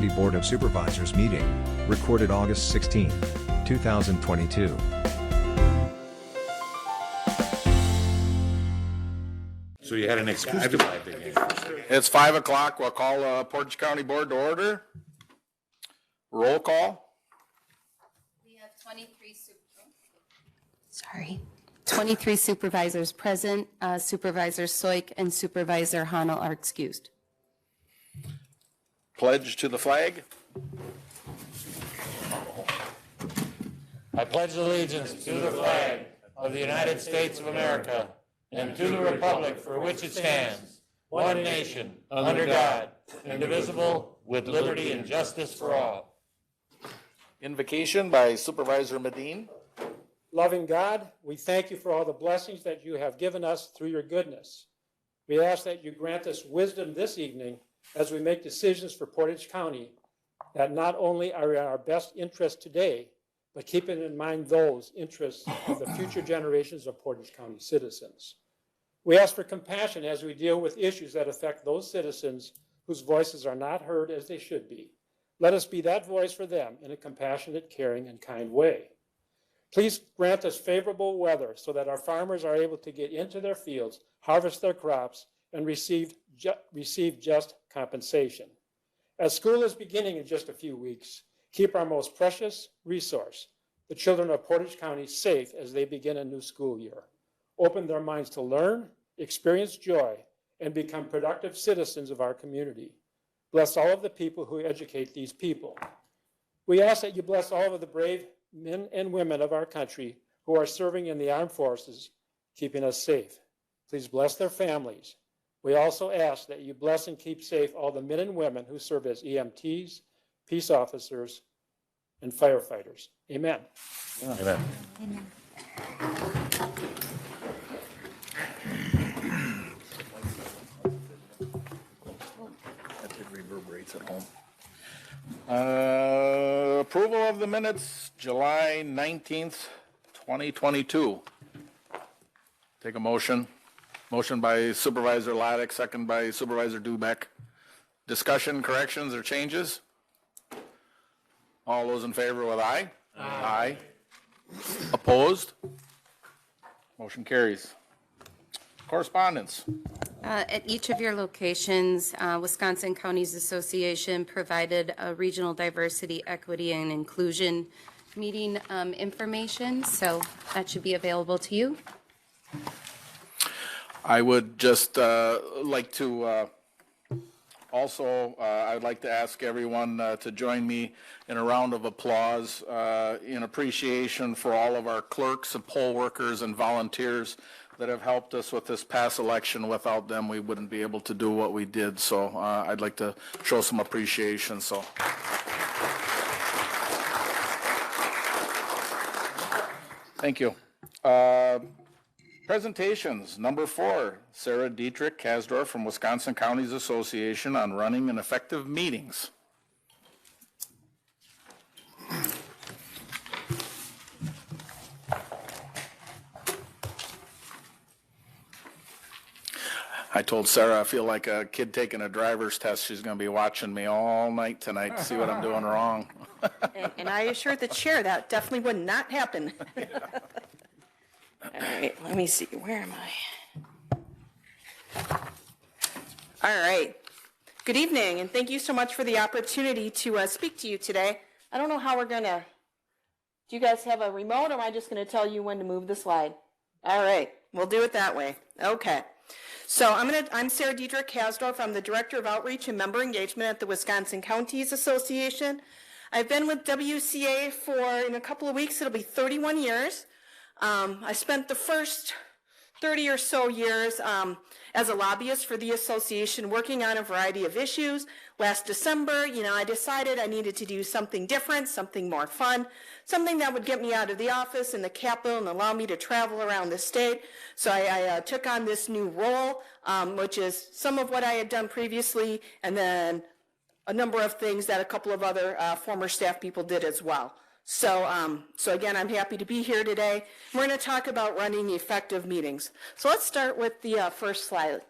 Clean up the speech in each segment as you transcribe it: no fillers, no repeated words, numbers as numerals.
County Board of Supervisors meeting, recorded August 16, 2022. So you had an excuse to buy the game. It's 5 o'clock. We'll call Portage County Board to order. Roll call. We have 23 supervisors present. Supervisor Soik and Supervisor Hanel are excused. Pledge to the flag. I pledge allegiance to the flag of the United States of America and to the republic for which it stands, one nation, under God, indivisible, with liberty and justice for all. Invocation by Supervisor Medine. Loving God, we thank you for all the blessings that you have given us through your goodness. We ask that you grant us wisdom this evening as we make decisions for Portage County that not only are in our best interest today, but keeping in mind those interests of the future generations of Portage County citizens. We ask for compassion as we deal with issues that affect those citizens whose voices are not heard as they should be. Let us be that voice for them in a compassionate, caring, and kind way. Please grant us favorable weather so that our farmers are able to get into their fields, harvest their crops, and receive just compensation. As school is beginning in just a few weeks, keep our most precious resource, the children of Portage County, safe as they begin a new school year. Open their minds to learn, experience joy, and become productive citizens of our community. Bless all of the people who educate these people. We ask that you bless all of the brave men and women of our country who are serving in the armed forces, keeping us safe. Please bless their families. We also ask that you bless and keep safe all the men and women who serve as EMTs, peace officers, and firefighters. Amen. Amen. That reverberates at home. Approval of the minutes, July 19th, 2022. Take a motion. Motion by Supervisor Laddick, second by Supervisor Dubek. Discussion, corrections, or changes? All those in favor with aye? Aye. Opposed? Motion carries. Correspondence. At each of your locations, Wisconsin Counties Association provided a regional diversity, equity, and inclusion meeting information, so that should be available to you. I would just like to also, I'd like to ask everyone to join me in a round of applause in appreciation for all of our clerks and poll workers and volunteers that have helped us with this past election. Without them, we wouldn't be able to do what we did. So I'd like to show some appreciation. So. Thank you. Presentations. Number 4, Sarah Dietrich Kasdorf from Wisconsin Counties Association on running and effective meetings. I told Sarah I feel like a kid taking a driver's test. She's going to be watching me all night tonight to see what I'm doing wrong. And I assured the chair that definitely would not happen. All right, let me see. Where am I? All right. Good evening, and thank you so much for the opportunity to speak to you today. I don't know how we're going to. Do you guys have a remote, or am I just going to tell you when to move the slide? All right, we'll do it that way. Okay. So I'm Sarah Dietrich Kasdorf. I'm the Director of Outreach and Member Engagement at the Wisconsin Counties Association. I've been with WCA for, in a couple of weeks, it'll be 31 years. I spent the first 30 or so years as a lobbyist for the association, working on a variety of issues. Last December, I decided I needed to do something different, something more fun, something that would get me out of the office in the Capitol and allow me to travel around the state. So I took on this new role, which is some of what I had done previously, and then a number of things that a couple of other former staff people did as well. So again, I'm happy to be here today. We're going to talk about running effective meetings. So let's start with the first slide.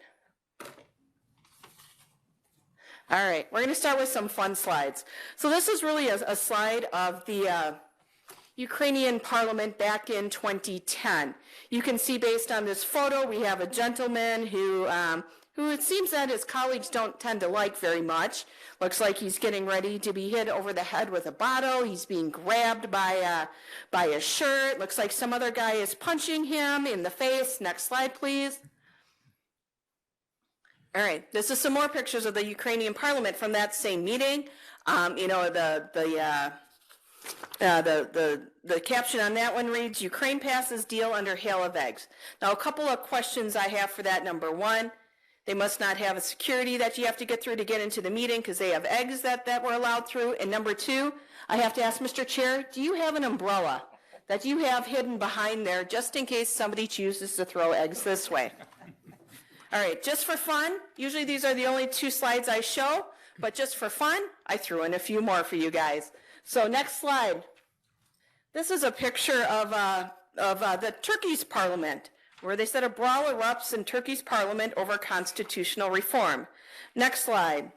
All right, we're going to start with some fun slides. So this is really a slide of the Ukrainian parliament back in 2010. You can see based on this photo, we have a gentleman who it seems that his colleagues don't tend to like very much. Looks like he's getting ready to be hit over the head with a bottle. He's being grabbed by a shirt. Looks like some other guy is punching him in the face. Next slide, please. All right, this is some more pictures of the Ukrainian parliament from that same meeting. You know, the caption on that one reads, Ukraine passes deal under hail of eggs. Now, a couple of questions I have for that. Number one, they must not have a security that you have to get through to get into the meeting because they have eggs that were allowed through. And number two, I have to ask Mr. Chair, do you have an umbrella that you have hidden behind there just in case somebody chooses to throw eggs this way? All right, just for fun, usually these are the only two slides I show, but just for fun, I threw in a few more for you guys. So next slide. This is a picture of the Turkey's parliament, where they said a brawl erupts in Turkey's parliament over constitutional reform. Next slide.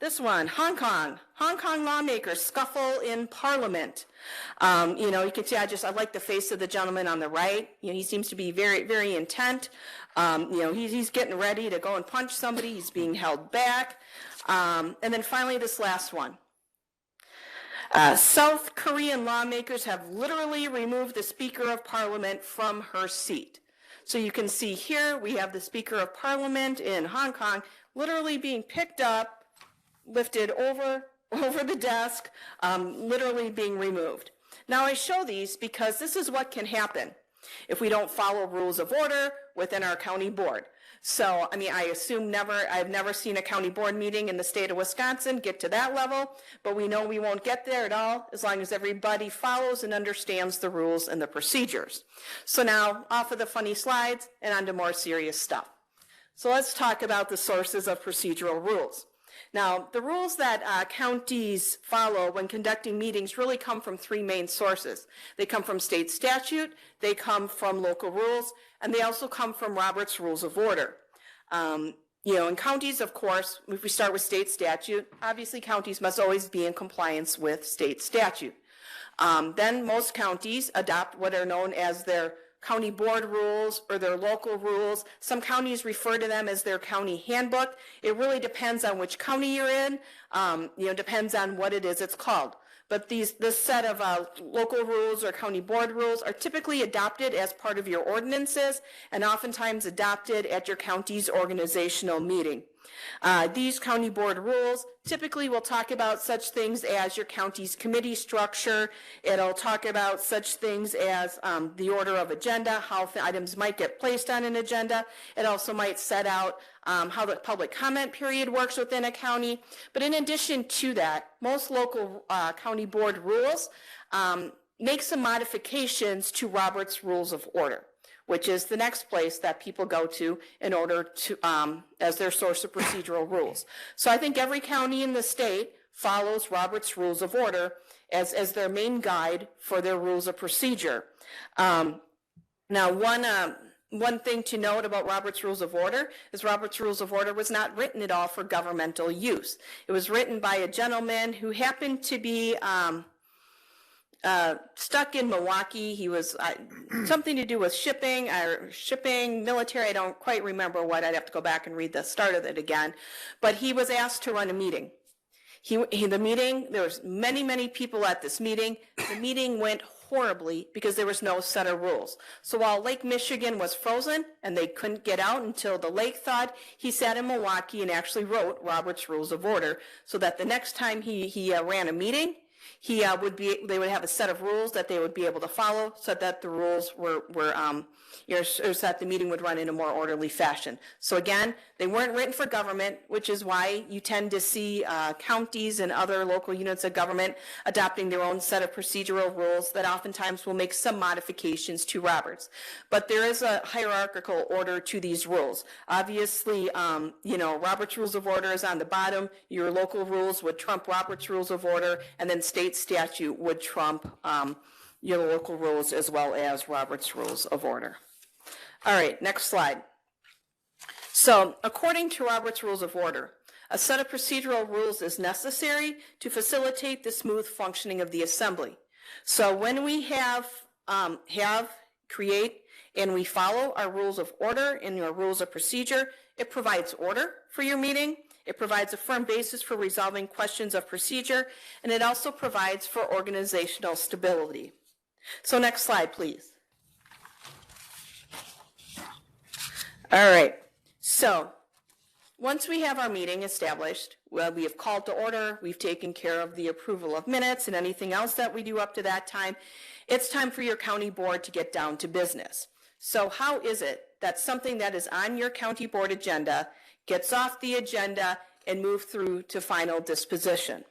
This one, Hong Kong. Hong Kong lawmakers scuffle in parliament. You know, you can see I like the face of the gentleman on the right. You know, he seems to be very, very intent. You know, he's getting ready to go and punch somebody. He's being held back. And then finally, this last one. South Korean lawmakers have literally removed the Speaker of Parliament from her seat. So you can see here we have the Speaker of Parliament in Hong Kong literally being picked up, lifted over the desk, literally being removed. Now I show these because this is what can happen if we don't follow rules of order within our county board. So, I mean, I've never seen a county board meeting in the state of Wisconsin get to that level, but we know we won't get there at all as long as everybody follows and understands the rules and the procedures. So now, off of the funny slides and on to more serious stuff. So let's talk about the sources of procedural rules. Now, the rules that counties follow when conducting meetings really come from three main sources. They come from state statute, they come from local rules, and they also come from Robert's Rules of Order. You know, in counties, of course, if we start with state statute, obviously counties must always be in compliance with state statute. Then most counties adopt what are known as their county board rules or their local rules. Some counties refer to them as their county handbook. It really depends on which county you're in, you know, depends on what it is it's called. But this set of local rules or county board rules are typically adopted as part of your ordinances and oftentimes adopted at your county's organizational meeting. These county board rules typically will talk about such things as your county's committee structure. It'll talk about such things as the order of agenda, how items might get placed on an agenda. It also might set out how the public comment period works within a county. But in addition to that, most local county board rules make some modifications to Robert's Rules of Order, which is the next place that people go to in order to, as their source of procedural rules. So I think every county in the state follows Robert's Rules of Order as their main guide for their rules of procedure. Now, one thing to note about Robert's Rules of Order is Robert's Rules of Order was not written at all for governmental use. It was written by a gentleman who happened to be stuck in Milwaukee. He was something to do with shipping, military. I don't quite remember what. I'd have to go back and read the start of it again. But he was asked to run a meeting. There was many people at this meeting. The meeting went horribly because there was no set of rules. So while Lake Michigan was frozen and they couldn't get out until the lake thawed, he sat in Milwaukee and actually wrote Robert's Rules of Order so that the next time he ran a meeting, they would have a set of rules that they would be able to follow so that the rules were so that the meeting would run in a more orderly fashion. So again, they weren't written for government, which is why you tend to see counties and other local units of government adopting their own set of procedural rules that oftentimes will make some modifications to Roberts. But there is a hierarchical order to these rules. Obviously, you know, Robert's Rules of Order is on the bottom. Your local rules would trump Robert's Rules of Order, and then state statute would trump your local rules as well as Robert's Rules of Order. All right, next slide. So according to Robert's Rules of Order, A set of procedural rules is necessary to facilitate the smooth functioning of the assembly. So when we create and we follow our rules of order and our rules of procedure, it provides order for your meeting. It provides a firm basis for resolving questions of procedure, and it also provides for organizational stability. So next slide, please. All right, so once we have our meeting established, well, we have called to order, we've taken care of the approval of minutes and anything else that we do up to that time, it's time for your county board to get down to business. So how is it that something that is on your county board agenda gets off the agenda and move through to final disposition?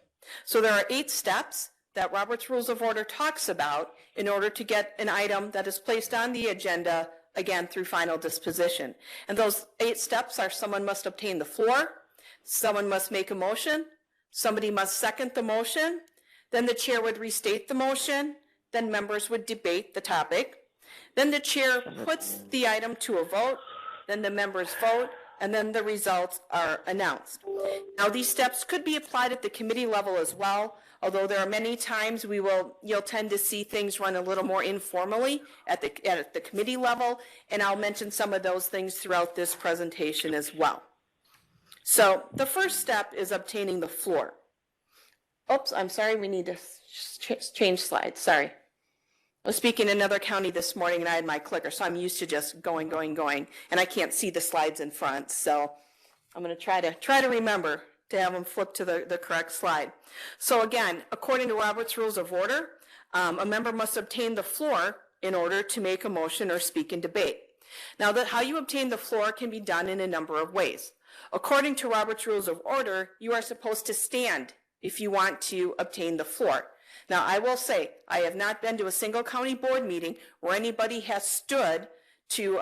So there are 8 steps that Robert's Rules of Order talks about in order to get an item that is placed on the agenda, again, through final disposition. And those 8 steps are: someone must obtain the floor, someone must make a motion, somebody must second the motion, then the chair would restate the motion, then members would debate the topic, then the chair puts the item to a vote, then the members vote, and then the results are announced. Now, these steps could be applied at the committee level as well, although there are many times you'll tend to see things run a little more informally at the committee level, and I'll mention some of those things throughout this presentation as well. So the first step is obtaining the floor. Oops, I'm sorry, we need to change slides, sorry. I was speaking in another county this morning and I had my clicker, so I'm used to just going, and I can't see the slides in front, so I'm going to try to remember to have them flip to the correct slide. So again, according to Robert's Rules of Order, a member must obtain the floor in order to make a motion or speak in debate. Now, how you obtain the floor can be done in a number of ways. According to Robert's Rules of Order, you are supposed to stand if you want to obtain the floor. Now, I will say, I have not been to a single county board meeting where anybody has stood to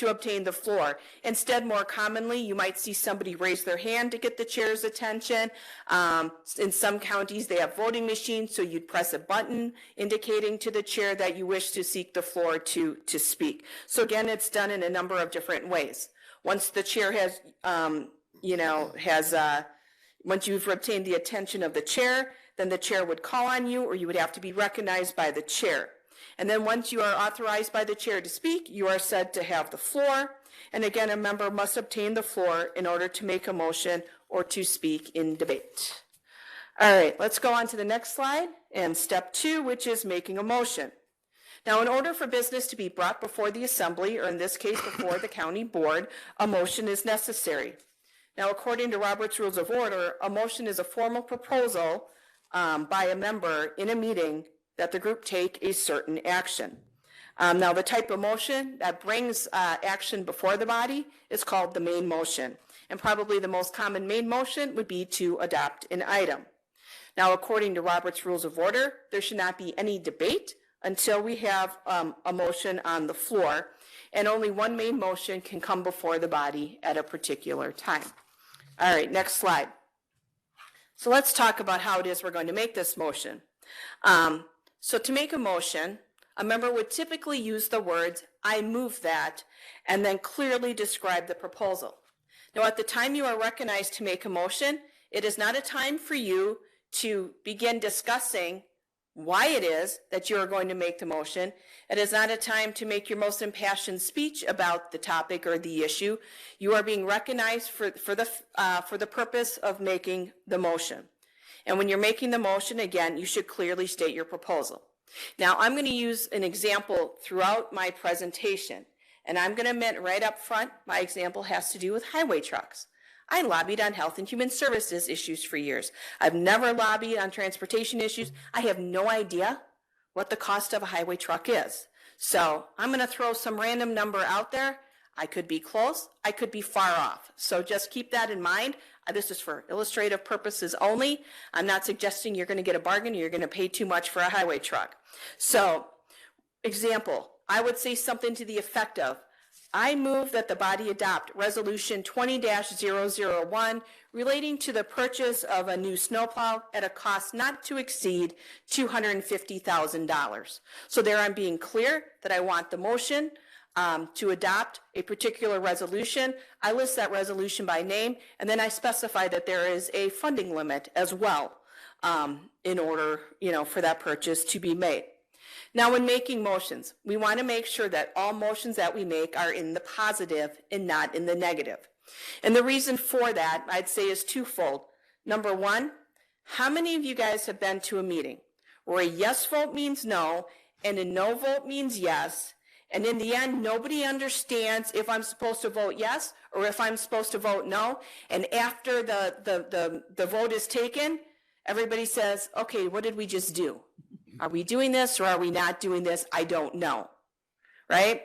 obtain the floor. Instead, more commonly, you might see somebody raise their hand to get the chair's attention. In some counties, they have voting machines, so you'd press a button indicating to the chair that you wish to seek the floor to speak. So again, it's done in a number of different ways. Once the chair has, once you've obtained the attention of the chair, then the chair would call on you, or you would have to be recognized by the chair. And then once you are authorized by the chair to speak, you are said to have the floor. And again, a member must obtain the floor in order to make a motion or to speak in debate. All right, let's go on to the next slide and step 2, which is making a motion. Now, in order for business to be brought before the assembly, or in this case before the county board, a motion is necessary. Now, according to Robert's Rules of Order, a motion is a formal proposal by a member in a meeting that the group take a certain action. Now, the type of motion that brings action before the body is called the main motion. And probably the most common main motion would be to adopt an item. Now, according to Robert's Rules of Order, there should not be any debate until we have a motion on the floor, and only one main motion can come before the body at a particular time. All right, next slide. So let's talk about how it is we're going to make this motion. So to make a motion, a member would typically use the words, "I move that," and then clearly describe the proposal. Now, at the time you are recognized to make a motion, it is not a time for you to begin discussing why it is that you are going to make the motion. It is not a time to make your most impassioned speech about the topic or the issue. You are being recognized for the purpose of making the motion. And when you're making the motion, again, you should clearly state your proposal. Now, I'm going to use an example throughout my presentation, and I'm going to admit right up front, my example has to do with highway trucks. I lobbied on health and human services issues for years. I've never lobbied on transportation issues. I have no idea what the cost of a highway truck is. So I'm going to throw some random number out there. I could be close, I could be far off. So just keep that in mind. This is for illustrative purposes only. I'm not suggesting you're going to get a bargain or you're going to pay too much for a highway truck. So, example, I would say something to the effect of, I move that the body adopt Resolution 20-001 relating to the purchase of a new snowplow at a cost not to exceed $250,000. So there I'm being clear that I want the motion to adopt a particular resolution. I list that resolution by name, and then I specify that there is a funding limit as well in order, for that purchase to be made. Now, when making motions, we want to make sure that all motions that we make are in the positive and not in the negative. And the reason for that, I'd say, is twofold. Number one, how many of you guys have been to a meeting where a yes vote means no and a no vote means yes, and in the end, nobody understands if I'm supposed to vote yes or if I'm supposed to vote no, and after the vote is taken, everybody says, okay, what did we just do? Are we doing this or are we not doing this? I don't know, right?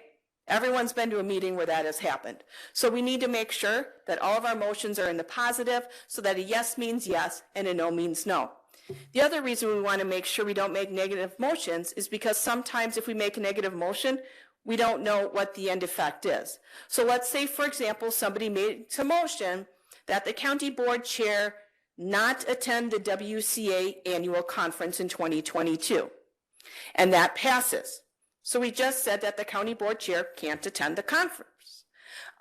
Everyone's been to a meeting where that has happened. So we need to make sure that all of our motions are in the positive so that a yes means yes and a no means no. The other reason we want to make sure we don't make negative motions is because sometimes if we make a negative motion, we don't know what the end effect is. So let's say, for example, somebody made a motion that the county board chair not attend the WCA annual conference in 2022. And that passes. So we just said that the county board chair can't attend the conference.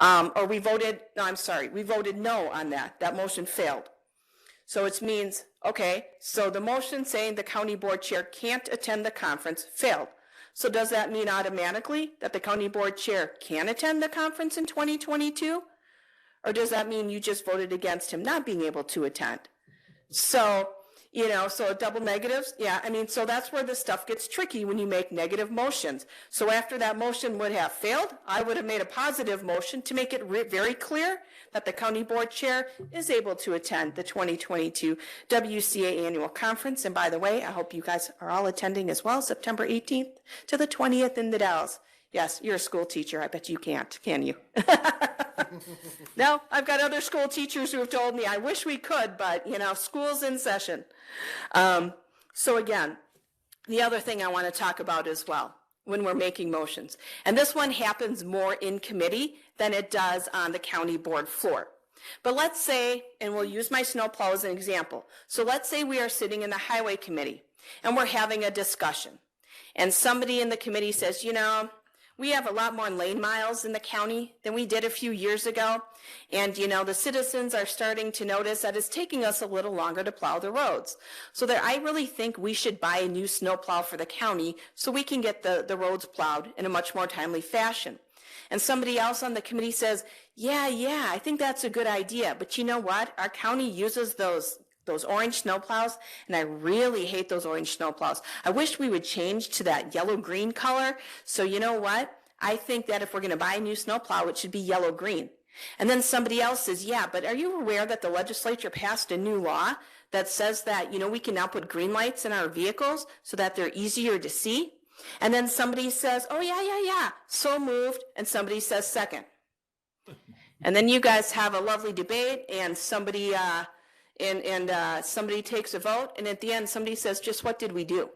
We voted no on that. That motion failed. So it means, okay, so the motion saying the county board chair can't attend the conference failed. So does that mean automatically that the county board chair can attend the conference in 2022? Or does that mean you just voted against him not being able to attend? So, so double negatives, so that's where this stuff gets tricky when you make negative motions. So after that motion would have failed, I would have made a positive motion to make it very clear that the county board chair is able to attend the 2022 WCA annual conference. And by the way, I hope you guys are all attending as well, September 18th to the 20th in the Dalles. Yes, you're a school teacher. I bet you can't, can you? No, I've got other school teachers who have told me, I wish we could, but, school's in session. So again, the other thing I want to talk about as well when we're making motions, and this one happens more in committee than it does on the county board floor. But let's say, and we'll use my snowplow as an example. So let's say we are sitting in the highway committee and we're having a discussion. And somebody in the committee says, we have a lot more lane miles in the county than we did a few years ago. And, the citizens are starting to notice that it's taking us a little longer to plow the roads. So I really think we should buy a new snowplow for the county so we can get the roads plowed in a much more timely fashion. And somebody else on the committee says, yeah, I think that's a good idea. But you know what? Our county uses those orange snowplows, and I really hate those orange snowplows. I wish we would change to that yellow-green color. So you know what? I think that if we're going to buy a new snowplow, it should be yellow-green. And then somebody else says, yeah, but are you aware that the legislature passed a new law that says that, we can now put green lights in our vehicles so that they're easier to see? And then somebody says, oh, yeah, so moved, and somebody says second. And then you guys have a lovely debate, and somebody somebody takes a vote, and at the end somebody says, just what did we do?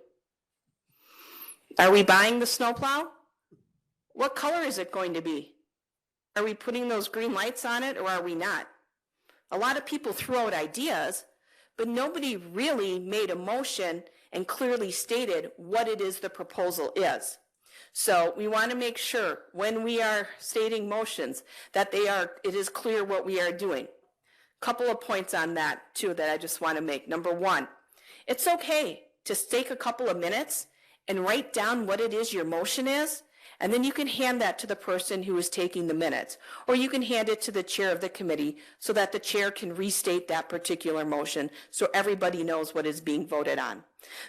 Are we buying the snowplow? What color is it going to be? Are we putting those green lights on it or are we not? A lot of people threw out ideas, but nobody really made a motion and clearly stated what it is the proposal is. So we want to make sure when we are stating motions that it is clear what we are doing. Couple of points on that too that I just want to make. Number one, it's okay to take a couple of minutes and write down what it is your motion is, and then you can hand that to the person who is taking the minutes, or you can hand it to the chair of the committee so that the chair can restate that particular motion so everybody knows what is being voted on.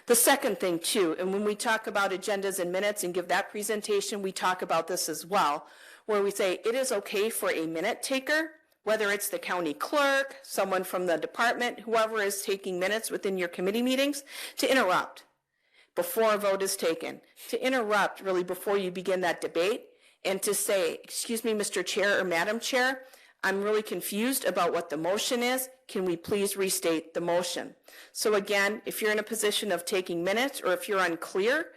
The second thing too, and when we talk about agendas and minutes and give that presentation, we talk about this as well, where we say it is okay for a minute taker, whether it's the county clerk, someone from the department, whoever is taking minutes within your committee meetings, to interrupt before a vote is taken, to interrupt really before you begin that debate, and to say, excuse me, Mr. Chair or Madam Chair, I'm really confused about what the motion is. Can we please restate the motion? So again, if you're in a position of taking minutes or if you're unclear,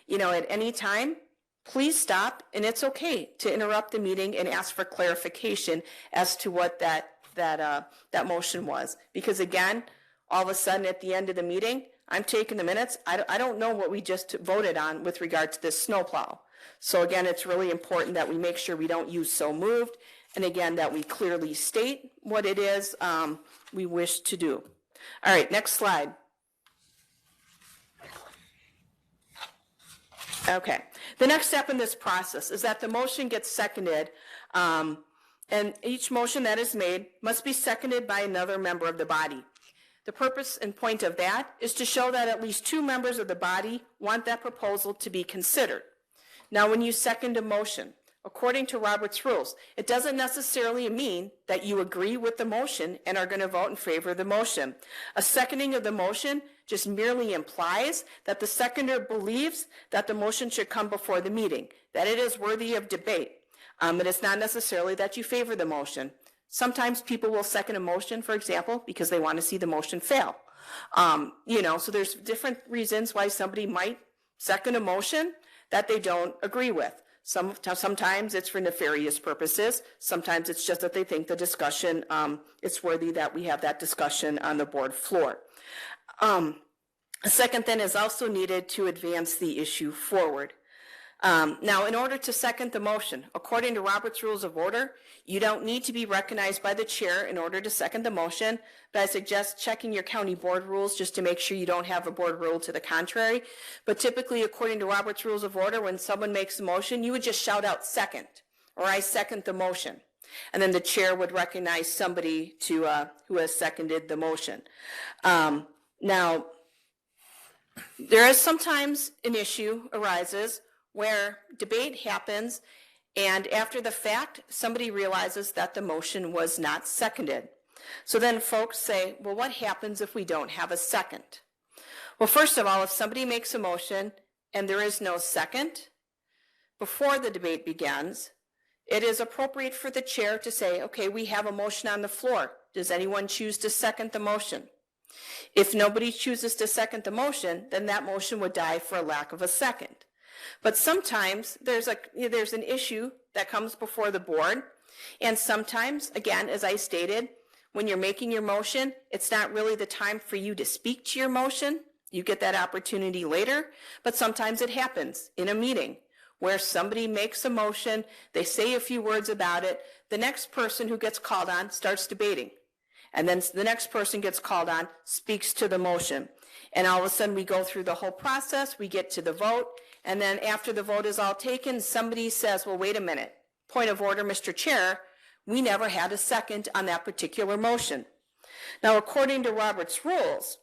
at any time, please stop, and it's okay to interrupt the meeting and ask for clarification as to what that motion was. Because again, all of a sudden at the end of the meeting, I'm taking the minutes. I don't know what we just voted on with regard to this snowplow. So again, it's really important that we make sure we don't use so moved, and again, that we clearly state what it is we wish to do. All right, next slide. Okay, the next step in this process is that the motion gets seconded, and each motion that is made must be seconded by another member of the body. The purpose and point of that is to show that at least 2 members of the body want that proposal to be considered. Now, when you second a motion, according to Robert's rules, it doesn't necessarily mean that you agree with the motion and are going to vote in favor of the motion. A seconding of the motion just merely implies that the seconder believes that the motion should come before the meeting, that it is worthy of debate. But it's not necessarily that you favor the motion. Sometimes people will second a motion, for example, because they want to see the motion fail. So there's different reasons why somebody might second a motion that they don't agree with. Sometimes it's for nefarious purposes. Sometimes it's just that they think the discussion, it's worthy that we have that discussion on the board floor. A second then is also needed to advance the issue forward. Now, in order to second the motion, according to Robert's Rules of Order, you don't need to be recognized by the chair in order to second the motion, but I suggest checking your county board rules just to make sure you don't have a board rule to the contrary. But typically, according to Robert's Rules of Order, when someone makes a motion, you would just shout out second, or I second the motion. And then the chair would recognize somebody who has seconded the motion. Now, there is sometimes an issue arises where debate happens, and after the fact, somebody realizes that the motion was not seconded. So then folks say, well, what happens if we don't have a second? Well, first of all, if somebody makes a motion and there is no second, before the debate begins, it is appropriate for the chair to say, okay, we have a motion on the floor. Does anyone choose to second the motion? If nobody chooses to second the motion, then that motion would die for a lack of a second. But sometimes there's an issue that comes before the board, and sometimes, again, as I stated, when you're making your motion, it's not really the time for you to speak to your motion. You get that opportunity later, but sometimes it happens in a meeting where somebody makes a motion, they say a few words about it, the next person who gets called on starts debating, and then the next person gets called on, speaks to the motion, and all of a sudden we go through the whole process, we get to the vote, and then after the vote is all taken, somebody says, well, wait a minute, point of order, Mr. Chair, we never had a second on that particular motion. Now, according to Robert's rules,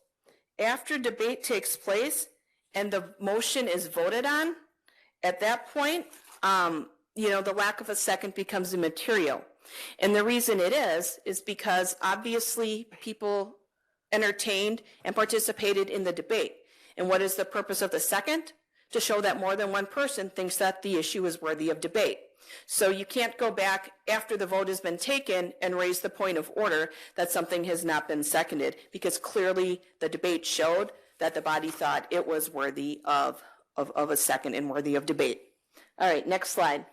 after debate takes place and the motion is voted on, at that point, the lack of a second becomes immaterial. And the reason it is because obviously people entertained and participated in the debate. And what is the purpose of the second? To show that more than one person thinks that the issue is worthy of debate. So you can't go back after the vote has been taken and raise the point of order that something has not been seconded, because clearly the debate showed that the body thought it was worthy of a second and worthy of debate. All right, next slide.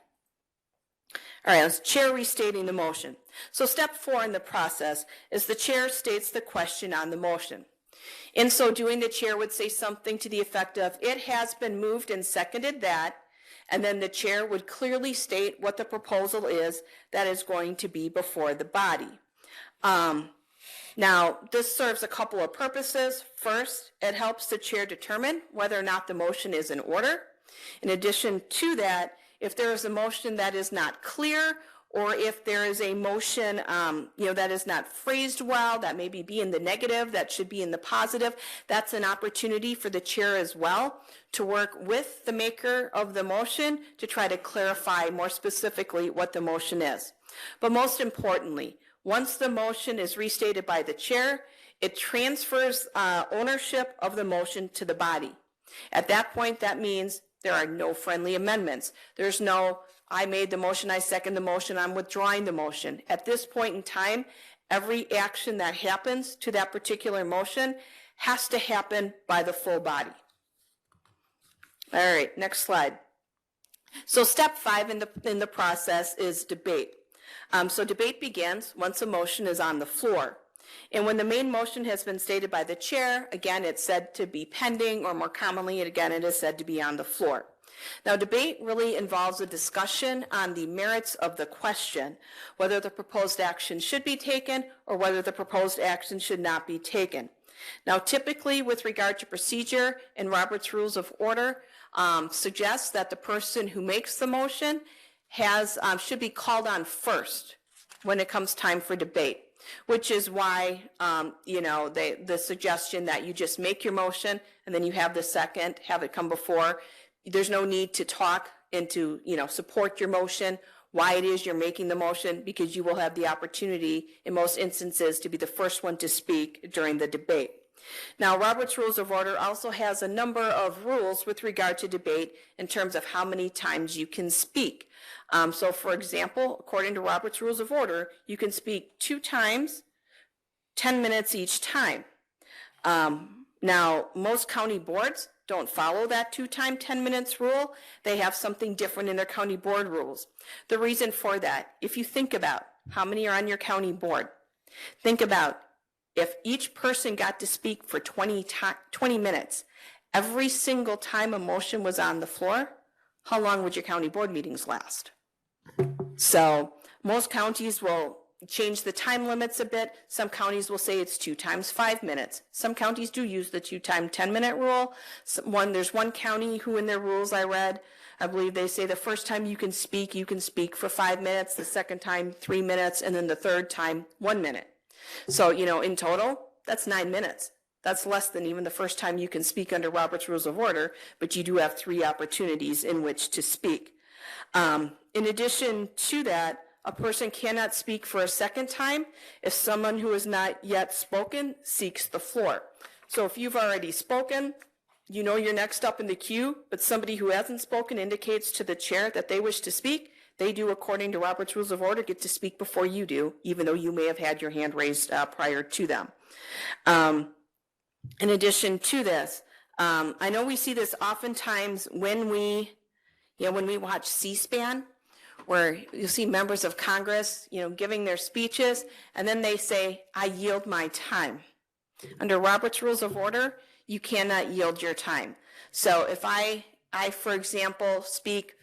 All right, let's chair restating the motion. So step 4 in the process is the chair states the question on the motion. In so doing, the chair would say something to the effect of, it has been moved and seconded that, and then the chair would clearly state what the proposal is that is going to be before the body. Now, this serves a couple of purposes. First, it helps the chair determine whether or not the motion is in order. In addition to that, if there is a motion that is not clear, or if there is a motion that is not phrased well, that maybe be in the negative, that should be in the positive, that's an opportunity for the chair as well to work with the maker of the motion to try to clarify more specifically what the motion is. But most importantly, once the motion is restated by the chair, it transfers ownership of the motion to the body. At that point, that means there are no friendly amendments. There's no, I made the motion, I second the motion, I'm withdrawing the motion. At this point in time, every action that happens to that particular motion has to happen by the full body. All right, next slide. So step 5 in the process is debate. So debate begins once a motion is on the floor. And when the main motion has been stated by the chair, again, it's said to be pending, or more commonly, again, it is said to be on the floor. Now, debate really involves a discussion on the merits of the question, whether the proposed action should be taken or whether the proposed action should not be taken. Now, typically, with regard to procedure and Robert's Rules of Order, suggests that the person who makes the motion should be called on first when it comes time for debate, which is why, the suggestion that you just make your motion and then you have the second, have it come before. There's no need to talk and to, support your motion, why it is you're making the motion, because you will have the opportunity in most instances to be the first one to speak during the debate. Now, Robert's Rules of Order also has a number of rules with regard to debate in terms of how many times you can speak. So, for example, according to Robert's Rules of Order, you can speak 2 times, 10 minutes each time. Now, most county boards don't follow that 2-time 10 minutes rule. They have something different in their county board rules. The reason for that, if you think about how many are on your county board, think about if each person got to speak for 20 minutes, every single time a motion was on the floor, how long would your county board meetings last? So most counties will change the time limits a bit. Some counties will say it's 2 times 5 minutes. Some counties do use the 2-time 10-minute rule. There's one county who in their rules I read, I believe they say the first time you can speak for 5 minutes, the second time 3 minutes, and then the third time 1 minute. So, in total, that's 9 minutes. That's less than even the first time you can speak under Robert's Rules of Order, but you do have 3 opportunities in which to speak. In addition to that, a person cannot speak for a second time if someone who has not yet spoken seeks the floor. So if you've already spoken, you're next up in the queue, but somebody who hasn't spoken indicates to the chair that they wish to speak, they do, according to Robert's Rules of Order, get to speak before you do, even though you may have had your hand raised prior to them. In addition to this, I know we see this oftentimes when we watch C-SPAN, where you see members of Congress, giving their speeches, and then they say, "I yield my time." Under Robert's Rules of Order, you cannot yield your time. So if I, for example, speak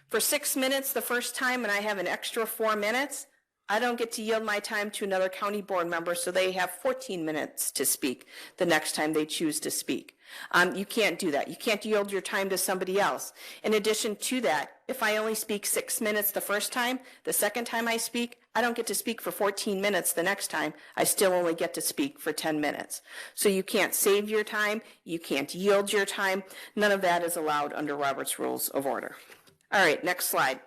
for 6 minutes the first time and I have an extra 4 minutes, I don't get to yield my time to another county board member, so they have 14 minutes to speak the next time they choose to speak. You can't do that. You can't yield your time to somebody else. In addition to that, if I only speak 6 minutes the first time, the second time I speak, I don't get to speak for 14 minutes the next time. I still only get to speak for 10 minutes. So you can't save your time. You can't yield your time. None of that is allowed under Robert's Rules of Order. All right, next slide.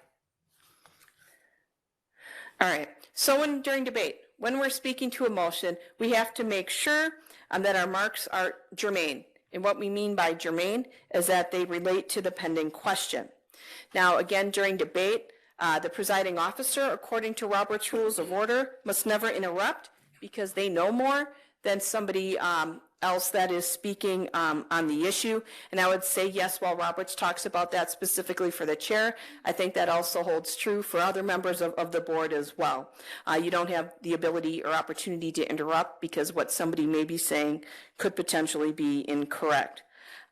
All right, so during debate, when we're speaking to a motion, we have to make sure that our marks are germane. And what we mean by germane is that they relate to the pending question. Now, again, during debate, the presiding officer, according to Robert's Rules of Order, must never interrupt because they know more than somebody else that is speaking on the issue. And I would say, yes, while Roberts talks about that specifically for the chair, I think that also holds true for other members of the board as well. You don't have the ability or opportunity to interrupt because what somebody may be saying could potentially be incorrect.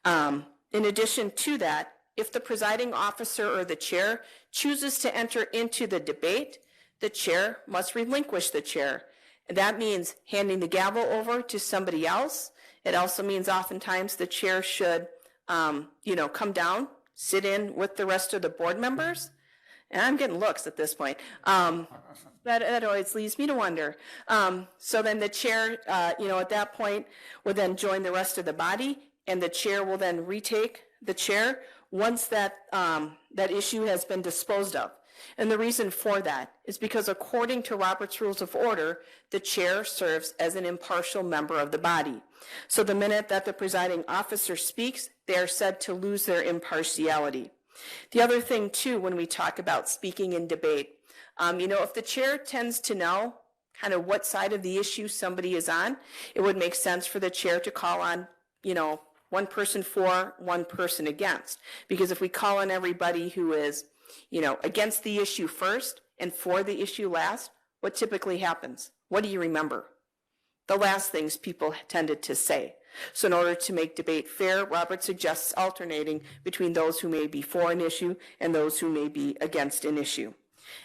In addition to that, if the presiding officer or the chair chooses to enter into the debate, the chair must relinquish the chair. That means handing the gavel over to somebody else. It also means oftentimes the chair should, come down, sit in with the rest of the board members. And I'm getting looks at this point. That always leads me to wonder. So then the chair, at that point, will then join the rest of the body, and the chair will then retake the chair once that issue has been disposed of. And the reason for that is because according to Robert's Rules of Order, the chair serves as an impartial member of the body. So the minute that the presiding officer speaks, they are said to lose their impartiality. The other thing, too, when we talk about speaking in debate, if the chair tends to know kind of what side of the issue somebody is on, it would make sense for the chair to call on, one person for, one person against. Because if we call on everybody who is against the issue first and for the issue last, what typically happens? What do you remember? The last things people tended to say. So in order to make debate fair, Robert suggests alternating between those who may be for an issue and those who may be against an issue.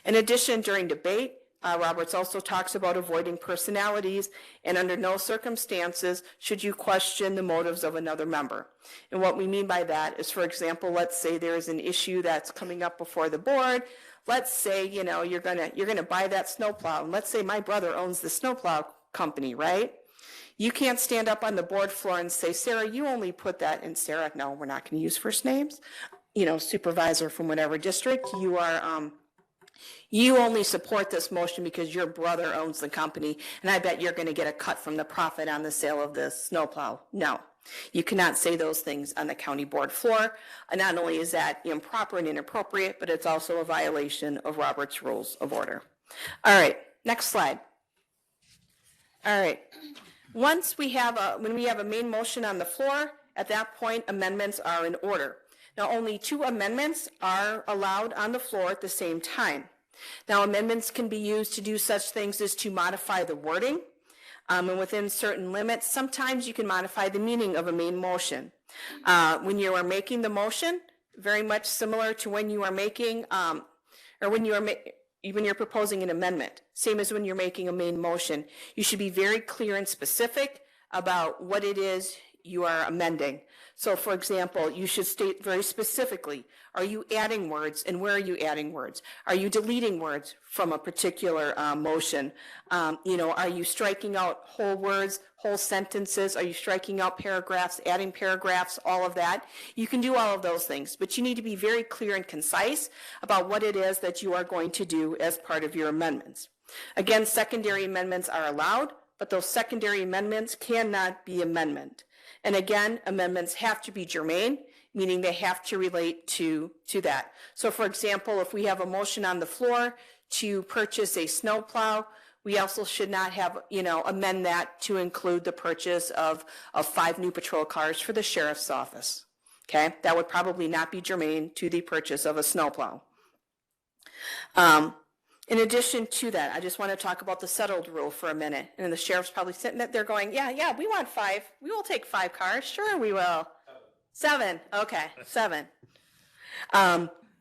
In addition, during debate, Roberts also talks about avoiding personalities, and under no circumstances should you question the motives of another member. And what we mean by that is, for example, let's say there is an issue that's coming up before the board. Let's say, you know, you're gonna buy that snowplow, and let's say my brother owns the snowplow company, right? You can't stand up on the board floor and say, Sarah, you only put that in. Sarah, no, we're not going to use first names. You know, supervisor from whatever district, you are, you only support this motion because your brother owns the company, and I bet you're going to get a cut from the profit on the sale of this snowplow. No, you cannot say those things on the county board floor. And not only is that improper and inappropriate, but it's also a violation of Robert's Rules of Order. All right, next slide. All right. Once we have when we have a main motion on the floor, at that point, amendments are in order. Now, only 2 amendments are allowed on the floor at the same time. Now, amendments can be used to do such things as to modify the wording, and within certain limits, sometimes you can modify the meaning of a main motion. When you are making the motion, very much similar to when you are making, or when you're proposing an amendment, same as when you're making a main motion, you should be very clear and specific about what it is you are amending. So, for example, you should state very specifically, are you adding words, and where are you adding words? Are you deleting words from a particular motion? You know, are you striking out whole words, whole sentences? Are you striking out paragraphs, adding paragraphs, all of that? You can do all of those things, but you need to be very clear and concise about what it is that you are going to do as part of your amendments. Again, secondary amendments are allowed, but those secondary amendments cannot be amendment. And again, amendments have to be germane, meaning they have to relate to that. So for example, if we have a motion on the floor to purchase a snowplow, we also should not have, you know, amend that to include the purchase of 5 new patrol cars for the sheriff's office. Okay, that would probably not be germane to the purchase of a snowplow. In addition to that, I just want to talk about the settled rule for a minute. And the sheriff's probably sitting there going, yeah, we want 5. We will take 5 cars. Sure, we will. 7. Okay, 7.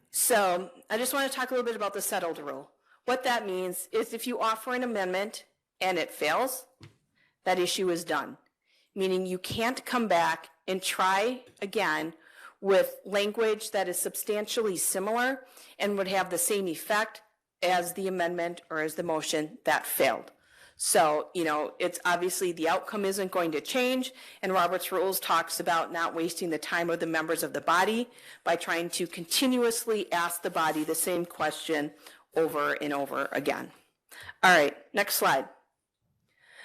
So I just want to talk a little bit about the settled rule. What that means is if you offer an amendment and it fails, that issue is done. Meaning you can't come back and try again with language that is substantially similar and would have the same effect as the amendment or as the motion that failed. So, you know, it's obviously the outcome isn't going to change, and Robert's Rules talks about not wasting the time of the members of the body by trying to continuously ask the body the same question over and over again. All right, next slide.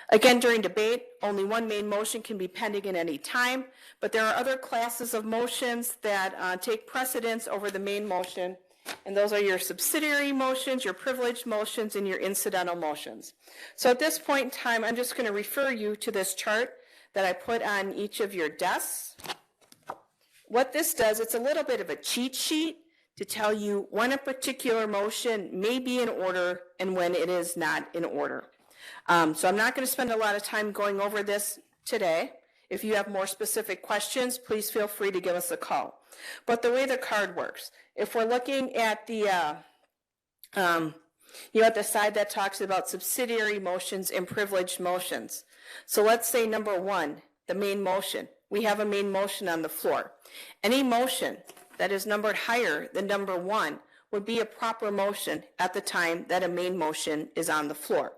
Again, during debate, only one main motion can be pending at any time, but there are other classes of motions that take precedence over the main motion, and those are your subsidiary motions, your privileged motions, and your incidental motions. So at this point in time, I'm just going to refer you to this chart that I put on each of your desks. What this does, it's a little bit of a cheat sheet to tell you when a particular motion may be in order and when it is not in order. So I'm not going to spend a lot of time going over this today. If you have more specific questions, please feel free to give us a call. But the way the card works, if we're looking at the, at the side that talks about subsidiary motions and privileged motions. So let's say number 1, the main motion. We have a main motion on the floor. Any motion that is numbered higher than number 1 would be a proper motion at the time that a main motion is on the floor.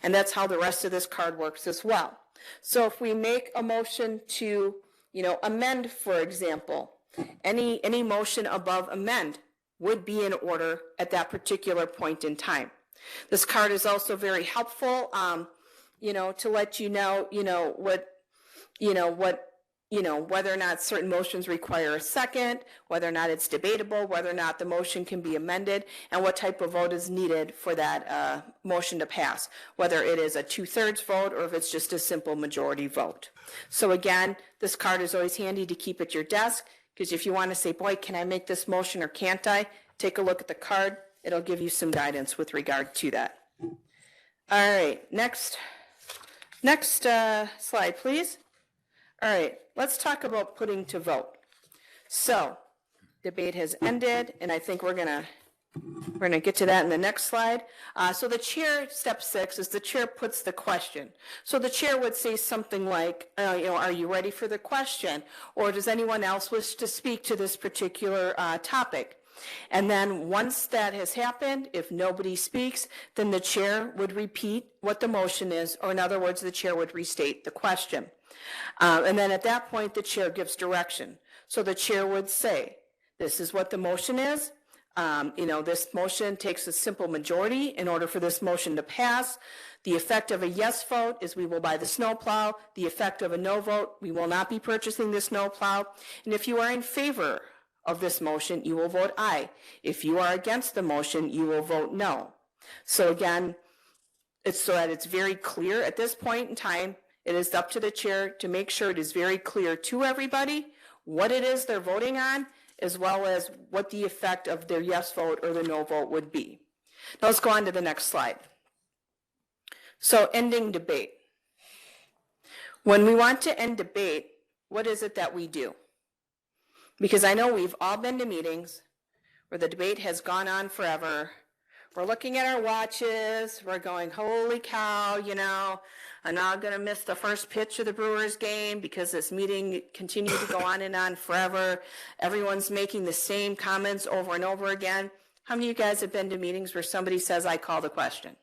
And that's how the rest of this card works as well. So if we make a motion to, amend, for example, any motion above amend would be in order at that particular point in time. This card is also very helpful, to let you know, whether or not certain motions require a second, whether or not it's debatable, whether or not the motion can be amended, and what type of vote is needed for that motion to pass, whether it is a 2/3 vote or if it's just a simple majority vote. So again, this card is always handy to keep at your desk, because if you want to say, boy, can I make this motion or can't I? Take a look at the card. It'll give you some guidance with regard to that. All right, next slide, please. All right, let's talk about putting to vote. So, debate has ended, and I think we're gonna get to that in the next slide. So the chair, step 6, is the chair puts the question. So the chair would say something like, are you ready for the question? Or does anyone else wish to speak to this particular topic? And then once that has happened, if nobody speaks, then the chair would repeat what the motion is, or in other words, the chair would restate the question. And then at that point, the chair gives direction. So the chair would say, this is what the motion is. This motion takes a simple majority in order for this motion to pass. The effect of a yes vote is we will buy the snowplow. The effect of a no vote, we will not be purchasing the snowplow. And if you are in favor of this motion, you will vote aye. If you are against the motion, you will vote no. So again, it's so that it's very clear at this point in time. It is up to the chair to make sure it is very clear to everybody what it is they're voting on, as well as what the effect of their yes vote or the no vote would be. Now let's go on to the next slide. So ending debate. When we want to end debate, what is it that we do? Because I know we've all been to meetings where the debate has gone on forever. We're looking at our watches, we're going, holy cow, I'm now going to miss the first pitch of the Brewers game because this meeting continued to go on and on forever. Everyone's making the same comments over and over again. How many of you guys have been to meetings where somebody says, I call the question?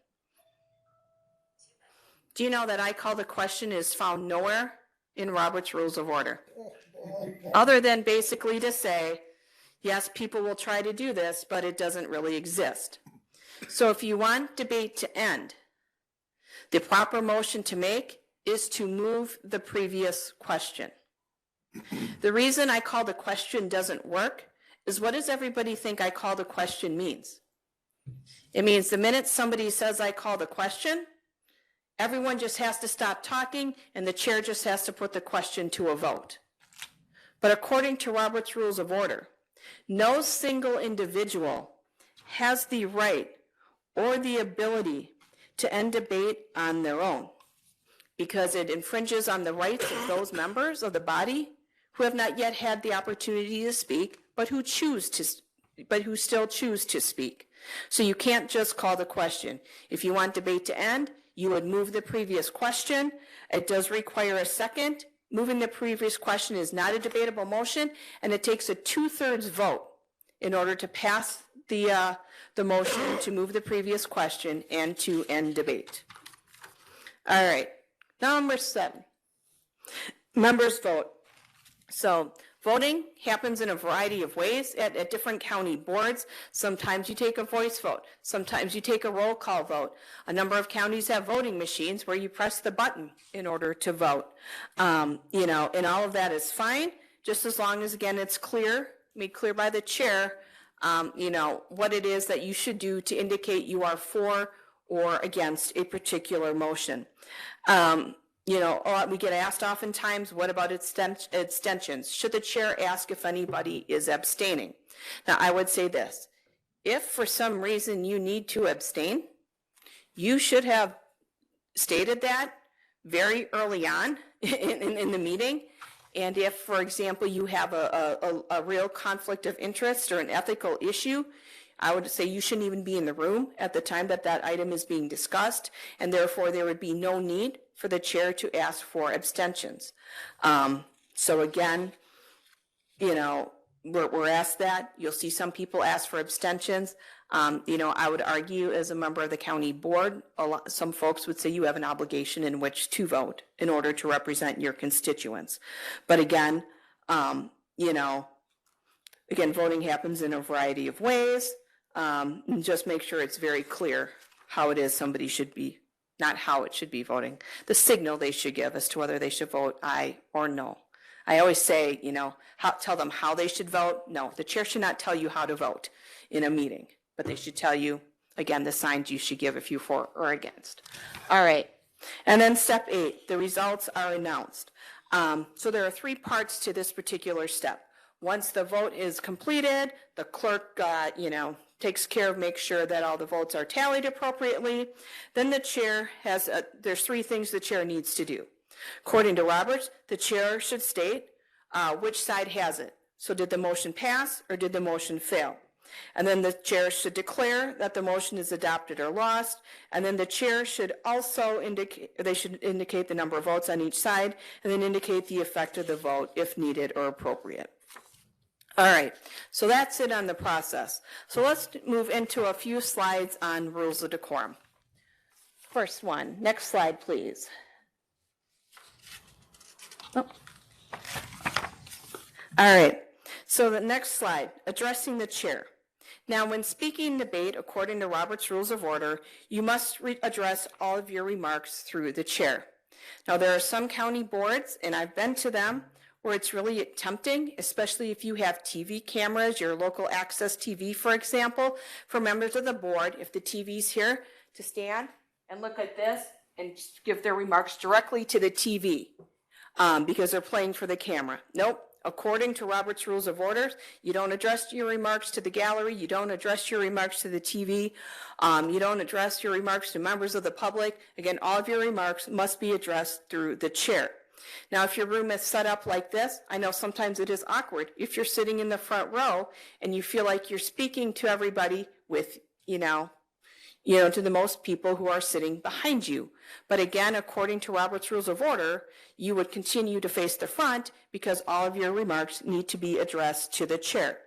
Do you know that I call the question is found nowhere in Robert's Rules of Order? Other than basically to say, yes, people will try to do this, but it doesn't really exist. So if you want debate to end, the proper motion to make is to move the previous question. The reason I call the question doesn't work is, what does everybody think I call the question means? It means the minute somebody says I call the question, everyone just has to stop talking and the chair just has to put the question to a vote. But according to Robert's Rules of Order, no single individual has the right or the ability to end debate on their own, because it infringes on the rights of those members of the body who have not yet had the opportunity to speak, but who still choose to speak. So you can't just call the question. If you want debate to end, you would move the previous question. It does require a second. Moving the previous question is not a debatable motion, and it takes a 2/3 vote in order to pass the motion to move the previous question and to end debate. All right, number 7, members vote. So voting happens in a variety of ways at different county boards. Sometimes you take a voice vote. Sometimes you take a roll call vote. A number of counties have voting machines where you press the button in order to vote. And all of that is fine, just as long as, again, it's made clear by the chair, what it is that you should do to indicate you are for or against a particular motion. We get asked oftentimes, what about abstentions? Should the chair ask if anybody is abstaining? Now, I would say this. If for some reason you need to abstain, you should have stated that very early on in the meeting. And if, for example, you have a real conflict of interest or an ethical issue, I would say you shouldn't even be in the room at the time that item is being discussed, and therefore there would be no need for the chair to ask for abstentions. So again, we're asked that. You'll see some people ask for abstentions. I would argue as a member of the county board, some folks would say you have an obligation in which to vote in order to represent your constituents. But again, voting happens in a variety of ways. Just make sure it's very clear how it is somebody should be, not how it should be voting, the signal they should give as to whether they should vote aye or no. I always say, tell them how they should vote. No, the chair should not tell you how to vote in a meeting, but they should tell you, again, the signs you should give if you're for or against. All right. And then step 8, the results are announced. So there are 3 parts to this particular step. Once the vote is completed, the clerk, takes care of make sure that all the votes are tallied appropriately. Then the chair there's 3 things the chair needs to do. According to Roberts, the chair should state which side has it. So did the motion pass or did the motion fail? And then the chair should declare that the motion is adopted or lost. And then the chair should also indicate the number of votes on each side and then indicate the effect of the vote if needed or appropriate. All right, so that's it on the process. So let's move into a few slides on rules of decorum. First one, next slide, please. Oh. All right, so the next slide, addressing the chair. Now, when speaking debate, according to Robert's Rules of Order, you must address all of your remarks through the chair. Now, there are some county boards, and I've been to them, where it's really tempting, especially if you have TV cameras, your local access TV, for example, for members of the board, if the TV's here, to stand and look at this and give their remarks directly to the TV because they're playing for the camera. Nope. According to Robert's Rules of Order, you don't address your remarks to the gallery, you don't address your remarks to the TV, you don't address your remarks to members of the public. Again, all of your remarks must be addressed through the chair. Now, if your room is set up like this, I know sometimes it is awkward. If you're sitting in the front row and you feel like you're speaking to everybody with, to the most people who are sitting behind you. But again, according to Robert's Rules of Order, you would continue to face the front because all of your remarks need to be addressed to the chair.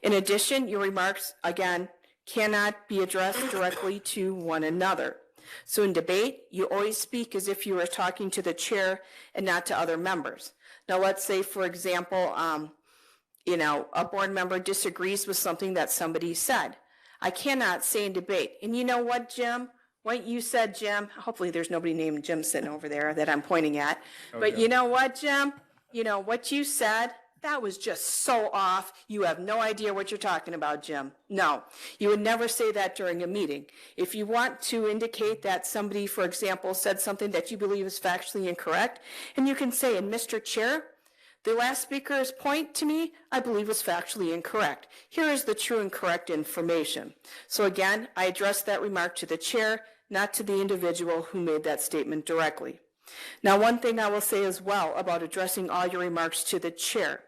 In addition, your remarks, again, cannot be addressed directly to one another. So in debate, you always speak as if you were talking to the chair and not to other members. Now, let's say, for example, a board member disagrees with something that somebody said. I cannot say in debate, and you know what, Jim? What you said, Jim, hopefully there's nobody named Jim sitting over there that I'm pointing at. Okay. But you know what, Jim? What you said, that was just so off. You have no idea what you're talking about, Jim. No, you would never say that during a meeting. If you want to indicate that somebody, for example, said something that you believe is factually incorrect, and you can say, and Mr. Chair, the last speaker's point to me, I believe, was factually incorrect. Here is the true and correct information. So again, I address that remark to the chair, not to the individual who made that statement directly. Now, one thing I will say as well about addressing all your remarks to the chair.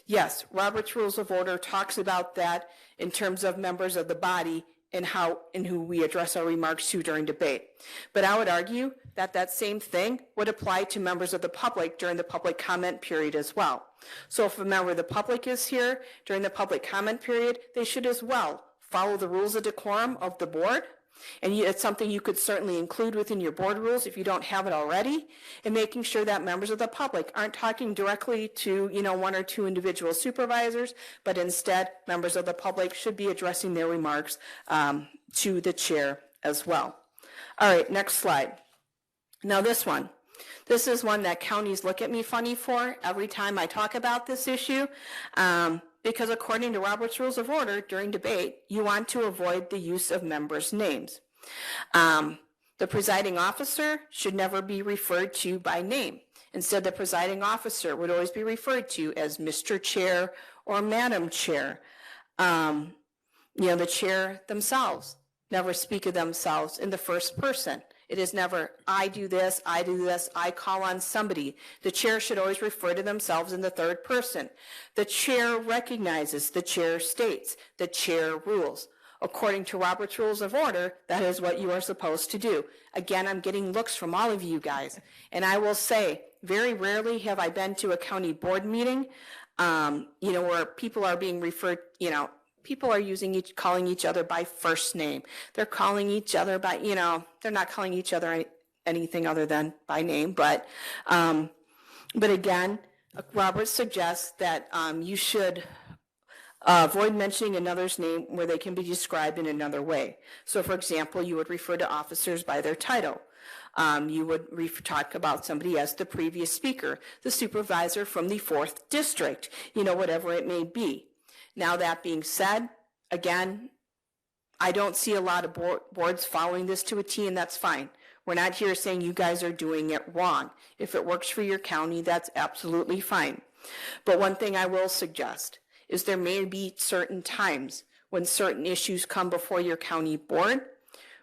Yes, Robert's Rules of Order talks about that in terms of members of the body and how and who we address our remarks to during debate. But I would argue that that same thing would apply to members of the public during the public comment period as well. So if a member of the public is here during the public comment period, they should as well follow the rules of decorum of the board. And it's something you could certainly include within your board rules if you don't have it already, and making sure that members of the public aren't talking directly to, one or two individual supervisors, but instead members of the public should be addressing their remarks to the chair as well. All right, next slide. Now this is one that counties look at me funny for every time I talk about this issue. Because according to Robert's Rules of Order, during debate, you want to avoid the use of members' names. The presiding officer should never be referred to by name. Instead, the presiding officer would always be referred to as Mr. Chair or Madam Chair. The chair themselves never speak of themselves in the first person. It is never, I do this, I call on somebody. The chair should always refer to themselves in the third person. The chair recognizes, the chair states, the chair rules. According to Robert's Rules of Order, that is what you are supposed to do. Again, I'm getting looks from all of you guys. And I will say, very rarely have I been to a county board meeting, where people are being referred, people are calling each other by first name. They're calling each other by, they're not calling each other anything other than by name. But again, Robert suggests that you should avoid mentioning another's name where they can be described in another way. So, for example, you would refer to officers by their title. You would talk about somebody as the previous speaker, the supervisor from the 4th district, whatever it may be. Now, that being said, again, I don't see a lot of boards following this to a T, and that's fine. We're not here saying you guys are doing it wrong. If it works for your county, that's absolutely fine. But one thing I will suggest is there may be certain times when certain issues come before your county board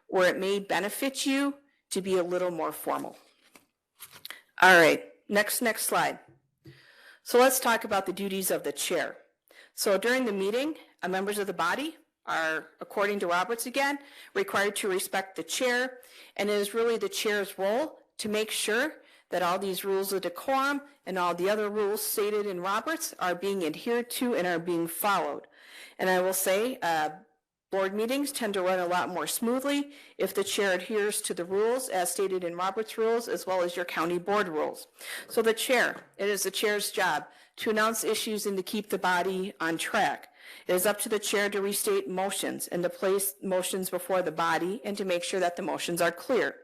where it may benefit you to be a little more formal. All right, next slide. So let's talk about the duties of the chair. So during the meeting, members of the body are, according to Roberts again, required to respect the chair, and it is really the chair's role to make sure that all these rules of decorum and all the other rules stated in Roberts are being adhered to and are being followed. And I will say, board meetings tend to run a lot more smoothly if the chair adheres to the rules as stated in Robert's rules as well as your county board rules. So the chair, it is the chair's job to announce issues and to keep the body on track. It is up to the chair to restate motions and to place motions before the body and to make sure that the motions are clear.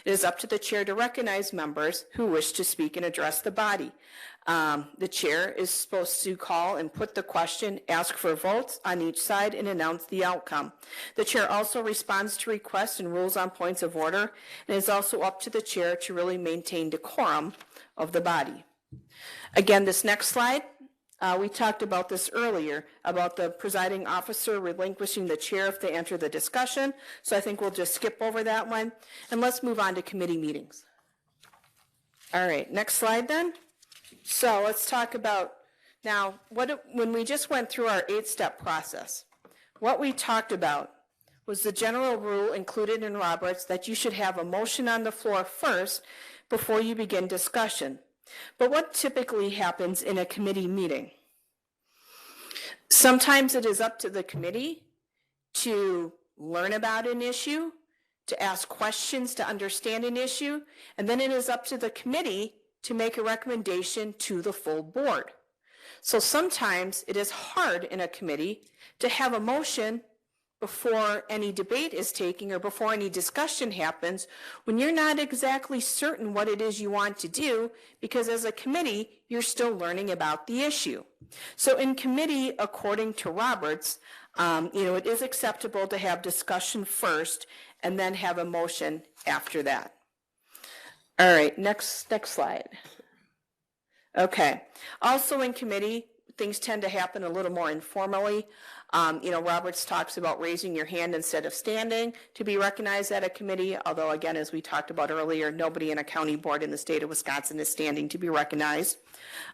It is up to the chair to recognize members who wish to speak and address the body. The chair is supposed to call and put the question, ask for votes on each side, and announce the outcome. The chair also responds to requests and rules on points of order, and it is also up to the chair to really maintain decorum of the body. Again, this next slide, we talked about this earlier, about the presiding officer relinquishing the chair if they enter the discussion, so I think we'll just skip over that one, and let's move on to committee meetings. All right, next slide then. So let's talk about now when we just went through our 8-step process, what we talked about was the general rule included in Roberts that you should have a motion on the floor first before you begin discussion. But what typically happens in a committee meeting? Sometimes it is up to the committee to learn about an issue, to ask questions to understand an issue, and then it is up to the committee to make a recommendation to the full board. So sometimes it is hard in a committee to have a motion before any debate is taken or before any discussion happens when you're not exactly certain what it is you want to do, because as a committee, you're still learning about the issue. So in committee, according to Roberts, it is acceptable to have discussion first and then have a motion after that. All right, next slide. Okay. Also in committee, things tend to happen a little more informally. Roberts talks about raising your hand instead of standing to be recognized at a committee, although again, as we talked about earlier, nobody in a county board in the state of Wisconsin is standing to be recognized.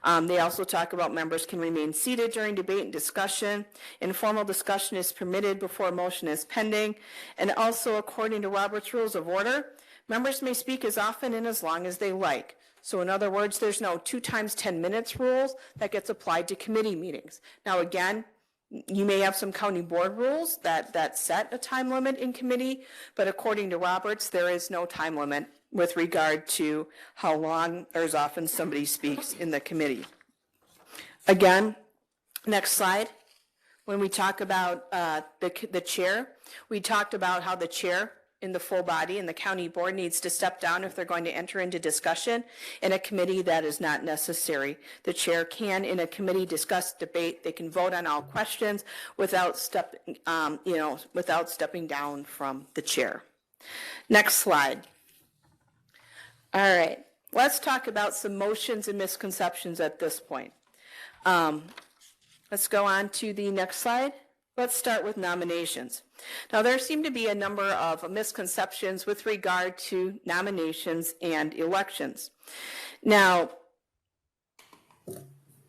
They also talk about members can remain seated during debate and discussion. Informal discussion is permitted before a motion is pending. And also, according to Robert's Rules of Order, members may speak as often and as long as they like. So in other words, there's no 2 times 10 minutes rules that gets applied to committee meetings. Now again, you may have some county board rules that set a time limit in committee, but according to Roberts, there is no time limit with regard to how long or as often somebody speaks in the committee. Again, next slide. When we talk about the chair, we talked about how the chair in the full body and the county board needs to step down if they're going to enter into discussion. In a committee, that is not necessary. The chair can, in a committee, discuss, debate. They can vote on all questions without stepping down from the chair. Next slide. All right, let's talk about some motions and misconceptions at this point. Let's go on to the next slide. Let's start with nominations. Now, there seem to be a number of misconceptions with regard to nominations and elections. Now,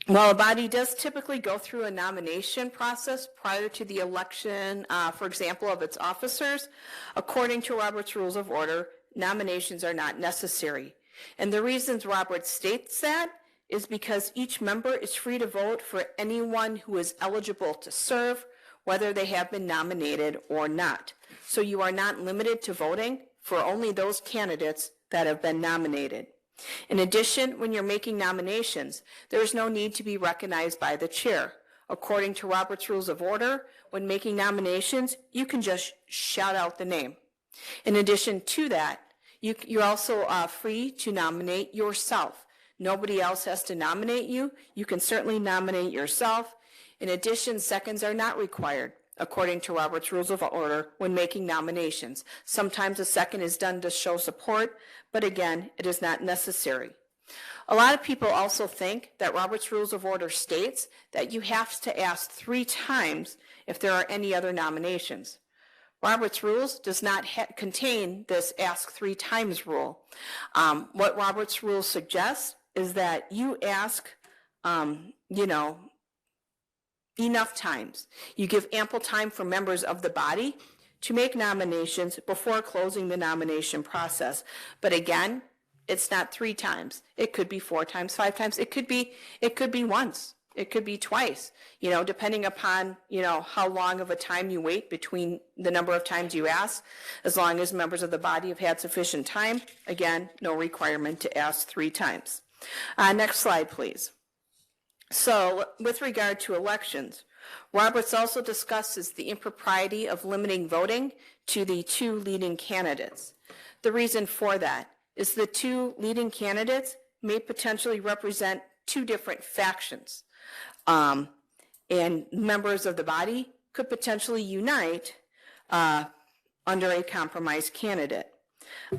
while a body does typically go through a nomination process prior to the election, for example, of its officers, according to Robert's Rules of Order, nominations are not necessary. And the reasons Roberts states that is because each member is free to vote for anyone who is eligible to serve, whether they have been nominated or not. So you are not limited to voting for only those candidates that have been nominated. In addition, when you're making nominations, there is no need to be recognized by the chair. According to Robert's Rules of Order, when making nominations, you can just shout out the name. In addition to that, you're also free to nominate yourself. Nobody else has to nominate you. You can certainly nominate yourself. In addition, seconds are not required, according to Robert's Rules of Order, when making nominations. Sometimes a second is done to show support, but again, it is not necessary. A lot of people also think that Robert's Rules of Order states that you have to ask 3 times if there are any other nominations. Robert's rules does not contain this ask 3 times rule. What Robert's rules suggest is that you ask, enough times. You give ample time for members of the body to make nominations before closing the nomination process. But again, it's not 3 times. It could be 4 times, 5 times. It could be once. It could be twice, depending upon, how long of a time you wait between the number of times you ask. As long as members of the body have had sufficient time, again, no requirement to ask 3 times. Next slide, please. So with regard to elections, Roberts also discusses the impropriety of limiting voting to the 2 leading candidates. The reason for that is the 2 leading candidates may potentially represent 2 different factions. And members of the body could potentially unite under a compromise candidate.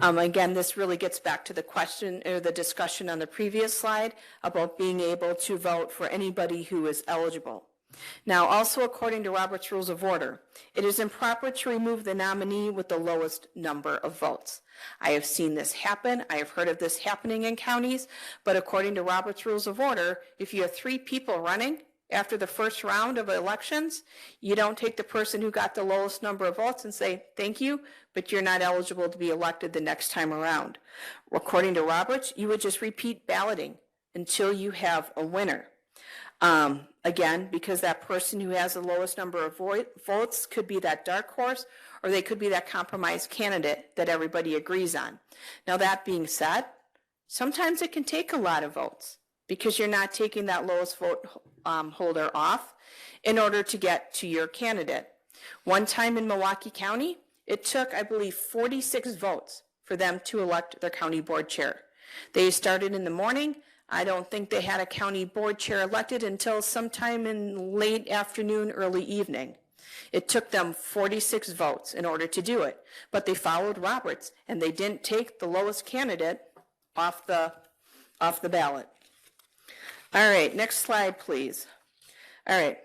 Again, this really gets back to the question or the discussion on the previous slide about being able to vote for anybody who is eligible. Now, also according to Robert's Rules of Order, it is improper to remove the nominee with the lowest number of votes. I have seen this happen. I have heard of this happening in counties, but according to Robert's Rules of Order, if you have 3 people running after the first round of elections, you don't take the person who got the lowest number of votes and say, thank you, but you're not eligible to be elected the next time around. According to Roberts, you would just repeat balloting until you have a winner. Again, because that person who has the lowest number of votes could be that dark horse, or they could be that compromise candidate that everybody agrees on. Now, that being said, sometimes it can take a lot of votes because you're not taking that lowest vote holder off in order to get to your candidate. One time in Milwaukee County, it took, I believe, 46 votes for them to elect their county board chair. They started in the morning. I don't think they had a county board chair elected until sometime in late afternoon, early evening. It took them 46 votes in order to do it, but they followed Roberts and they didn't take the lowest candidate off the ballot. All right, next slide, please. All right.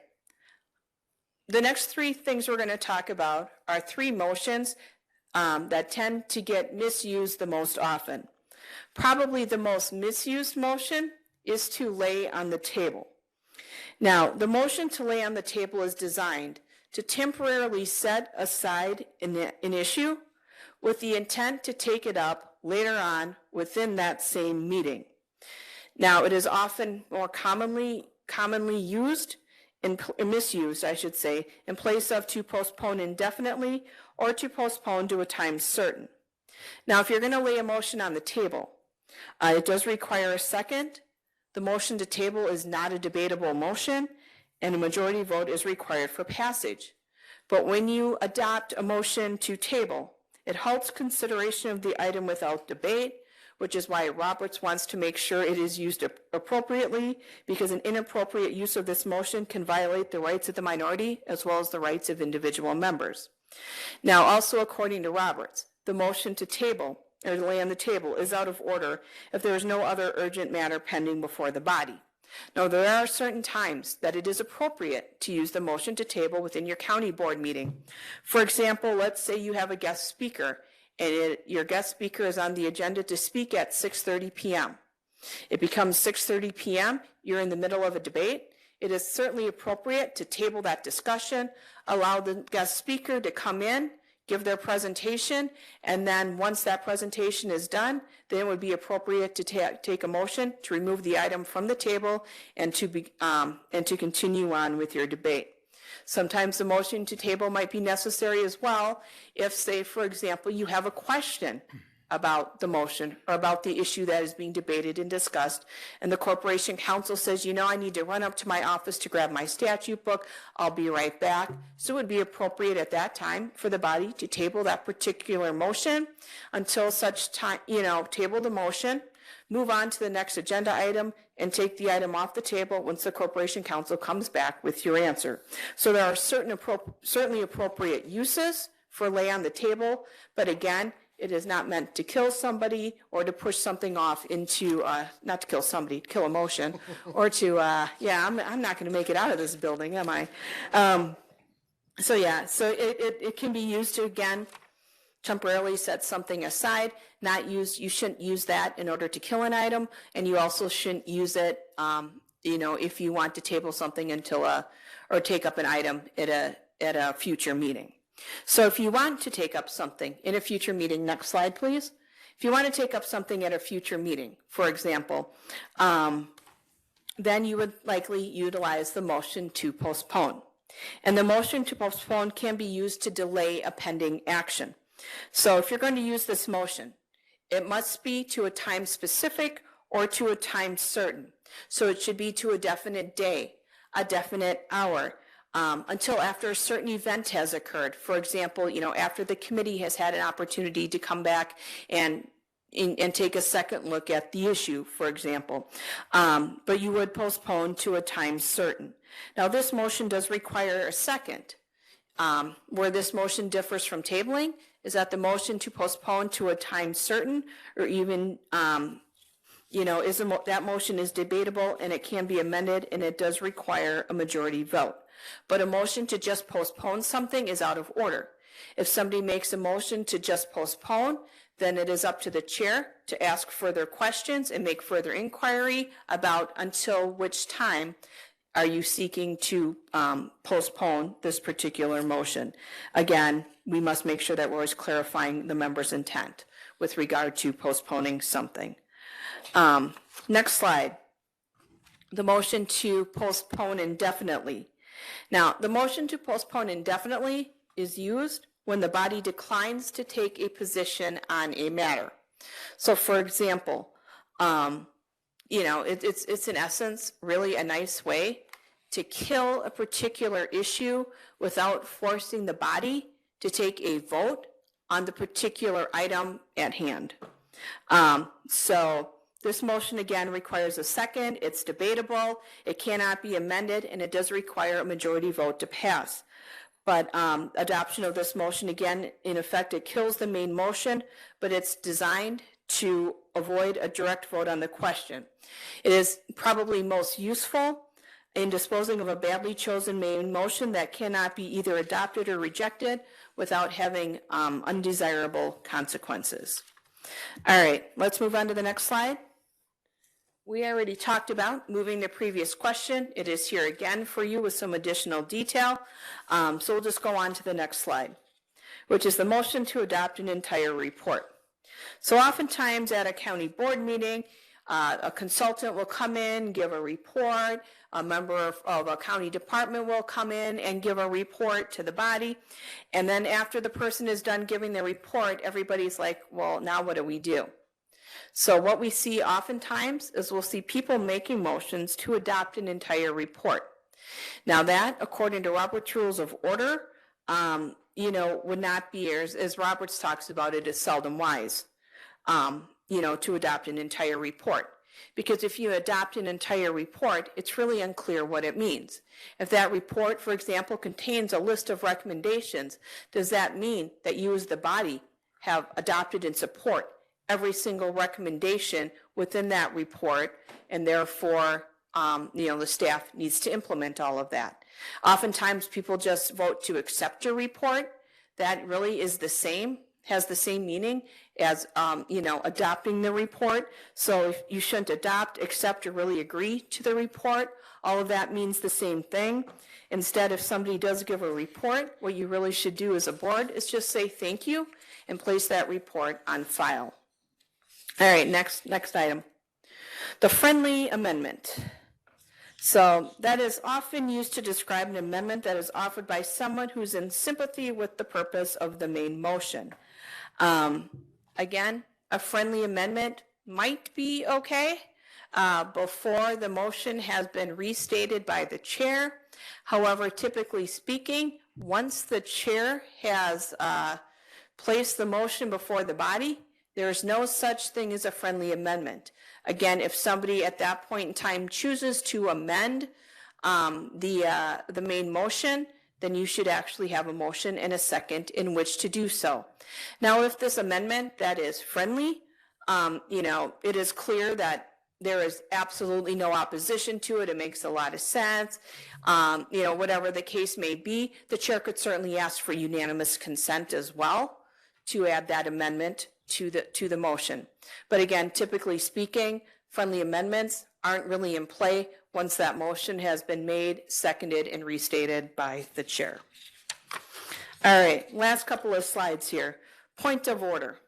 The next 3 things we're going to talk about are 3 motions that tend to get misused the most often. Probably the most misused motion is to lay on the table. Now, the motion to lay on the table is designed to temporarily set aside an issue with the intent to take it up later on within that same meeting. Now, it is often more commonly used and misused, I should say, in place of to postpone indefinitely or to postpone to a time certain. Now, if you're going to lay a motion on the table, it does require a second. The motion to table is not a debatable motion, and a majority vote is required for passage. But when you adopt a motion to table, it halts consideration of the item without debate, which is why Roberts wants to make sure it is used appropriately, because an inappropriate use of this motion can violate the rights of the minority as well as the rights of individual members. Now, also according to Roberts, the motion to table or to lay on the table is out of order if there is no other urgent matter pending before the body. Now, there are certain times that it is appropriate to use the motion to table within your county board meeting. For example, let's say you have a guest speaker and your guest speaker is on the agenda to speak at 6:30 p.m. It becomes 6:30 p.m., you're in the middle of a debate. It is certainly appropriate to table that discussion, allow the guest speaker to come in, give their presentation, and then once that presentation is done, then it would be appropriate to take a motion to remove the item from the table and to continue on with your debate. Sometimes the motion to table might be necessary as well if, say, for example, you have a question about the motion or about the issue that is being debated and discussed, and the corporation counsel says, I need to run up to my office to grab my statute book. I'll be right back. So it would be appropriate at that time for the body to table that particular motion until such time, table the motion, move on to the next agenda item, and take the item off the table once the corporation counsel comes back with your answer. So there are certainly appropriate uses for lay on the table, but again, it is not meant to kill somebody or to push something off into, not to kill somebody, kill a motion, or to, I'm not going to make it out of this building, am I? So yeah, so it can be used to, again, temporarily set something aside, not use, you shouldn't use that in order to kill an item, and you also shouldn't use it, if you want to table something until or take up an item at a future meeting. So if you want to take up something in a future meeting, next slide, please. If you want to take up something at a future meeting, for example, then you would likely utilize the motion to postpone. And the motion to postpone can be used to delay a pending action. So if you're going to use this motion, it must be to a time specific or to a time certain. So it should be to a definite day, a definite hour, until after a certain event has occurred. For example, after the committee has had an opportunity to come back and take a second look at the issue, for example. But you would postpone to a time certain. Now, this motion does require a second. Where this motion differs from tabling is that the motion to postpone to a time certain, or even, that motion is debatable and it can be amended, and it does require a majority vote. But a motion to just postpone something is out of order. If somebody makes a motion to just postpone, then it is up to the chair to ask further questions and make further inquiry about until which time are you seeking to postpone this particular motion. Again, we must make sure that we're always clarifying the member's intent with regard to postponing something. Next slide. The motion to postpone indefinitely. Now, the motion to postpone indefinitely is used when the body declines to take a position on a matter. So, for example, it's in essence really a nice way to kill a particular issue without forcing the body to take a vote on the particular item at hand. So this motion again requires a second. It's debatable. It cannot be amended, and it does require a majority vote to pass. But adoption of this motion, again, in effect, it kills the main motion, but it's designed to avoid a direct vote on the question. It is probably most useful in disposing of a badly chosen main motion that cannot be either adopted or rejected without having undesirable consequences. All right, let's move on to the next slide. We already talked about moving the previous question. It is here again for you with some additional detail. So we'll just go on to the next slide, which is the motion to adopt an entire report. So oftentimes at a county board meeting, a consultant will come in, give a report, a member of a county department will come in and give a report to the body, and then after the person is done giving the report, everybody's like, well, now what do we do? So what we see oftentimes is we'll see people making motions to adopt an entire report. Now that, according to Robert's Rules of Order, would not be, as Roberts talks about it, is seldom wise, to adopt an entire report. Because if you adopt an entire report, it's really unclear what it means. If that report, for example, contains a list of recommendations, does that mean that you as the body have adopted and support every single recommendation within that report, and therefore, the staff needs to implement all of that? Oftentimes, people just vote to accept a report. That really is has the same meaning as, adopting the report. So if you shouldn't adopt, accept, or really agree to the report. All of that means the same thing. Instead, if somebody does give a report, what you really should do as a board is just say thank you and place that report on file. All right, next item. The friendly amendment. So that is often used to describe an amendment that is offered by someone who's in sympathy with the purpose of the main motion. Again, a friendly amendment might be okay before the motion has been restated by the chair. However, typically speaking, once the chair has placed the motion before the body, there is no such thing as a friendly amendment. Again, if somebody at that point in time chooses to amend the main motion, then you should actually have a motion and a second in which to do so. Now, if this amendment that is friendly, it is clear that there is absolutely no opposition to it, it makes a lot of sense, whatever the case may be, the chair could certainly ask for unanimous consent as well to add that amendment to the motion. But again, typically speaking, friendly amendments aren't really in play once that motion has been made, seconded, and restated by the chair. All right, last couple of slides here. Point of order.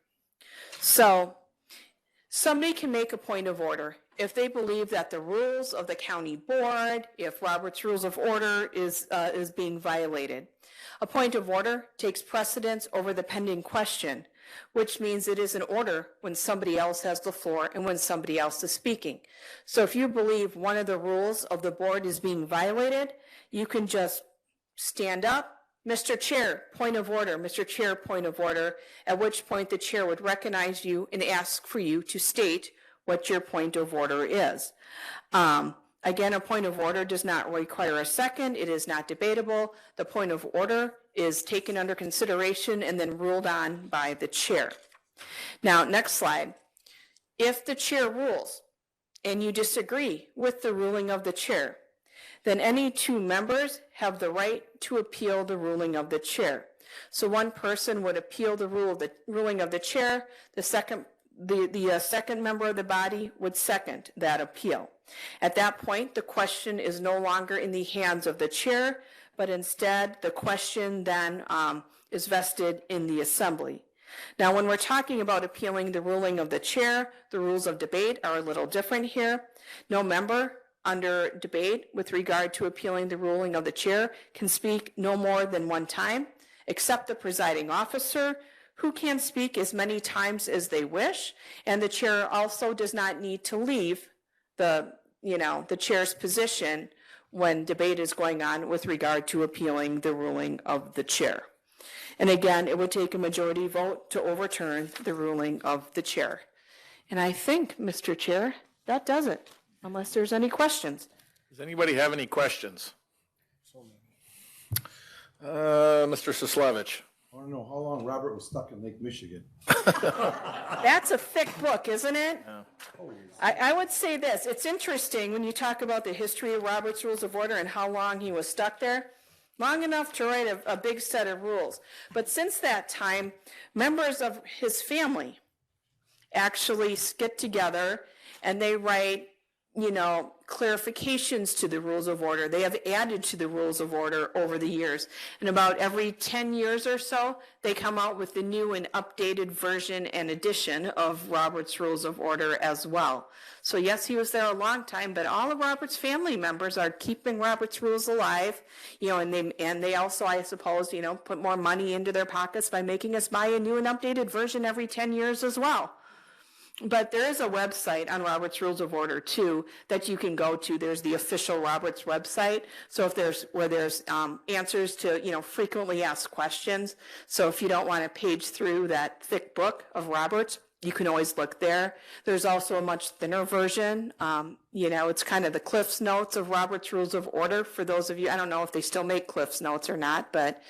So somebody can make a point of order if they believe that the rules of the county board, if Robert's Rules of Order is being violated. A point of order takes precedence over the pending question, which means it is an order when somebody else has the floor and when somebody else is speaking. So if you believe one of the rules of the board is being violated, you can just stand up, Mr. Chair, point of order, Mr. Chair, point of order, at which point the chair would recognize you and ask for you to state what your point of order is. Again, a point of order does not require a second. It is not debatable. The point of order is taken under consideration and then ruled on by the chair. Now, next slide. If the chair rules and you disagree with the ruling of the chair, then any two members have the right to appeal the ruling of the chair. So one person would appeal the ruling of the chair. The second member of the body would second that appeal. At that point, the question is no longer in the hands of the chair, but instead the question then is vested in the assembly. Now, when we're talking about appealing the ruling of the chair, the rules of debate are a little different here. No member under debate with regard to appealing the ruling of the chair can speak no more than one time, except the presiding officer, who can speak as many times as they wish, and the chair also does not need to leave the chair's position when debate is going on with regard to appealing the ruling of the chair. And again, it would take a majority vote to overturn the ruling of the chair. And I think, Mr. Chair, that does it, unless there's any questions. Does anybody have any questions? Mr. Sislevich. I want to know how long Robert was stuck in Lake Michigan. That's a thick book, isn't it? Yeah. I would say this. It's interesting when you talk about the history of Robert's Rules of Order and how long he was stuck there. Long enough to write a big set of rules. But since that time, members of his family actually get together and they write, clarifications to the Rules of Order. They have added to the Rules of Order over the years. And about every 10 years or so, they come out with the new and updated version and edition of Robert's Rules of Order as well. So yes, he was there a long time, but all of Robert's family members are keeping Robert's rules alive, and they also, I suppose, put more money into their pockets by making us buy a new and updated version every 10 years as well. But there is a website on Robert's Rules of Order, too, that you can go to. There's the official Roberts website. So if there's answers to, frequently asked questions. So if you don't want to page through that thick book of Roberts, you can always look there. There's also a much thinner version. It's kind of the Cliff's Notes of Robert's Rules of Order. For those of you, I don't know if they still make Cliff's Notes or not, but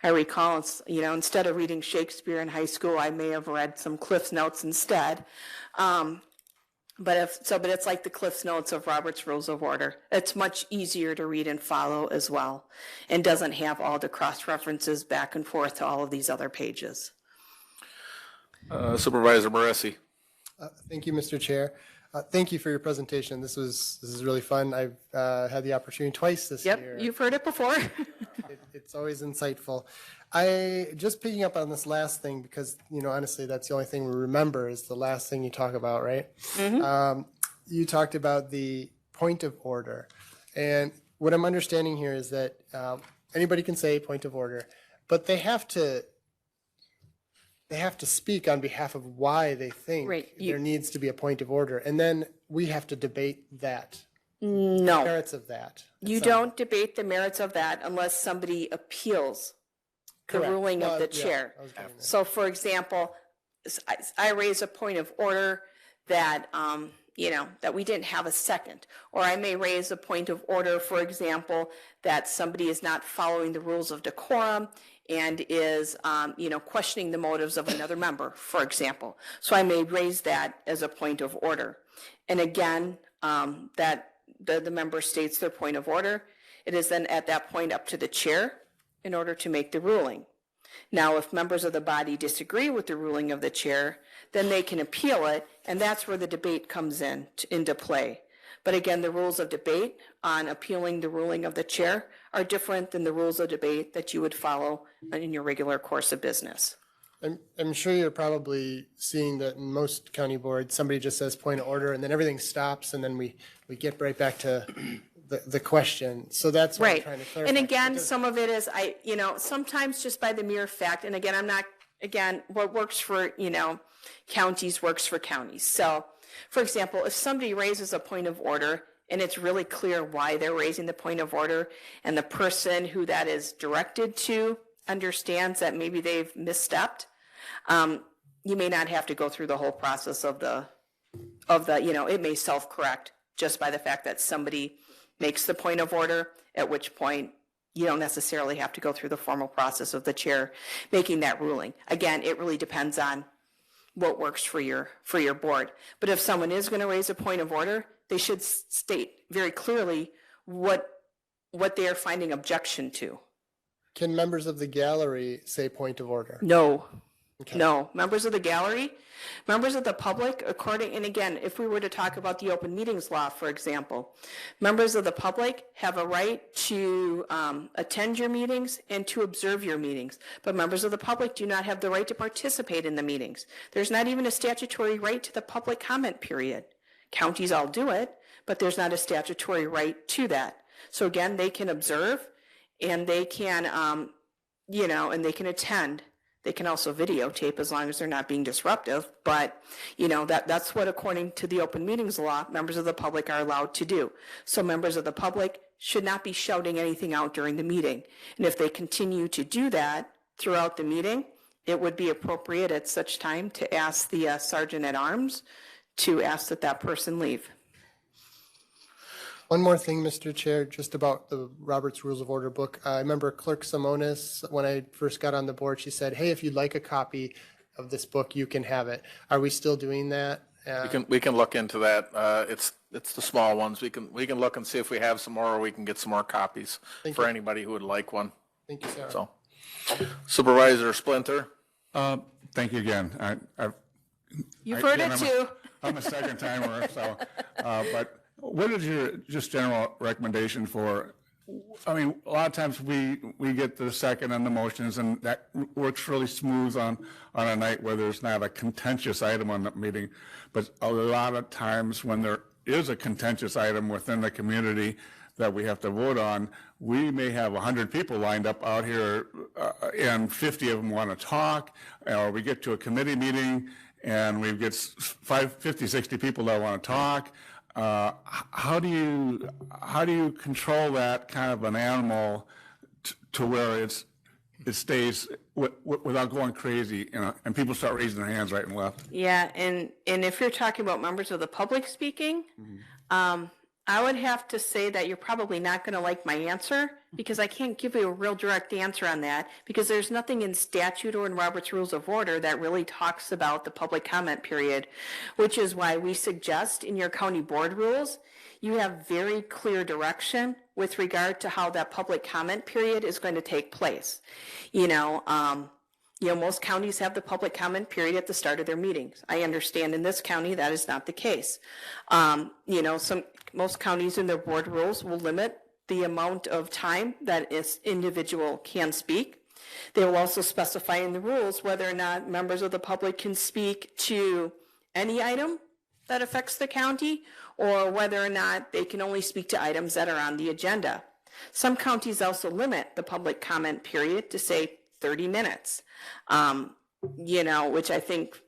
I recall, instead of reading Shakespeare in high school, I may have read some Cliff's Notes instead. But it's like the Cliff's Notes of Robert's Rules of Order. It's much easier to read and follow as well, and doesn't have all the cross-references back and forth to all of these other pages. Supervisor Moresi. Thank you, Mr. Chair. Thank you for your presentation. This is really fun. I've had the opportunity twice this year. Yep, you've heard it before. It's always insightful. Just picking up on this last thing, because, honestly, that's the only thing we remember is the last thing you talk about, right? Mm-hmm. You talked about the point of order. And what I'm understanding here is that anybody can say point of order, but they have to speak on behalf of why they think there needs to be a point of order. And then we have to debate that. No. The merits of that. You don't debate the merits of that unless somebody appeals the ruling of the chair. So, for example, I raise a point of order that, that we didn't have a second. Or I may raise a point of order, for example, that somebody is not following the rules of decorum and is, questioning the motives of another member, for example. So I may raise that as a point of order. And again, that the member states their point of order. It is then at that point up to the chair in order to make the ruling. Now, if members of the body disagree with the ruling of the chair, then they can appeal it, and that's where the debate comes into play. But again, the rules of debate on appealing the ruling of the chair are different than the rules of debate that you would follow in your regular course of business. I'm sure you're probably seeing that in most county boards, somebody just says point of order and then everything stops and then we get right back to the question. So that's what I'm Right. trying to clarify. And again, some of it is, sometimes just by the mere fact, and again, what works for, counties works for counties. So, for example, if somebody raises a point of order and it's really clear why they're raising the point of order and the person who that is directed to understands that maybe they've misstepped, you may not have to go through the whole process of the, it may self-correct just by the fact that somebody makes the point of order, at which point you don't necessarily have to go through the formal process of the chair making that ruling. Again, it really depends on what works for your board. But if someone is going to raise a point of order, they should state very clearly what they are finding objection to. Can members of the gallery say point of order? No. Okay. No. Members of the gallery, members of the public, and again, if we were to talk about the open meetings law, for example, members of the public have a right to attend your meetings and to observe your meetings. But members of the public do not have the right to participate in the meetings. There's not even a statutory right to the public comment period. Counties all do it, but there's not a statutory right to that. So again, they can observe and they can, and they can attend. They can also videotape as long as they're not being disruptive. But, that's what, according to the open meetings law, members of the public are allowed to do. So members of the public should not be shouting anything out during the meeting. And if they continue to do that throughout the meeting, it would be appropriate at such time to ask the sergeant at arms to ask that person leave. One more thing, Mr. Chair, just about the Robert's Rules of Order book. I remember Clerk Simonis, when I first got on the board, she said, hey, if you'd like a copy of this book, you can have it. Are we still doing that? We can look into that. It's the small ones. We can look and see if we have some more, or we can get some more copies for anybody who would like one. Thank you, Sarah. So, Supervisor Splinter. Thank you again. You've heard it too. I'm a second timer, so, but what is your just general recommendation for, I mean, a lot of times we get the second on the motions and that works really smooth on a night where there's not a contentious item on the meeting, but a lot of times when there is a contentious item within the community that we have to vote on, we may have 100 people lined up out here and 50 of them want to talk, or we get to a committee meeting and we get 50, 60 people that want to talk. How do you control that kind of an animal to where it stays without going crazy, and people start raising their hands right and left? Yeah, and if you're talking about members of the public speaking, I would have to say that you're probably not going to like my answer, because I can't give you a real direct answer on that, because there's nothing in statute or in Robert's Rules of Order that really talks about the public comment period, which is why we suggest in your county board rules, you have very clear direction with regard to how that public comment period is going to take place. Most counties have the public comment period at the start of their meetings. I understand in this county that is not the case. Most counties in their board rules will limit the amount of time that this individual can speak. They will also specify in the rules whether or not members of the public can speak to any item that affects the county, or whether or not they can only speak to items that are on the agenda. Some counties also limit the public comment period to, say, 30 minutes, which I think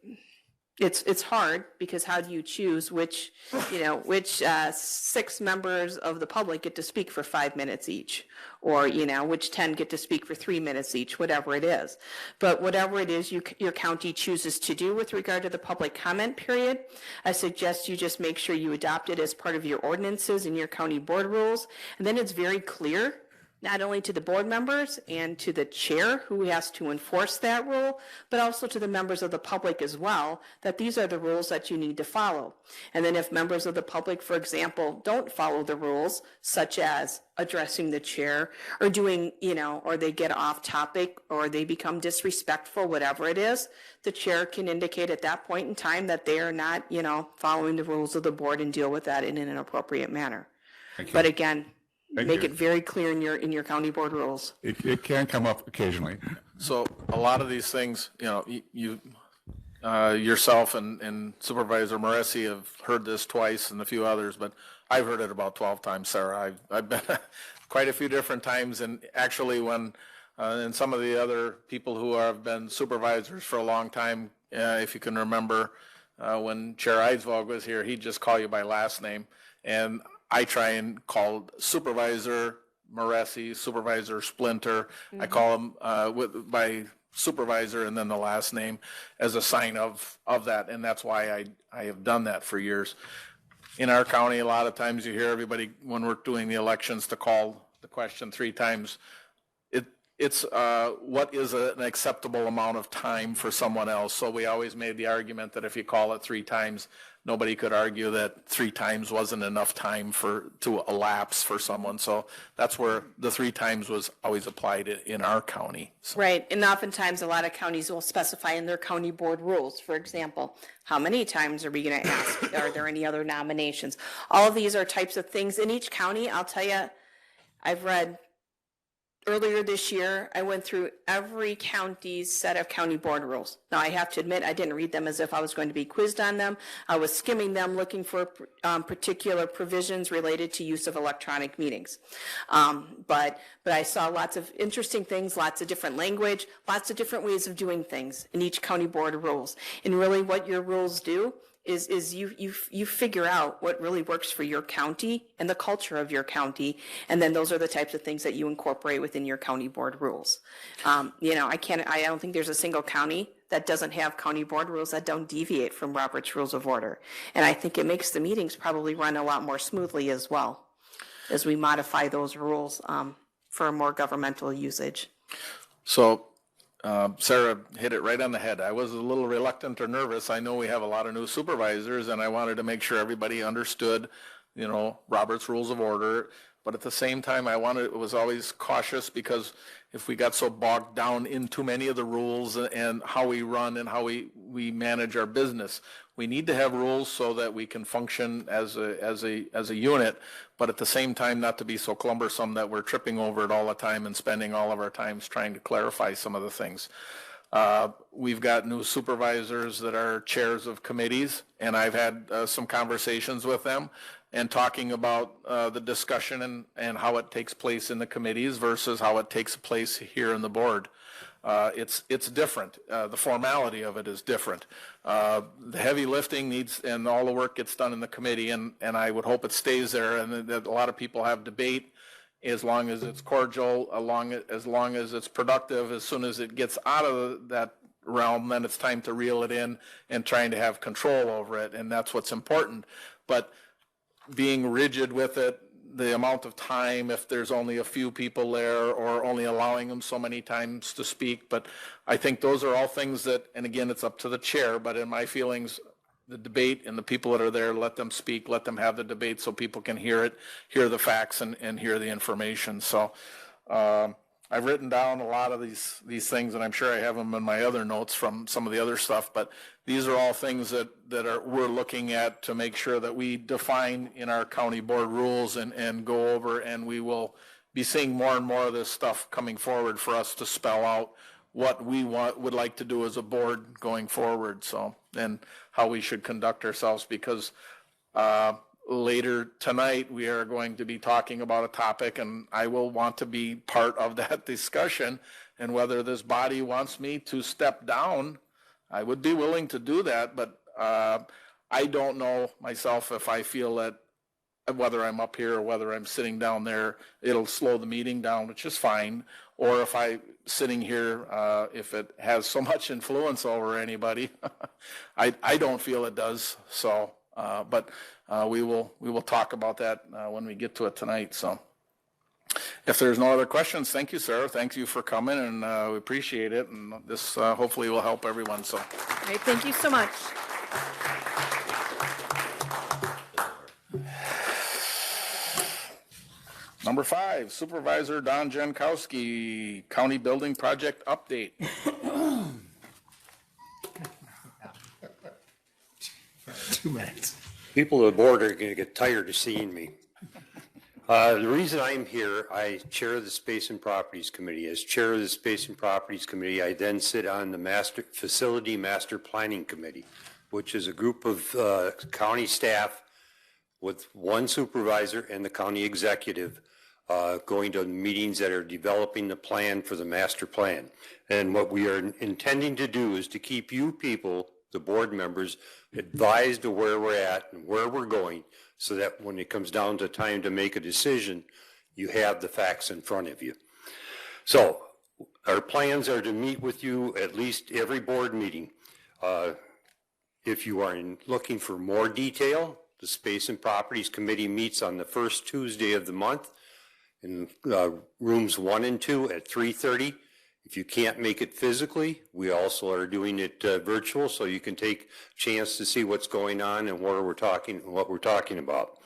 it's hard, because how do you choose which 6 members of the public get to speak for 5 minutes each, or, which 10 get to speak for 3 minutes each, whatever it is. But whatever it is your county chooses to do with regard to the public comment period, I suggest you just make sure you adopt it as part of your ordinances and your county board rules. And then it's very clear not only to the board members and to the chair who has to enforce that rule, but also to the members of the public as well, that these are the rules that you need to follow. And then if members of the public, for example, don't follow the rules, such as addressing the chair or doing, or they get off topic or they become disrespectful, whatever it is, the chair can indicate at that point in time that they are not, following the rules of the board and deal with that in an appropriate manner. But again, make it very clear in your county board rules. It can come up occasionally. So a lot of these things, you yourself and Supervisor Moresi have heard this twice and a few others, but I've heard it about 12 times, Sarah. I've been quite a few different times, and actually when, and some of the other people who have been supervisors for a long time, if you can remember, when Chair Eidsvog was here, he'd just call you by last name, and I try and call Supervisor Moresi, Supervisor Splinter. I call him by supervisor and then the last name as a sign of that, and that's why I have done that for years. In our county, a lot of times you hear everybody, when we're doing the elections, to call the question 3 times. It's what is an acceptable amount of time for someone else. So we always made the argument that if you call it 3 times, nobody could argue that 3 times wasn't enough time to elapse for someone. So that's where the 3 times was always applied in our county. So. Right, and oftentimes a lot of counties will specify in their county board rules, for example, how many times are we going to ask? Are there any other nominations? All of these are types of things in each county. I'll tell you, I've read earlier this year, I went through every county's set of county board rules. Now, I have to admit, I didn't read them as if I was going to be quizzed on them. I was skimming them, looking for particular provisions related to use of electronic meetings. But I saw lots of interesting things, lots of different language, lots of different ways of doing things in each county board rules. And really what your rules do is you figure out what really works for your county and the culture of your county, and then those are the types of things that you incorporate within your county board rules. I don't think there's a single county that doesn't have county board rules that don't deviate from Robert's Rules of Order, and I think it makes the meetings probably run a lot more smoothly as well as we modify those rules for more governmental usage. So Sarah hit it right on the head. I was a little reluctant or nervous. I know we have a lot of new supervisors, and I wanted to make sure everybody understood, Robert's Rules of Order. But at the same time, was always cautious, because if we got so bogged down in too many of the rules and how we run and how we manage our business, we need to have rules so that we can function as a unit, but at the same time not to be so cumbersome that we're tripping over it all the time and spending all of our time trying to clarify some of the things. We've got new supervisors that are chairs of committees, and I've had some conversations with them and talking about the discussion and how it takes place in the committees versus how it takes place here in the board. It's different. The formality of it is different. The heavy lifting needs, and all the work gets done in the committee, and I would hope it stays there, and that a lot of people have debate as long as it's cordial, as long as it's productive. As soon as it gets out of that realm, then it's time to reel it in and trying to have control over it, and that's what's important. But being rigid with it, the amount of time, if there's only a few people there, or only allowing them so many times to speak. But I think those are all things that, and again, it's up to the chair, but in my feelings, the debate and the people that are there, let them speak, let them have the debate so people can hear it, hear the facts, and hear the information. So I've written down a lot of these things, and I'm sure I have them in my other notes from some of the other stuff, but these are all things that we're looking at to make sure that we define in our county board rules and go over, and we will be seeing more and more of this stuff coming forward for us to spell out what we would like to do as a board going forward, so, and how we should conduct ourselves, because later tonight we are going to be talking about a topic, and I will want to be part of that discussion, and whether this body wants me to step down, I would be willing to do that, but I don't know myself if I feel that whether I'm up here or whether I'm sitting down there, it'll slow the meeting down, which is fine, or if I'm sitting here, if it has so much influence over anybody, I don't feel it does. So, but we will talk about that when we get to it tonight. So, If there's no other questions, thank you, Sarah. Thank you for coming, and we appreciate it. And this hopefully will help everyone. So, All right, thank you so much. number 5, Supervisor Don Jankowski, County Building Project Update. 2 minutes. People of the board are going to get tired of seeing me. The reason I'm here, I chair the Space and Properties Committee. As chair of the Space and Properties Committee, I then sit on the Facility Master Planning Committee, which is a group of county staff with one supervisor and the county executive going to meetings that are developing the plan for the master plan. And what we are intending to do is to keep you people, the board members, advised of where we're at and where we're going, so that when it comes down to time to make a decision, you have the facts in front of you. So our plans are to meet with you at least every board meeting. If you are looking for more detail, the Space and Properties Committee meets on the first Tuesday of the month in rooms 1 and 2 at 3:30. If you can't make it physically, we also are doing it virtual, so you can take a chance to see what's going on and what we're talking about.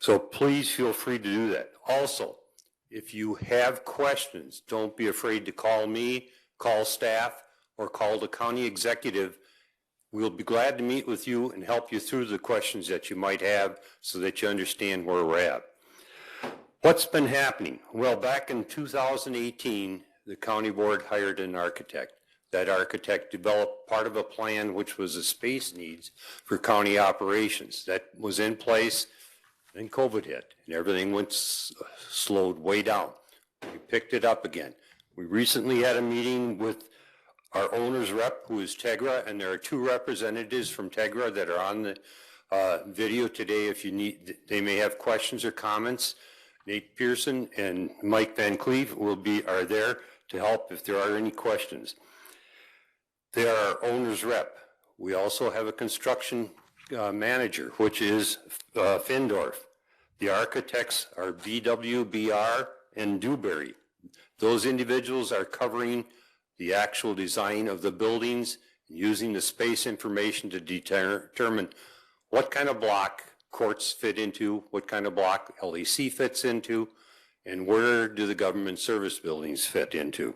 So please feel free to do that. Also, if you have questions, don't be afraid to call me, call staff, or call the county executive. We'll be glad to meet with you and help you through the questions that you might have so that you understand where we're at. What's been happening? Well, back in 2018, the county board hired an architect. That architect developed part of a plan which was the space needs for county operations. That was in place, then COVID hit, and everything went slowed way down. We picked it up again. We recently had a meeting with our owner's rep, who is Tegra, and there are 2 representatives from Tegra that are on the video today. If you need, they may have questions or comments. Nate Pearson and Mike Van Cleve are there to help if there are any questions. They are our owner's rep. We also have a construction manager, which is Findorf. The architects are BWBR and Dewberry. Those individuals are covering the actual design of the buildings, using the space information to determine what kind of block courts fit into, what kind of block LEC fits into, and where do the government service buildings fit into.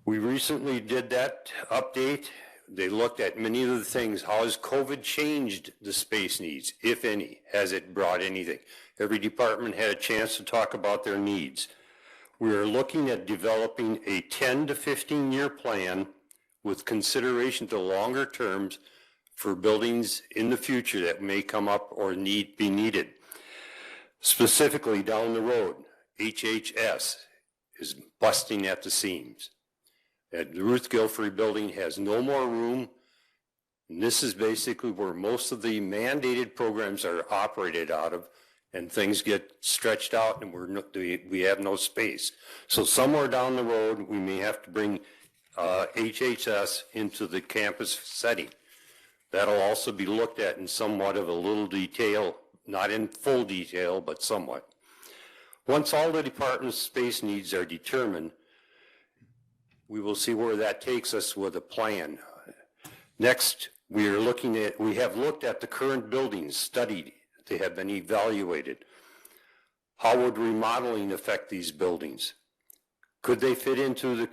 We recently did that update. They looked at many of the things. How has COVID changed the space needs, if any? Has it brought anything? Every department had a chance to talk about their needs. We are looking at developing a 10 to 15 year plan with consideration to longer terms for buildings in the future that may come up or be needed. Specifically down the road, HHS is busting at the seams. The Ruth Guilford building has no more room. And this is basically where most of the mandated programs are operated out of, and things get stretched out and we have no space. So somewhere down the road, we may have to bring HHS into the campus setting. That'll also be looked at in somewhat of a little detail, not in full detail, but somewhat. Once all the department's space needs are determined, we will see where that takes us with a plan. Next, we have looked at the current buildings, studied, they have been evaluated. How would remodeling affect these buildings? Could they fit into the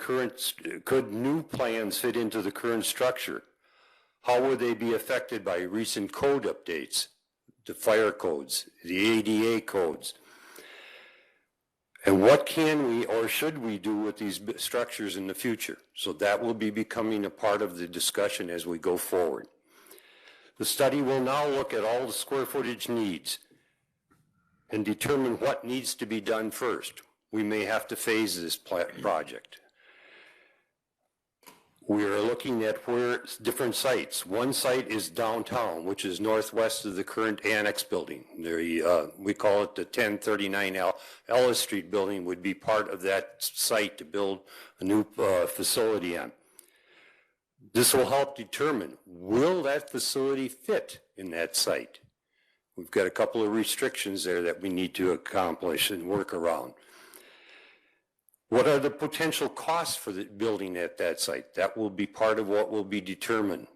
could new plans fit into the current structure? How would they be affected by recent code updates, the fire codes, the ADA codes? And what can we or should we do with these structures in the future? So that will be becoming a part of the discussion as we go forward. The study will now look at all the square footage needs and determine what needs to be done first. We may have to phase this project. We are looking at different sites. One site is downtown, which is northwest of the current annex building. We call it the 1039 Ellis Street building, would be part of that site to build a new facility on. This will help determine, will that facility fit in that site? We've got a couple of restrictions there that we need to accomplish and work around. What are the potential costs for the building at that site? That will be part of what will be determined.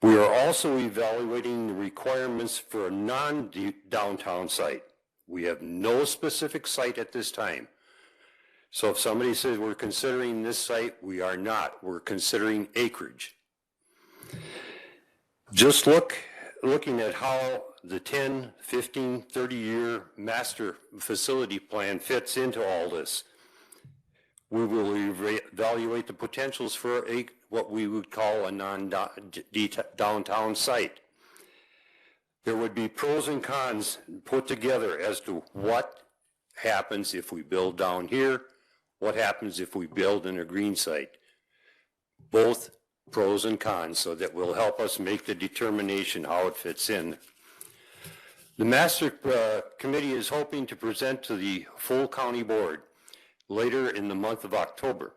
We are also evaluating the requirements for a non-downtown site. We have no specific site at this time. So if somebody says we're considering this site, we are not. We're considering acreage. Just looking at how the 10, 15, 30-year master facility plan fits into all this. We will evaluate the potentials for what we would call a non-downtown site. There would be pros and cons put together as to what happens if we build down here, what happens if we build in a green site. Both pros and cons, so that will help us make the determination how it fits in. The Master Committee is hoping to present to the full county board later in the month of October.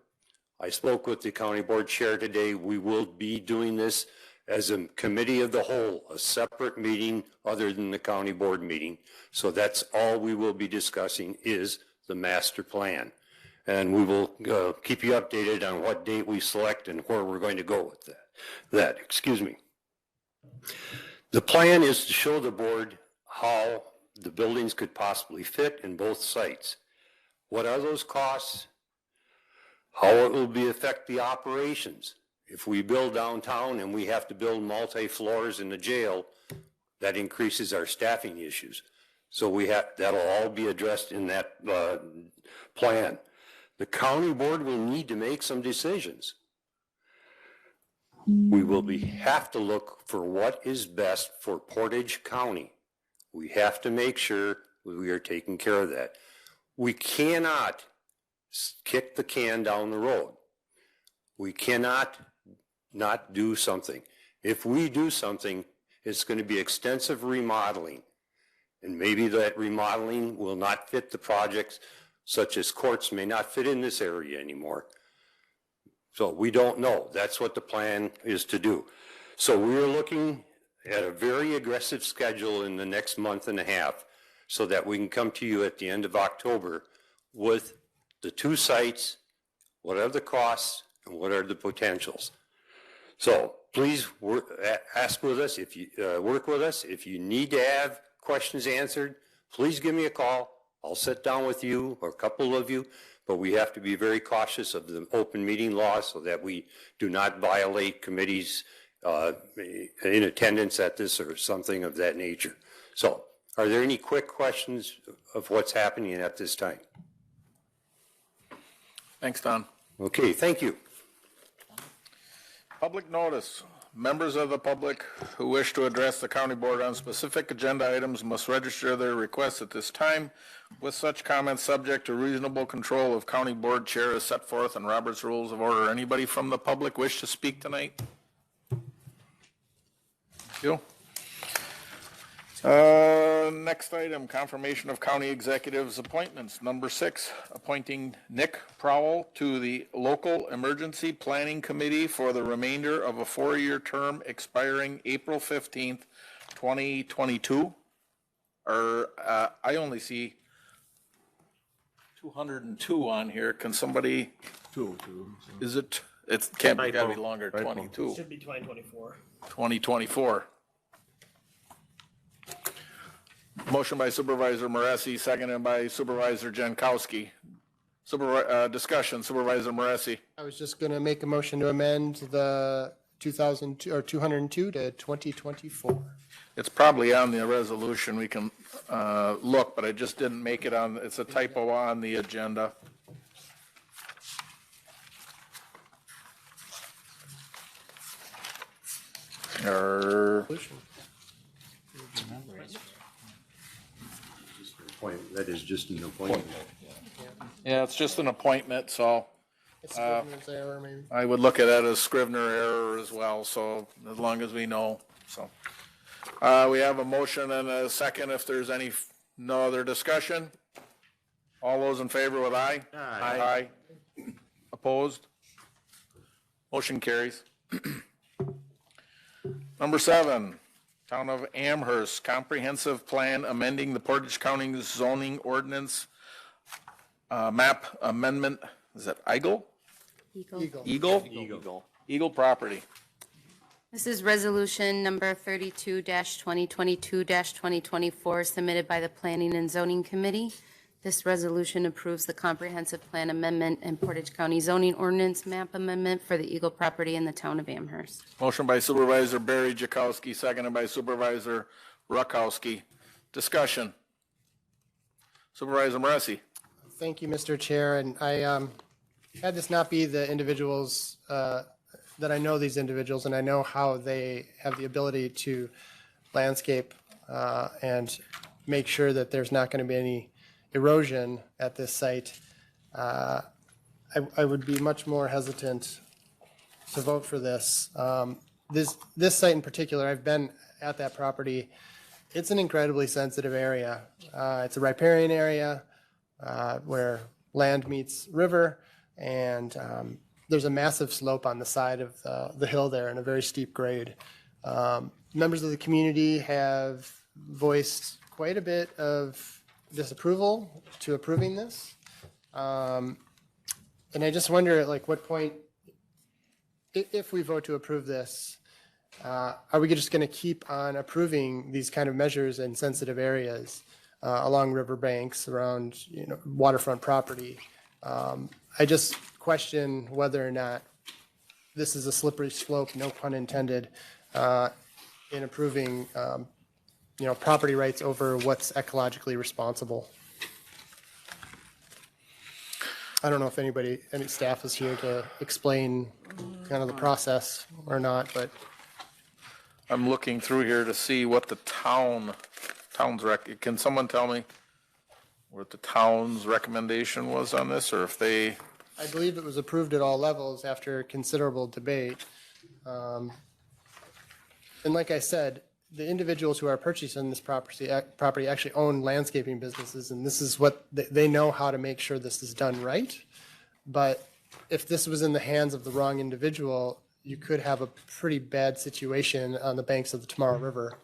I spoke with the county board chair today. We will be doing this as a committee of the whole, a separate meeting other than the county board meeting. So that's all we will be discussing is the master plan. And we will keep you updated on what date we select and where we're going to go with that. The plan is to show the board how the buildings could possibly fit in both sites. What are those costs? How it will affect the operations. If we build downtown and we have to build multi-floors in the jail, that increases our staffing issues. So that'll all be addressed in that plan. The county board will need to make some decisions. We will have to look for what is best for Portage County. We have to make sure we are taking care of that. We cannot kick the can down the road. We cannot not do something. If we do something, it's going to be extensive remodeling. And maybe that remodeling will not fit the projects, such as courts may not fit in this area anymore. So we don't know. That's what the plan is to do. So we're looking at a very aggressive schedule in the next month and a half so that we can come to you at the end of October with the two sites, what are the costs, and what are the potentials. So please ask with us, if you work with us. If you need to have questions answered, please give me a call. I'll sit down with you or a couple of you, but we have to be very cautious of the open meeting law so that we do not violate committees in attendance at this or something of that nature. So are there any quick questions of what's happening at this time? Thanks, Don. Okay, thank you. Public notice. Members of the public who wish to address the county board on specific agenda items must register their requests at this time, with such comments subject to reasonable control of county board chair as set forth in Robert's Rules of Order. Anybody from the public wish to speak tonight? Thank you. Next item, confirmation of county executives' appointments. Number 6, appointing Nick Prowell to the Local Emergency Planning Committee for the remainder of a 4-year term expiring April 15th, 2022. I only see 202 on here. Can somebody? Two. Is it? It can't be, gotta be longer, 22. Should be 2024. 2024. Motion by Supervisor Moresi, seconded by Supervisor Jankowski. Discussion, Supervisor Moresi. I was just going to make a motion to amend the 2002 or 202 to 2024. It's probably on the resolution. We can look, but I just didn't make it on. It's a typo on the agenda. That is just an appointment. Yeah, it's just an appointment, so It's Scrivener's error, maybe. I would look at that as Scrivener error as well, so as long as we know, so. We have a motion and a second. If there's no other discussion, all those in favor with aye? Aye. Opposed? Motion carries. Number 7, Town of Amherst Comprehensive Plan amending the Portage County zoning ordinance, map amendment, is that Eagle? Eagle property. This is resolution number 32-2022-2024 submitted by the Planning and Zoning Committee. This resolution approves the comprehensive plan amendment and Portage County zoning ordinance map amendment for the Eagle property in the town of Amherst. Motion by Supervisor Barry Jakowski, seconded by Supervisor Rakowski. Discussion. Supervisor Moresi. Thank you, Mr. Chair. And I, had this not be the individuals, that I know these individuals and I know how they have the ability to landscape and make sure that there's not going to be any erosion at this site, I would be much more hesitant to vote for this. This site in particular, I've been at that property. It's an incredibly sensitive area. It's a riparian area where land meets river, and there's a massive slope on the side of the hill there and a very steep grade. Members of the community have voiced quite a bit of disapproval to approving this. And I just wonder, at like what point, if we vote to approve this, are we just going to keep on approving these kind of measures in sensitive areas along riverbanks, around waterfront property? I just question whether or not this is a slippery slope, no pun intended, in approving property rights over what's ecologically responsible. I don't know if any staff is here to explain kind of the process or not, but. I'm looking through here to see what the town's can someone tell me what the town's recommendation was on this, or if they? I believe it was approved at all levels after considerable debate. And like I said, the individuals who are purchasing this property actually own landscaping businesses, and this is what they know how to make sure this is done right. But if this was in the hands of the wrong individual, you could have a pretty bad situation on the banks of the Tomorrow River.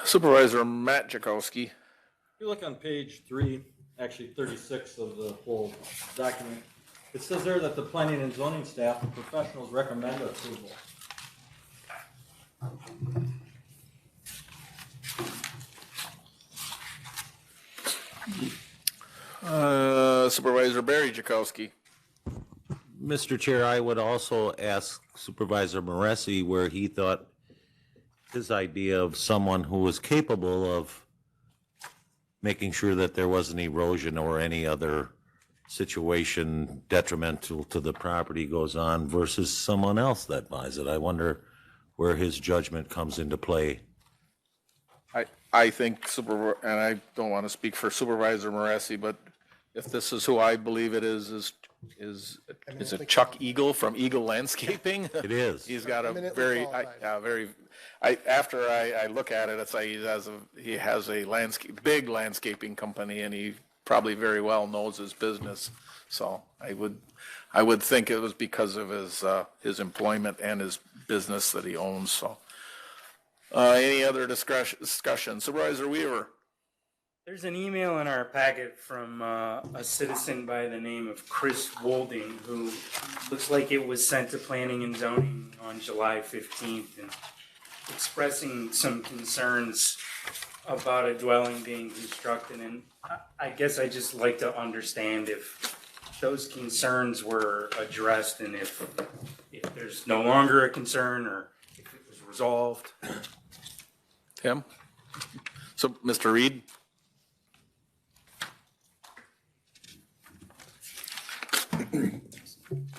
Supervisor Matt Jakowski. If you look on page 3, actually 36 of the whole document, it says there that the planning and zoning staff and professionals recommend approval. Supervisor Barry Jakowski. Mr. Chair, I would also ask Supervisor Moresi where he thought his idea of someone who was capable of making sure that there wasn't erosion or any other situation detrimental to the property goes on versus someone else that buys it. I wonder where his judgment comes into play. I think and I don't want to speak for Supervisor Moresi, but if this is who I believe it is it Chuck Eagle from Eagle Landscaping? It is. He's got a very, after I look at it, it's like he has a big landscaping company, and he probably very well knows his business. So I would think it was because of his employment and his business that he owns. So any other discussion? Supervisor Weaver. There's an email in our packet from a citizen by the name of Chris Wolding, who looks like it was sent to Planning and Zoning on July 15th, and expressing some concerns about a dwelling being constructed. And I guess I just like to understand if those concerns were addressed, and if there's no longer a concern, or if it was resolved. Tim? So, Mr. Reed?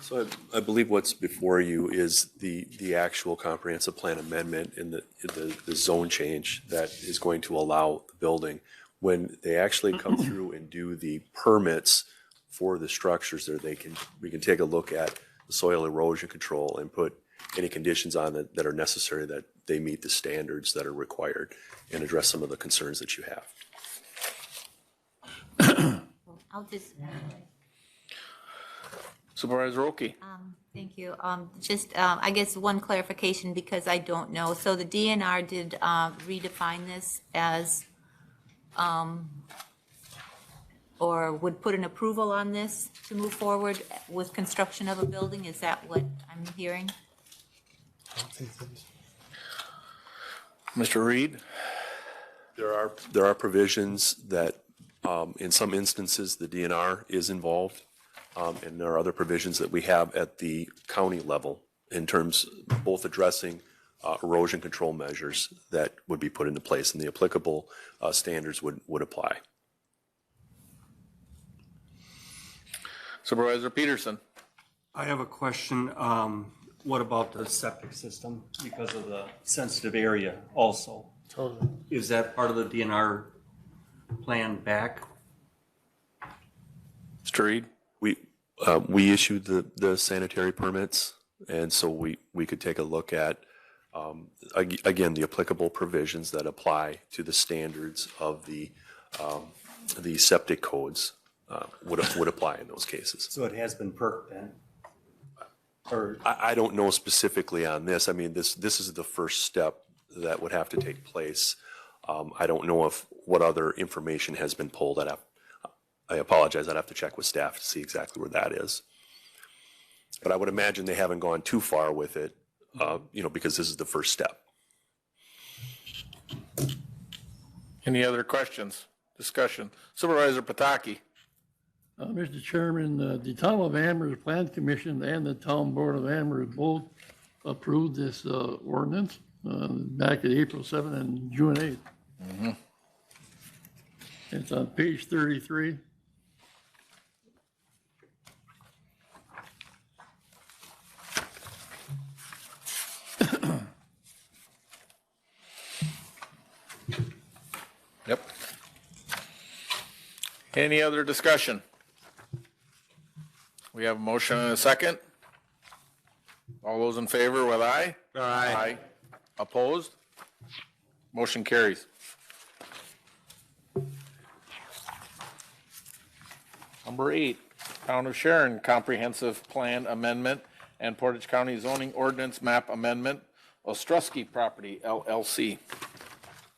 So I believe what's before you is the actual comprehensive plan amendment in the zone change that is going to allow the building. When they actually come through and do the permits for the structures there, we can take a look at the soil erosion control and put any conditions on it that are necessary, that they meet the standards that are required, and address some of the concerns that you have. I'll just. Supervisor Roki. Thank you. I guess one clarification because I don't know. So the DNR did redefine this as, or would put an approval on this to move forward with construction of a building? Is that what I'm hearing? Mr. Reed? There are provisions that, in some instances, the DNR is involved. And there are other provisions that we have at the county level in terms both addressing erosion control measures that would be put into place, and the applicable standards would apply. Supervisor Peterson. I have a question. What about the septic system because of the sensitive area also? Totally. Is that part of the DNR plan back? Mr. Reed? We issued the sanitary permits, and so we could take a look at, again, the applicable provisions that apply to the standards of the septic codes would apply in those cases. So it has been perked then? Or I don't know specifically on this. I mean, this is the first step that would have to take place. I don't know what other information has been pulled. I apologize. I'd have to check with staff to see exactly where that is. But I would imagine they haven't gone too far with it, because this is the first step. Any other questions, discussion? Supervisor Pataki. Mr. Chairman, the Town of Amherst Plan Commission and the Town Board of Amherst both approved this ordinance back at April 7 and June 8. Mm-hmm. It's on page 33. Yep. Any other discussion? We have a motion and a second. All those in favor with aye? Aye. Opposed? Motion carries. Number 8, Town of Sharon Comprehensive Plan Amendment and Portage County Zoning Ordinance Map Amendment, Ostrowski Property LLC.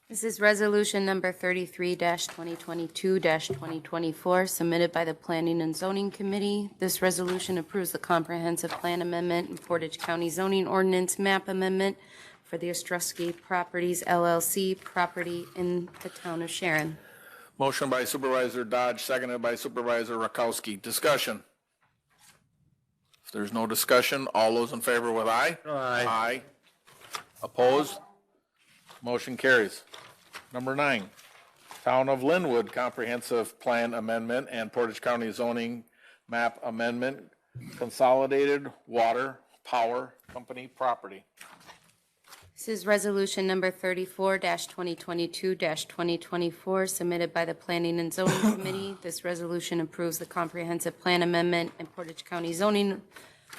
This is resolution number 33-2022-2024, submitted by the Planning and Zoning Committee. This resolution approves the comprehensive plan amendment and Portage County zoning ordinance map amendment for the Ostrowski Properties LLC property in the town of Sharon. Motion by Supervisor Dodge, seconded by Supervisor Rakowski. Discussion. If there's no discussion, all those in favor with aye? Aye. Aye. Opposed? Motion carries. Number 9, Town of Linwood Comprehensive Plan Amendment and Portage County Zoning Map Amendment, Consolidated Water Power Company Property. This is resolution number 34-2022-2024, submitted by the Planning and Zoning Committee. This resolution approves the comprehensive plan amendment and Portage County zoning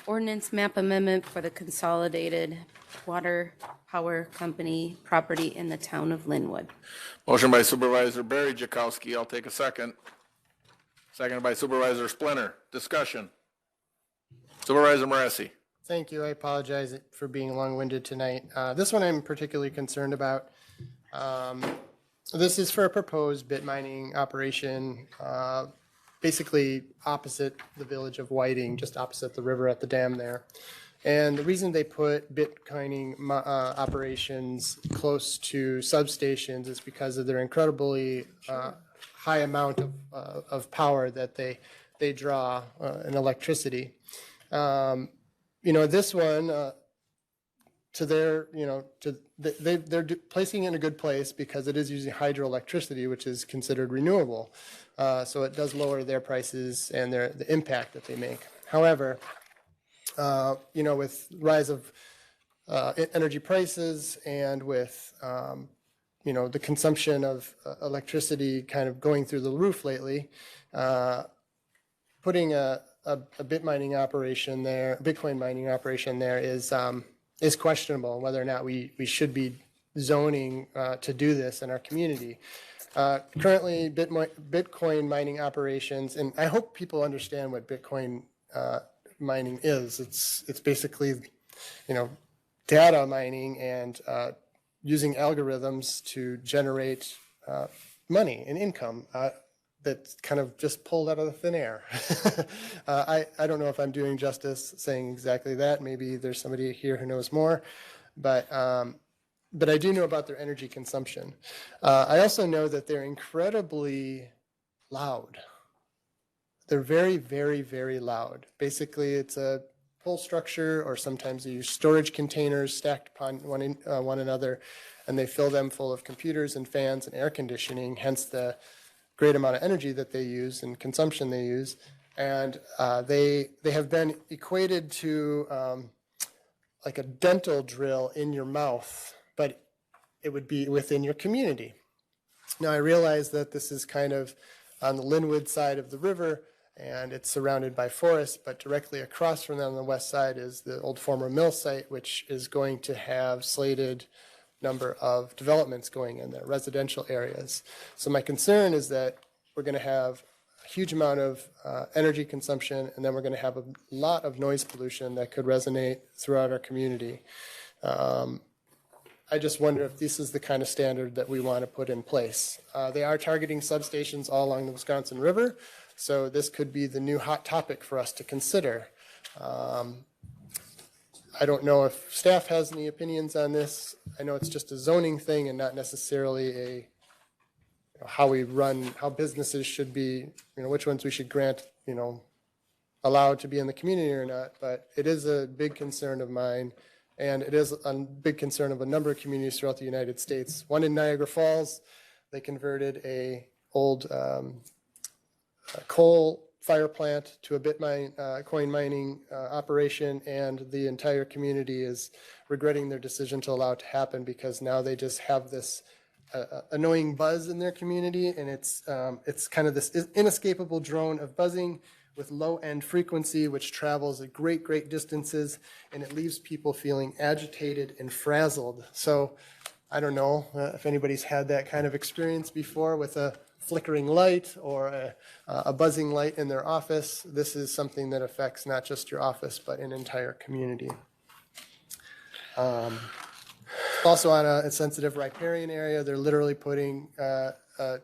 ordinance map amendment for the Consolidated Water Power Company property in the town of Linwood. Motion by Supervisor Barry Jakowski. I'll take a second. Seconded by Supervisor Splinter. Discussion. Supervisor Moresi. Thank you. I apologize for being long-winded tonight. This one I'm particularly concerned about. This is for a proposed bit mining operation, basically opposite the village of Whiting, just opposite the river at the dam there. And the reason they put bit mining operations close to substations is because of their incredibly high amount of power that they draw in electricity. This one, they're placing it in a good place because it is using hydroelectricity, which is considered renewable. So it does lower their prices and the impact that they make. However, with rise of energy prices and with, the consumption of electricity kind of going through the roof lately, putting a bit mining operation there, Bitcoin mining operation there is questionable whether or not we should be zoning to do this in our community. Currently, Bitcoin mining operations, and I hope people understand what Bitcoin mining is. It's basically, data mining and using algorithms to generate money and income that's kind of just pulled out of the thin air. I don't know if I'm doing justice saying exactly that. Maybe there's somebody here who knows more, but I do know about their energy consumption. I also know that they're incredibly loud. They're very, very, very loud. Basically, it's a pole structure, or sometimes they use storage containers stacked upon one another, and they fill them full of computers and fans and air conditioning, hence the great amount of energy that they use and consumption they use. And they have been equated to like a dental drill in your mouth, but it would be within your community. Now, I realize that this is kind of on the Linwood side of the river, and it's surrounded by forest, but directly across from them on the west side is the old former mill site, which is going to have slated number of developments going in there, residential areas. So my concern is that we're going to have a huge amount of energy consumption, and then we're going to have a lot of noise pollution that could resonate throughout our community. I just wonder if this is the kind of standard that we want to put in place. They are targeting substations all along the Wisconsin River, so this could be the new hot topic for us to consider. I don't know if staff has any opinions on this. I know it's just a zoning thing and not necessarily how we run, how businesses should be, which ones we should grant, allowed to be in the community or not. But it is a big concern of mine, and it is a big concern of a number of communities throughout the United States. One in Niagara Falls, they converted a old coal fire plant to a Bitcoin mining operation, and the entire community is regretting their decision to allow it to happen, because now they just have this annoying buzz in their community, and it's kind of this inescapable drone of buzzing with low end frequency, which travels at great distances, and it leaves people feeling agitated and frazzled. So I don't know if anybody's had that kind of experience before with a flickering light or a buzzing light in their office. This is something that affects not just your office, but an entire community. Also on a sensitive riparian area, they're literally putting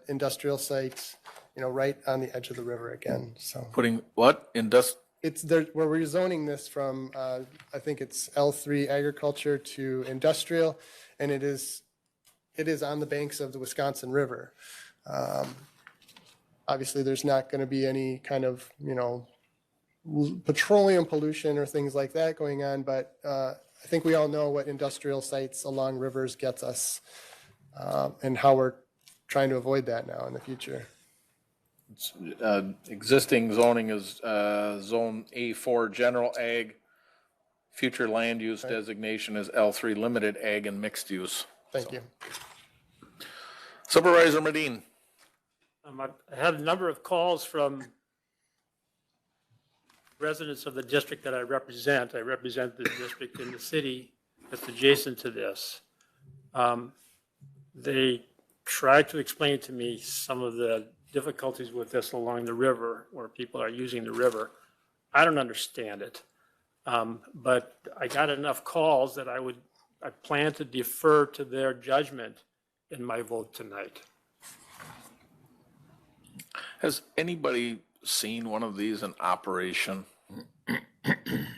industrial sites, right on the edge of the river again. So Putting what? it's there, we're rezoning this from, I think it's L3 agriculture to industrial, and it is on the banks of the Wisconsin River. Obviously, there's not going to be any kind of, petroleum pollution or things like that going on, but I think we all know what industrial sites along rivers gets us, and how we're trying to avoid that now in the future. Existing zoning is Zone A4 General Ag. Future land use designation is L3 Limited Ag and Mixed Use. Thank you. Supervisor Medine. I had a number of calls from residents of the district that I represent. I represent the district in the city that's adjacent to this. They tried to explain to me some of the difficulties with this along the river, where people are using the river. I don't understand it, but I got enough calls that I plan to defer to their judgment in my vote tonight. Has anybody seen one of these in operation?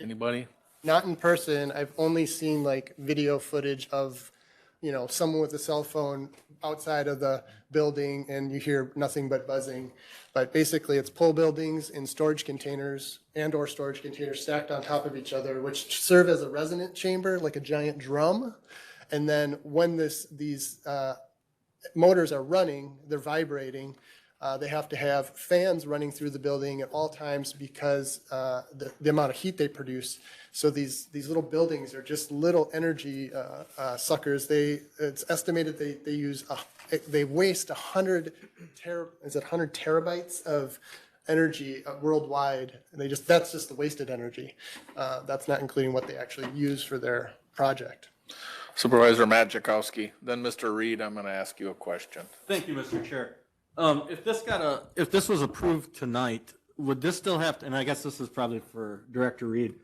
Anybody? Not in person. I've only seen like video footage of, someone with a cell phone outside of the building, and you hear nothing but buzzing. But basically, it's pole buildings in storage containers or storage containers stacked on top of each other, which serve as a resonant chamber, like a giant drum. And then when these motors are running, they're vibrating. They have to have fans running through the building at all times because the amount of heat they produce. So these little buildings are just little energy suckers. It's estimated they waste 100 terabytes of energy worldwide, and that's just the wasted energy. That's not including what they actually use for their project. Supervisor Matt Jakowski. Then Mr. Reed, I'm going to ask you a question. Thank you, Mr. Chair. If this was approved tonight, would this still have to, and I guess this is probably for Director Reed,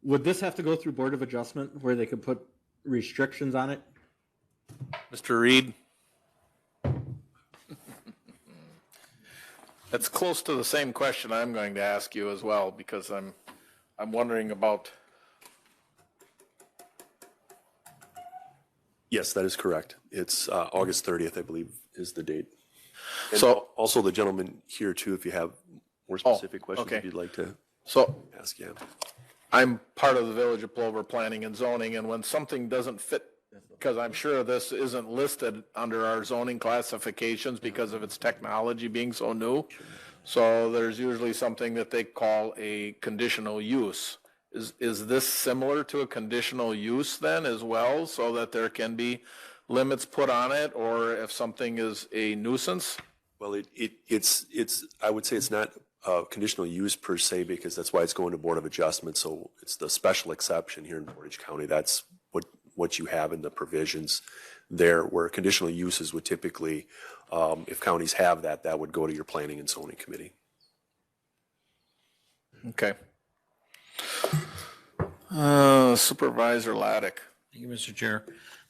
would this have to go through Board of Adjustment where they could put restrictions on it? Mr. Reed? That's close to the same question I'm going to ask you as well, because I'm wondering about. Yes, that is correct. It's August 30th, I believe, is the date. And So- also the gentleman here too, if you have more specific questions, okay. if you'd like to So ask, yeah. I'm part of the Village of Plover Planning and Zoning, and when something doesn't fit, because I'm sure this isn't listed under our zoning classifications because of its technology being so new, so there's usually something that they call a conditional use. Is this similar to a conditional use then as well, so that there can be limits put on it, or if something is a nuisance? Well, it's I would say it's not conditional use per se, because that's why it's going to Board of Adjustment. So it's the special exception here in Portage County. That's what you have in the provisions there, where conditional uses would typically, if counties have that would go to your Planning and Zoning Committee. Okay. Supervisor Laddick. Thank you, Mr. Chair.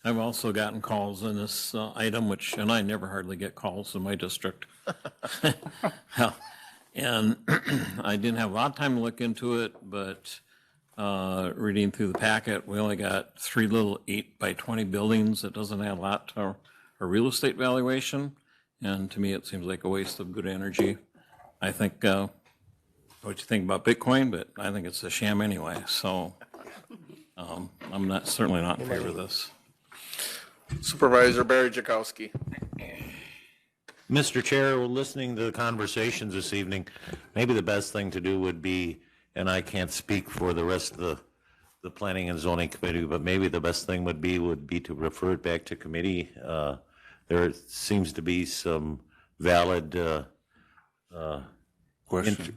I've also gotten calls on this item, and I never hardly get calls in my district. And I didn't have a lot of time to look into it, but reading through the packet, we only got 3 little 8x20 buildings. It doesn't add a lot to our real estate valuation. And to me, it seems like a waste of good energy. I think what you think about Bitcoin, but I think it's a sham anyway. So I'm certainly not in favor of this. Supervisor Barry Jakowski. Mr. Chair, listening to the conversations this evening, maybe the best thing to do would be, and I can't speak for the rest of the Planning and Zoning Committee, but maybe the best thing would be to refer it back to committee. There seems to be some valid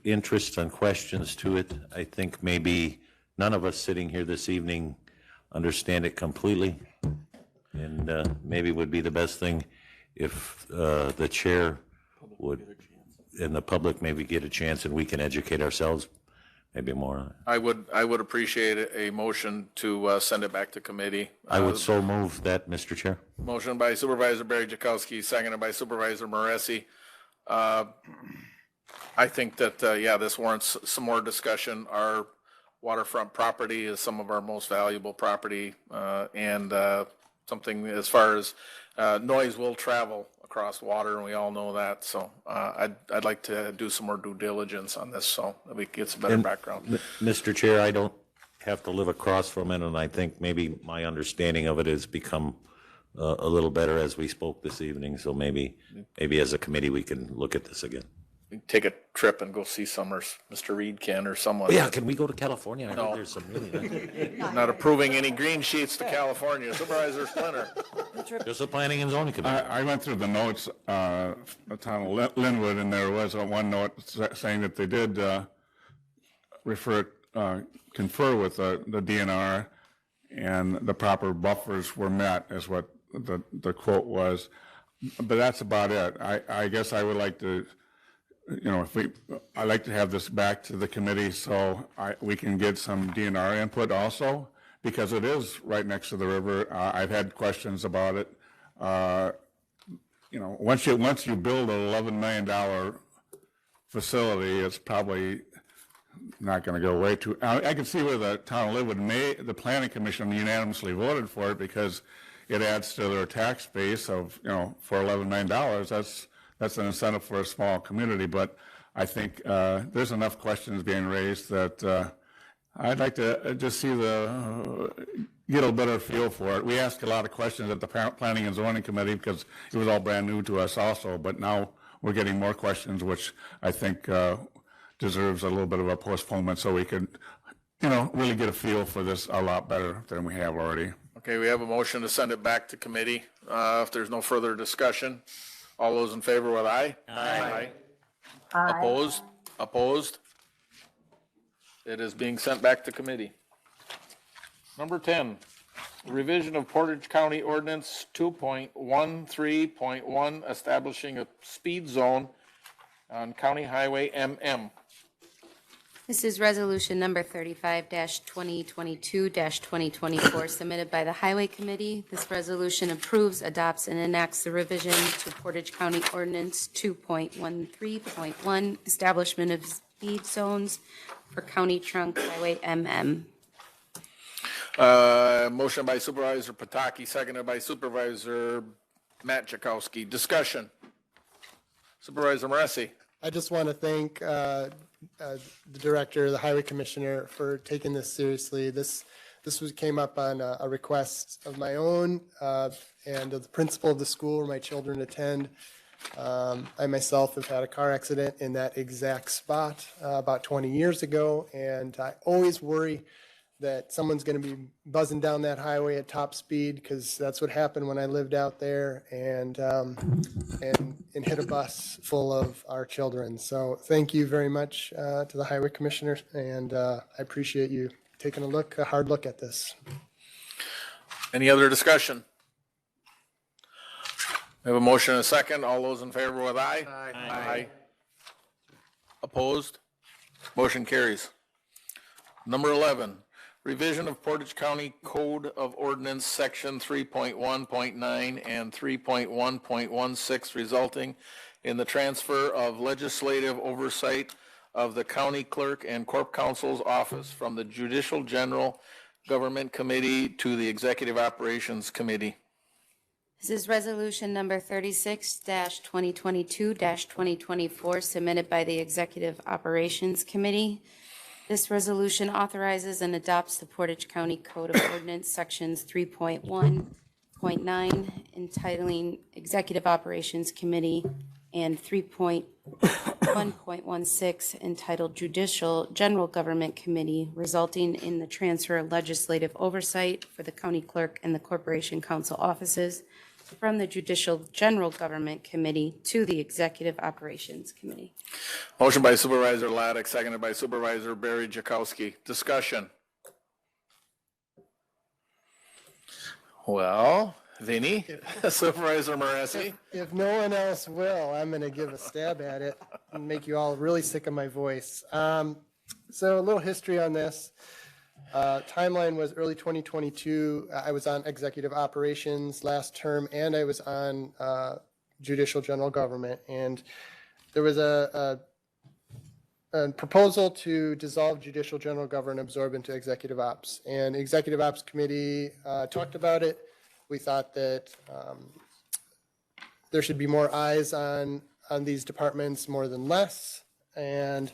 interest and questions to it. I think maybe none of us sitting here this evening understand it completely, and maybe would be the best thing if the chair would, and the public maybe get a chance, and we can educate ourselves maybe more. I would appreciate a motion to send it back to committee. I would so move that, Mr. Chair. Motion by Supervisor Barry Jakowski, seconded by Supervisor Moresi. I think that, this warrants some more discussion. Our waterfront property is some of our most valuable property, and something as far as noise will travel across water, and we all know that. So I'd like to do some more due diligence on this, so that we get some better background. Mr. Chair, I don't have to live across from it, and I think maybe my understanding of it has become a little better as we spoke this evening. So maybe as a committee we can look at this again. We can take a trip and go see Summers, Mr. Reed can, or someone. Yeah, can we go to California? I No. heard there's some really Not approving any green sheets to California. Supervisor Splinter. Just the Planning and Zoning Committee. I went through the notes, the town of Linwood, and there was one note saying that they did confer with the DNR, and the proper buffers were met, is what the quote was. But that's about it. I guess I would like to, I'd like to have this back to the committee so we can get some DNR input also, because it is right next to the river. I've had questions about it. Once you build an $11 million facility, it's probably not going to go way too. I can see where the town of Linwood the planning commission unanimously voted for it because it adds to their tax base of for $11 million. That's an incentive for a small community. But I think there's enough questions being raised that I'd like to just see get a better feel for it. We asked a lot of questions at the Planning and Zoning Committee because it was all brand new to us also, but now we're getting more questions, which I think deserves a little bit of a postponement so we could, really get a feel for this a lot better than we have already. Okay, we have a motion to send it back to committee. If there's no further discussion, all those in favor with aye? Aye. Opposed? Opposed? It is being sent back to committee. Number 10, revision of Portage County Ordinance 2.13.1, establishing a speed zone on County Highway MM. This is resolution number 35-2022-2024 submitted by the Highway Committee. This resolution approves, adopts, and enacts the revision to Portage County Ordinance 2.13.1, establishment of speed zones for County Trunk Highway MM. Motion by Supervisor Pataki, seconded by Supervisor Matt Jakowski. Discussion. Supervisor Moresi. I just want to thank the director, the highway commissioner, for taking this seriously. This came up on a request of my own and of the principal of the school where my children attend. I myself have had a car accident in that exact spot about 20 years ago, and I always worry that someone's going to be buzzing down that highway at top speed, because that's what happened when I lived out there, and hit a bus full of our children. So thank you very much to the highway commissioner, and I appreciate you taking a hard look at this. Any other discussion? We have a motion and a second. All those in favor with aye? Aye. Opposed? Motion carries. Number 11, revision of Portage County Code of Ordinance Section 3.1.9 and 3.1.16 resulting in the transfer of legislative oversight of the County Clerk and Corp Counsel's office from the Judicial General Government Committee to the Executive Operations Committee. This is resolution number 36-2022-2024 submitted by the Executive Operations Committee. This resolution authorizes and adopts the Portage County Code of Ordinance Sections 3.1.9 entitling Executive Operations Committee and 3.1.16 entitled Judicial General Government Committee, resulting in the transfer of legislative oversight for the County Clerk and the Corporation Counsel offices from the Judicial General Government Committee to the Executive Operations Committee. Motion by Supervisor Laddick, seconded by Supervisor Barry Jakowski. Discussion. Well, Vinnie, Supervisor Moresi. If no one else will, I'm going to give a stab at it and make you all really sick of my voice. So a little history on this. Timeline was early 2022. I was on executive operations last term, and I was on judicial general government. And there was a proposal to dissolve judicial general government, absorb into executive ops. And executive ops committee talked about it. We thought that there should be more eyes on these departments more than less, and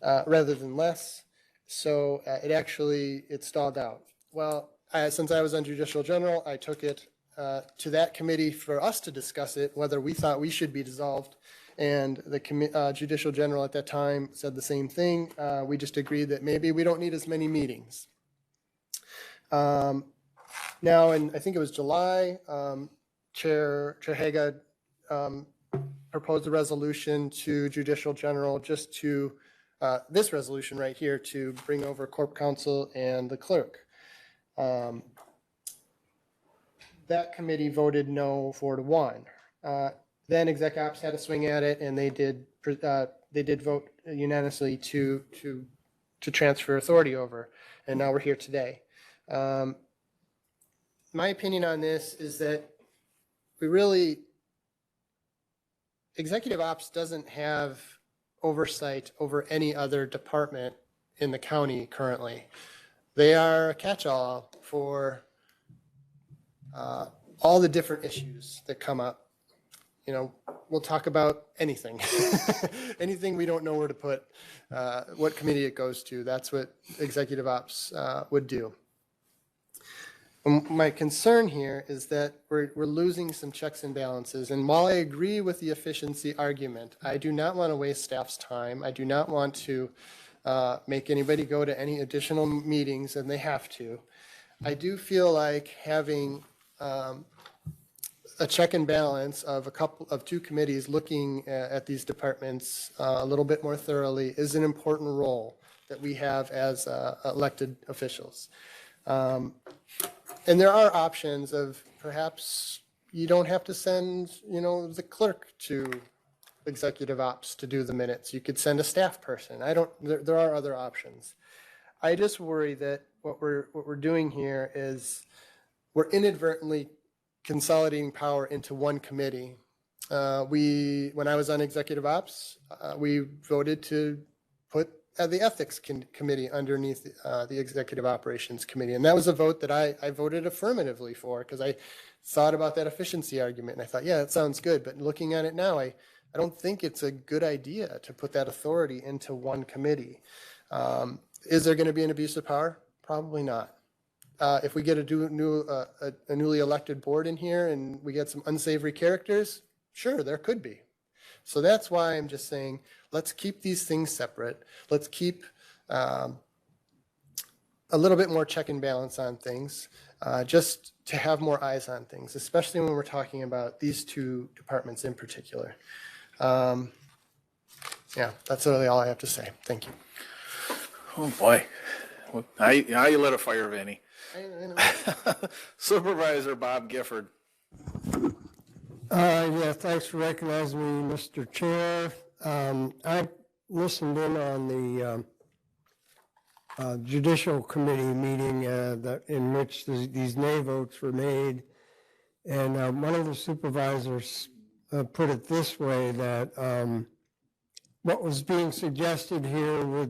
rather than less. So it stalled out. Well, since I was on Judicial General, I took it to that committee for us to discuss it, whether we thought we should be dissolved. And the Judicial General at that time said the same thing. We just agreed that maybe we don't need as many meetings. Now, and I think it was July, Chair Haga proposed a resolution to Judicial General just to this resolution right here to bring over Corp Counsel and the clerk. That committee voted no 4-1. Then Exec Ops had a swing at it, and they did vote unanimously to transfer authority over, and now we're here today. My opinion on this is that Executive Ops doesn't have oversight over any other department in the county currently. They are a catch-all for all the different issues that come up. You know, we'll talk about anything. Anything we don't know where to put, what committee it goes to. That's what Executive Ops would do. My concern here is that we're losing some checks and balances. And while I agree with the efficiency argument, I do not want to waste staff's time. I do not want to make anybody go to any additional meetings than they have to. I do feel like having a check and balance of two committees looking at these departments a little bit more thoroughly is an important role that we have as elected officials. And there are options of perhaps you don't have to send, the clerk to executive ops to do the minutes. You could send a staff person. There are other options. I just worry that what we're doing here is we're inadvertently consolidating power into one committee. When I was on executive ops, we voted to put the ethics committee underneath the executive operations committee. And that was a vote that I voted affirmatively for, because I thought about that efficiency argument. And I thought, yeah, that sounds good. But looking at it now, I don't think it's a good idea to put that authority into one committee. Is there going to be an abuse of power? Probably not. If we get a newly elected board in here and we get some unsavory characters, sure, there could be. So that's why I'm just saying, let's keep these things separate. Let's keep a little bit more check and balance on things, just to have more eyes on things, especially when we're talking about these two departments in particular. Yeah, that's really all I have to say. Thank you. Oh, boy. Now you lit a fire, Vinny. Supervisor Bob Gifford. Yeah, thanks for recognizing me, Mr. Chair. I listened in on the Judicial Committee meeting in which these nay votes were made. And one of the supervisors put it this way, that what was being suggested here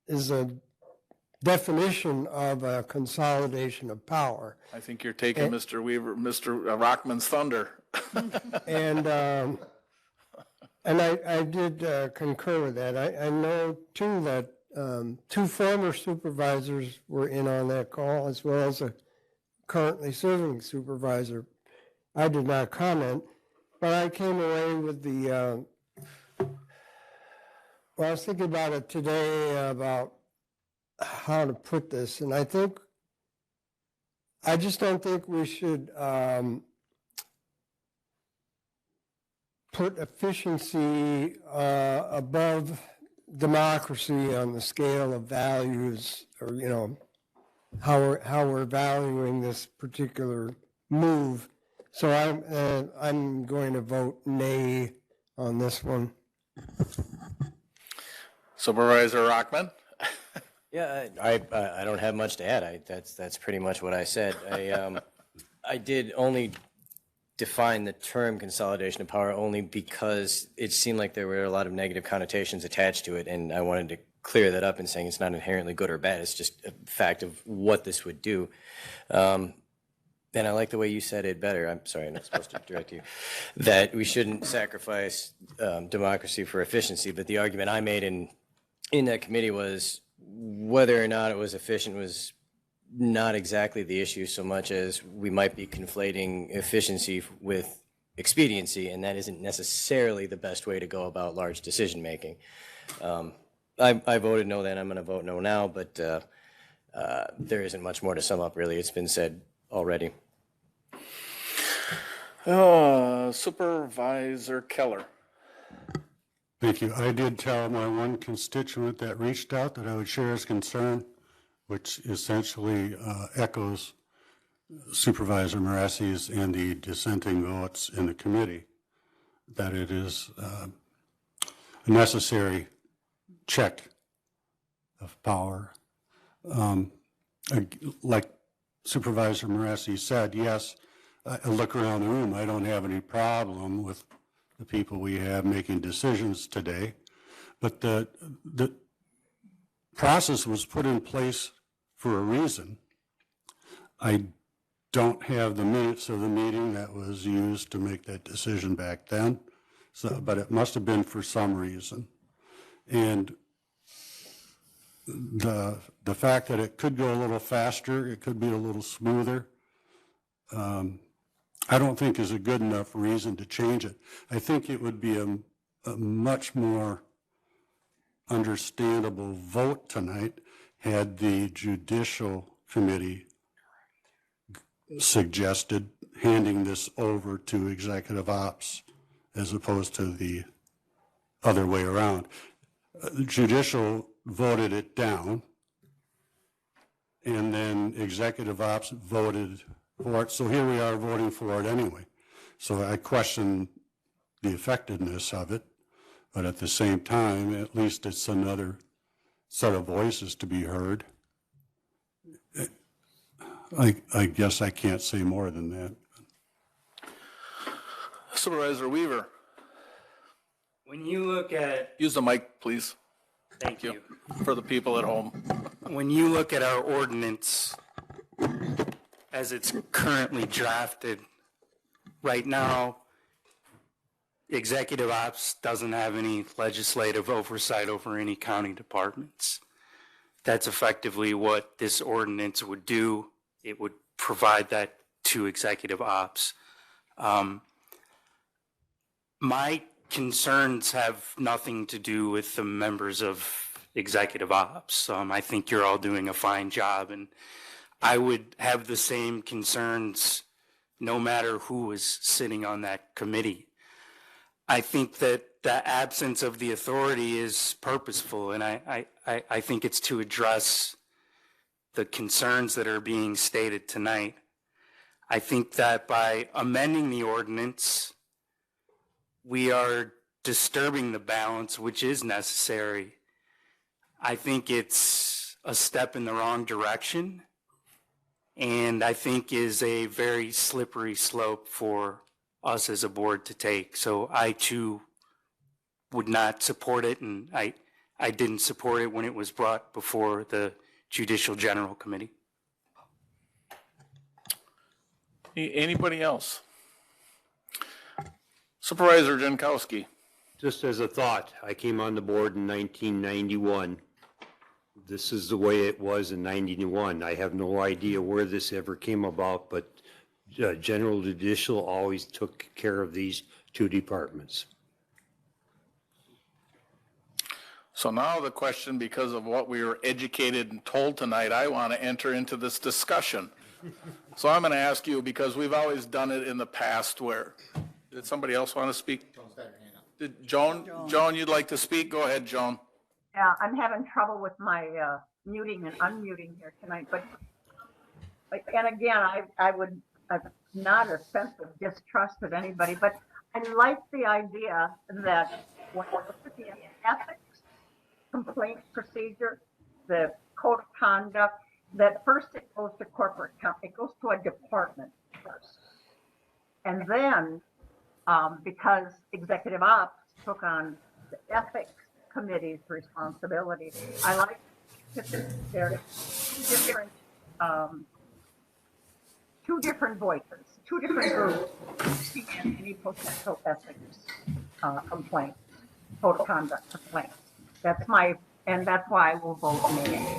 is a definition of a consolidation of power. I think you're taking Mr. Rockman's thunder. And I did concur with that. I know too that two former supervisors were in on that call, as well as a currently serving supervisor. I did not comment, but I came away with the, well, I was thinking about it today about how to put this, and I just don't think we should put efficiency above democracy on the scale of values, or how we're valuing this particular move. So I'm going to vote nay on this one. Supervisor Rockman. Yeah, I don't have much to add. That's pretty much what I said. I did only define the term consolidation of power only because it seemed like there were a lot of negative connotations attached to it, and I wanted to clear that up in saying it's not inherently good or bad. It's just a fact of what this would do. And I like the way you said it better. I'm sorry, I'm not supposed to direct you. That we shouldn't sacrifice democracy for efficiency. But the argument I made in that committee was whether or not it was efficient was not exactly the issue so much as we might be conflating efficiency with expediency, and that isn't necessarily the best way to go about large decision making. I voted no then, I'm going to vote no now, but there isn't much more to sum up really. It's been said already. Supervisor Keller. Thank you. I did tell my one constituent that reached out that I would share his concern, which essentially echoes Supervisor Moressi's and the dissenting votes in the committee, that it is a necessary check of power. Like Supervisor Moressi said, yes, I look around the room, I don't have any problem with the people we have making decisions today, but the process was put in place for a reason. I don't have the minutes of the meeting that was used to make that decision back then, but it must have been for some reason. And the fact that it could go a little faster, it could be a little smoother, I don't think is a good enough reason to change it. I think it would be a much more understandable vote tonight had the Judicial Committee suggested handing this over to Executive Ops as opposed to the other way around. Judicial voted it down, and then Executive Ops voted for it. So here we are voting for it anyway. So I question the effectiveness of it, but at the same time, at least it's another set of voices to be heard. I guess I can't say more than that. Supervisor Weaver. When you look at, Use the mic, please. thank you. For the people at home. When you look at our ordinance as it's currently drafted, right now, executive ops doesn't have any legislative oversight over any county departments. That's effectively what this ordinance would do. It would provide that to executive ops. My concerns have nothing to do with the members of executive ops. I think you're all doing a fine job, and I would have the same concerns no matter who was sitting on that committee. I think that the absence of the authority is purposeful, and I think it's to address the concerns that are being stated tonight. I think that by amending the ordinance, we are disturbing the balance, which is necessary. I think it's a step in the wrong direction, and I think is a very slippery slope for us as a board to take. So I too would not support it, and I didn't support it when it was brought before the Judicial General Committee. Anybody else? Supervisor Jankowski. Just as a thought, I came on the board in 1991. This is the way it was in 91. I have no idea where this ever came about, but General Judicial always took care of these two departments. So now the question, because of what we were educated and told tonight, I want to enter into this discussion. So I'm going to ask you, because we've always done it in the past where, did somebody else want to speak? Did Joan, you'd like to speak? Go ahead, Joan. Yeah, I'm having trouble with my muting and unmuting here tonight, but and again, I've not a sense of distrust of anybody, but I like the idea that when we're looking at the ethics, complaint procedure, the code of conduct, that first it goes to corporate, it goes to a department first. And then, because executive ops took on the ethics committee's responsibility, I like that there are two different voices, two different groups seeking any potential ethics complaints, code of conduct complaints. That's why I will vote nay.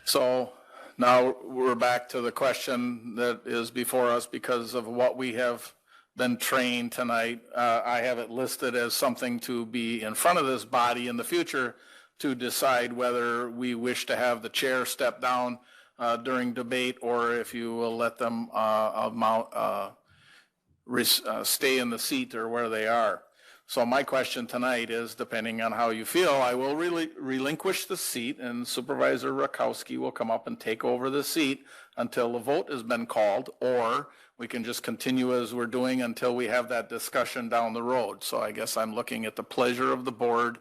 So now we're back to the question that is before us because of what we have been trained tonight. I have it listed as something to be in front of this body in the future to decide whether we wish to have the chair step down during debate, or if you will let them stay in the seat or where they are. So my question tonight is, depending on how you feel, I will relinquish the seat, and Supervisor Rakowski will come up and take over the seat until the vote has been called, or we can just continue as we're doing until we have that discussion down the road. So I guess I'm looking at the pleasure of the board,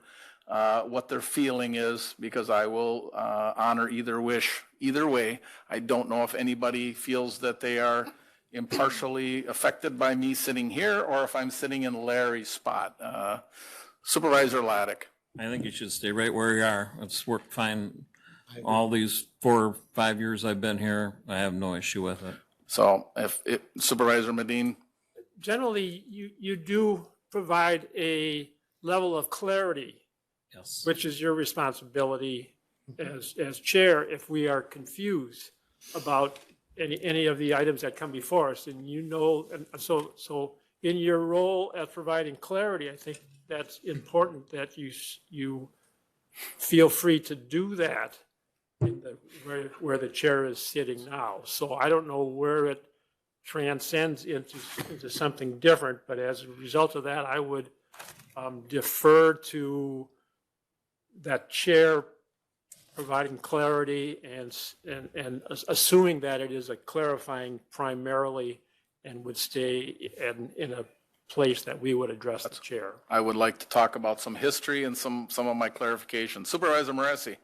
what their feeling is, because I will honor either wish either way. I don't know if anybody feels that they are impartially affected by me sitting here, or if I'm sitting in Larry's spot. Supervisor Laddick. I think you should stay right where you are. It's worked fine all these 4 or 5 years I've been here. I have no issue with it. So if Supervisor Medine. Generally, you do provide a level of clarity, yes, which is your responsibility as chair if we are confused about any of the items that come before us. And and so in your role as providing clarity, I think that's important that you feel free to do that where the chair is sitting now. So I don't know where it transcends into something different, but as a result of that, I would defer to that chair providing clarity and assuming that it is a clarifying primarily and would stay in a place that we would address the chair. I would like to talk about some history and some of my clarifications. Supervisor Moresi.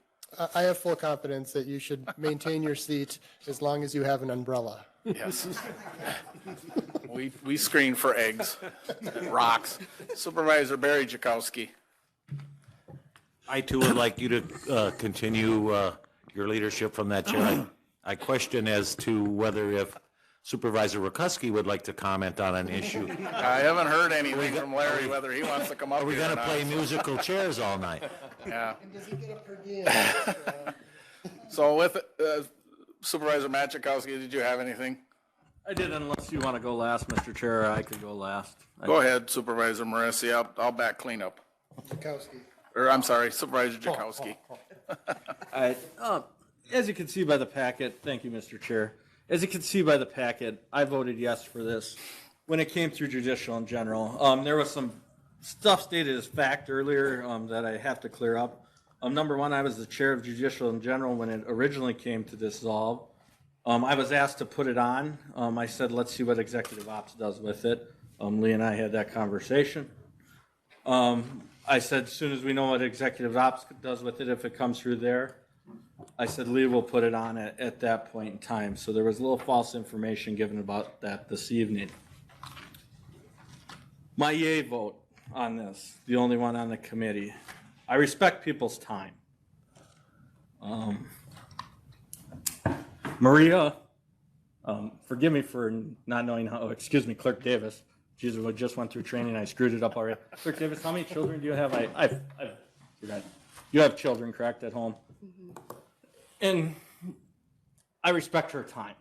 I have full confidence that you should maintain your seat as long as you have an umbrella. Yes. We screen for eggs, rocks. Supervisor Barry Jakowski. I too would like you to continue your leadership from that chair. I question as to whether if Supervisor Rakuski would like to comment on an issue. I haven't heard anything from Larry whether he wants to come up Are we here or going to not. play musical chairs all night? Yeah. And does he get a per diem? So with Supervisor Machikowski, did you have anything? I did, unless you want to go last, Mr. Chair, I could go last. Go ahead, Supervisor Moresi. I'll back cleanup. Jakowski. Or I'm sorry, Supervisor Jakowski. As you can see by the packet, thank you, Mr. Chair. As you can see by the packet, I voted yes for this. When it came through judicial in general, there was some stuff stated as fact earlier that I have to clear up. Number one, I was the chair of judicial in general when it originally came to dissolve. I was asked to put it on. I said, let's see what executive ops does with it. Lee and I had that conversation. I said, as soon as we know what executive ops does with it, if it comes through there, I said, Lee will put it on at that point in time. So there was a little false information given about that this evening. My yay vote on this, the only one on the committee. I respect people's time. Maria, forgive me for not knowing how, excuse me, Clerk Davis. Jesus, I just went through training, I screwed it up already. Clerk Davis, how many children do you have? I've forgotten. You have children, correct, at home? Mm-hmm. And I respect her time.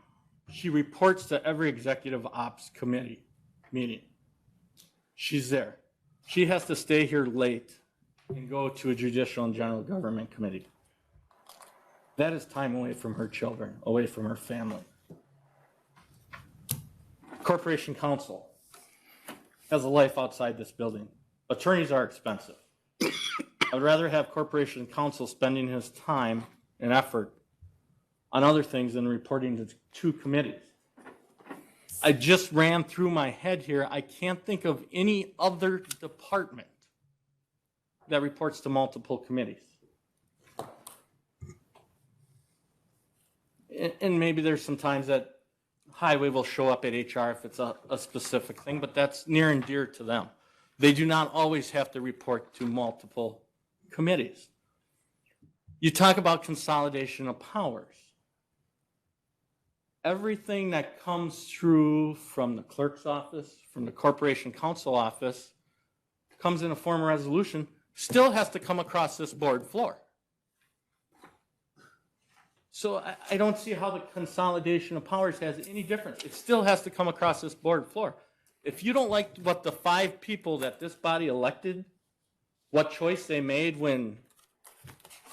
She reports to every executive ops committee meeting. She's there. She has to stay here late and go to a judicial and general government committee. That is time away from her children, away from her family. Corporation counsel has a life outside this building. Attorneys are expensive. I'd rather have corporation counsel spending his time and effort on other things than reporting to two committees. I just ran through my head here. I can't think of any other department that reports to multiple committees. And maybe there's some times that highway will show up at HR if it's a specific thing, but that's near and dear to them. They do not always have to report to multiple committees. You talk about consolidation of powers. Everything that comes through from the clerk's office, from the corporation counsel office, comes in a form of resolution, still has to come across this board floor. So I don't see how the consolidation of powers has any difference. It still has to come across this board floor. If you don't like what the 5 people that this body elected, what choice they made when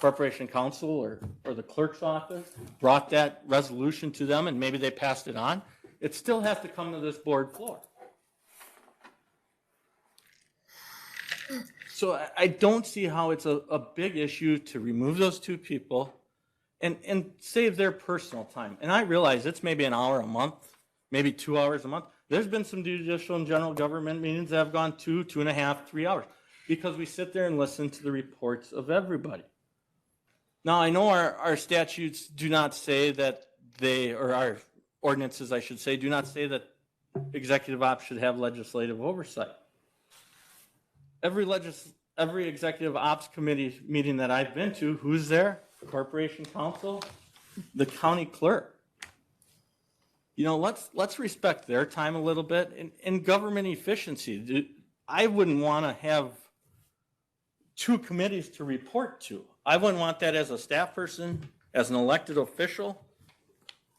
corporation counsel or the clerk's office brought that resolution to them and maybe they passed it on, it still has to come to this board floor. So I don't see how it's a big issue to remove those 2 people and save their personal time. And I realize it's maybe an hour a month, maybe 2 hours a month. There's been some judicial and general government meetings that have gone 2, 2.5, 3 hours because we sit there and listen to the reports of everybody. Now, I know our statutes do not say that or our ordinances, I should say, do not say that executive ops should have legislative oversight. Every executive ops committee meeting that I've been to, who's there? Corporation counsel, the county clerk. You know, let's respect their time a little bit. And government efficiency. I wouldn't want to have 2 committees to report to. I wouldn't want that as a staff person, as an elected official.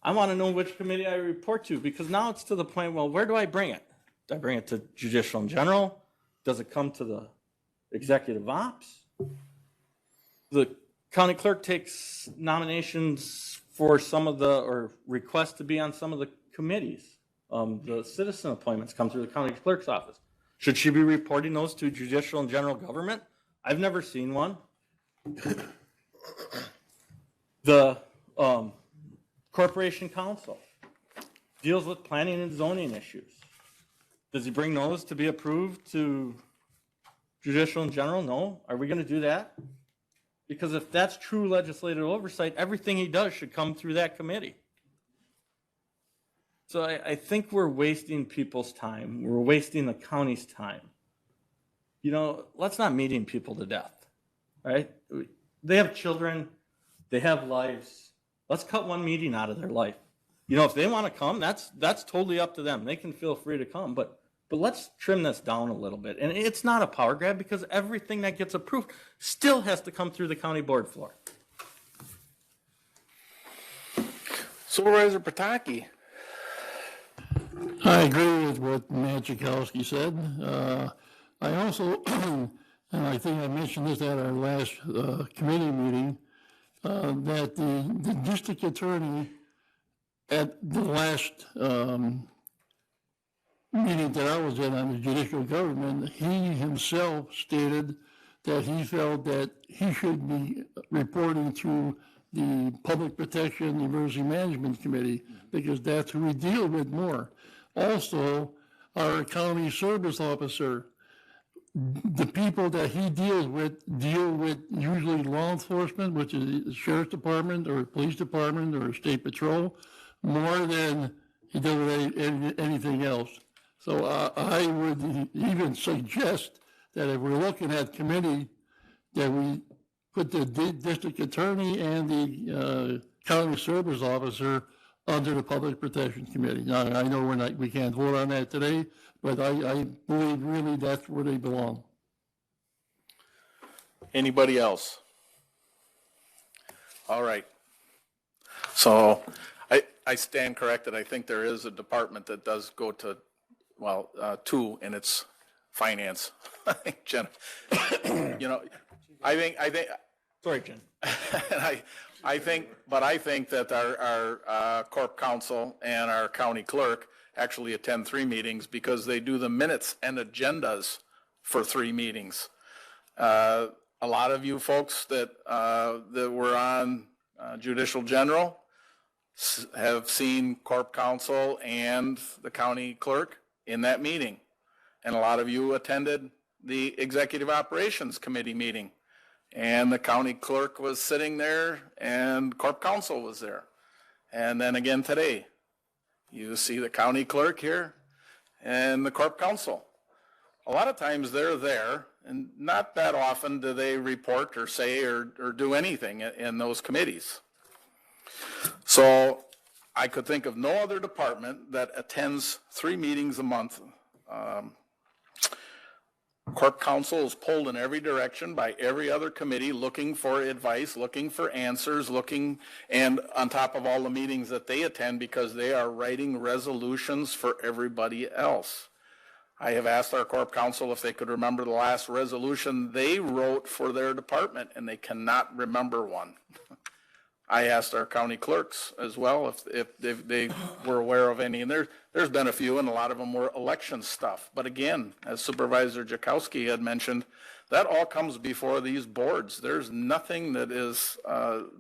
I want to know which committee I report to because now it's to the point, well, where do I bring it? Do I bring it to judicial in general? Does it come to the executive ops? The county clerk takes nominations for some of or requests to be on some of the committees. The citizen appointments come through the county clerk's office. Should she be reporting those to judicial and general government? I've never seen one. The corporation counsel. deals with planning and zoning issues. Does he bring those to be approved to judicial in general? No. Are we going to do that? Because if that's true legislative oversight, everything he does should come through that committee. So I think we're wasting people's time. We're wasting the county's time. You know, let's not meeting people to death, right? They have children. They have lives. Let's cut one meeting out of their life. You know, if they want to come, that's totally up to them. They can feel free to come, but let's trim this down a little bit. And it's not a power grab because everything that gets approved still has to come through the county board floor. Supervisor Pataki. I agree with what Matt Chakowski said. I also, and I think I mentioned this at our last committee meeting, that the district attorney at the last meeting that I was in on the judicial government, he himself stated that he felt that he should be reporting to the Public Protection Emergency Management Committee because that's who we deal with more. Also, our county service officer, the people that he deals with deal with usually law enforcement, which is the sheriff's department or police department or state patrol, more than he does with anything else. So I would even suggest that if we're looking at committee, that we put the district attorney and the county service officer under the Public Protection Committee. Now, I know we can't vote on that today, but I believe really that's where they belong. Anybody else? All right. So I stand corrected. I think there is a department that does go to, well, two, and it's finance. Jen, you know, I think. Sorry, Jen. I think that our corp counsel and our county clerk actually attend 3 meetings because they do the minutes and agendas for 3 meetings. A lot of you folks that were on Judicial General have seen corp counsel and the county clerk in that meeting. And a lot of you attended the Executive Operations Committee meeting. And the county clerk was sitting there and corp counsel was there. And then again today, you see the county clerk here and the corp counsel. A lot of times they're there, and not that often do they report or say or do anything in those committees. So I could think of no other department that attends 3 meetings a month. Corp counsel is pulled in every direction by every other committee looking for advice, looking for answers, and on top of all the meetings that they attend because they are writing resolutions for everybody else. I have asked our corp counsel if they could remember the last resolution they wrote for their department, and they cannot remember one. I asked our county clerks as well if they were aware of any, and there's been a few, and a lot of them were election stuff. But again, as Supervisor Jakowski had mentioned, that all comes before these boards. There's nothing that is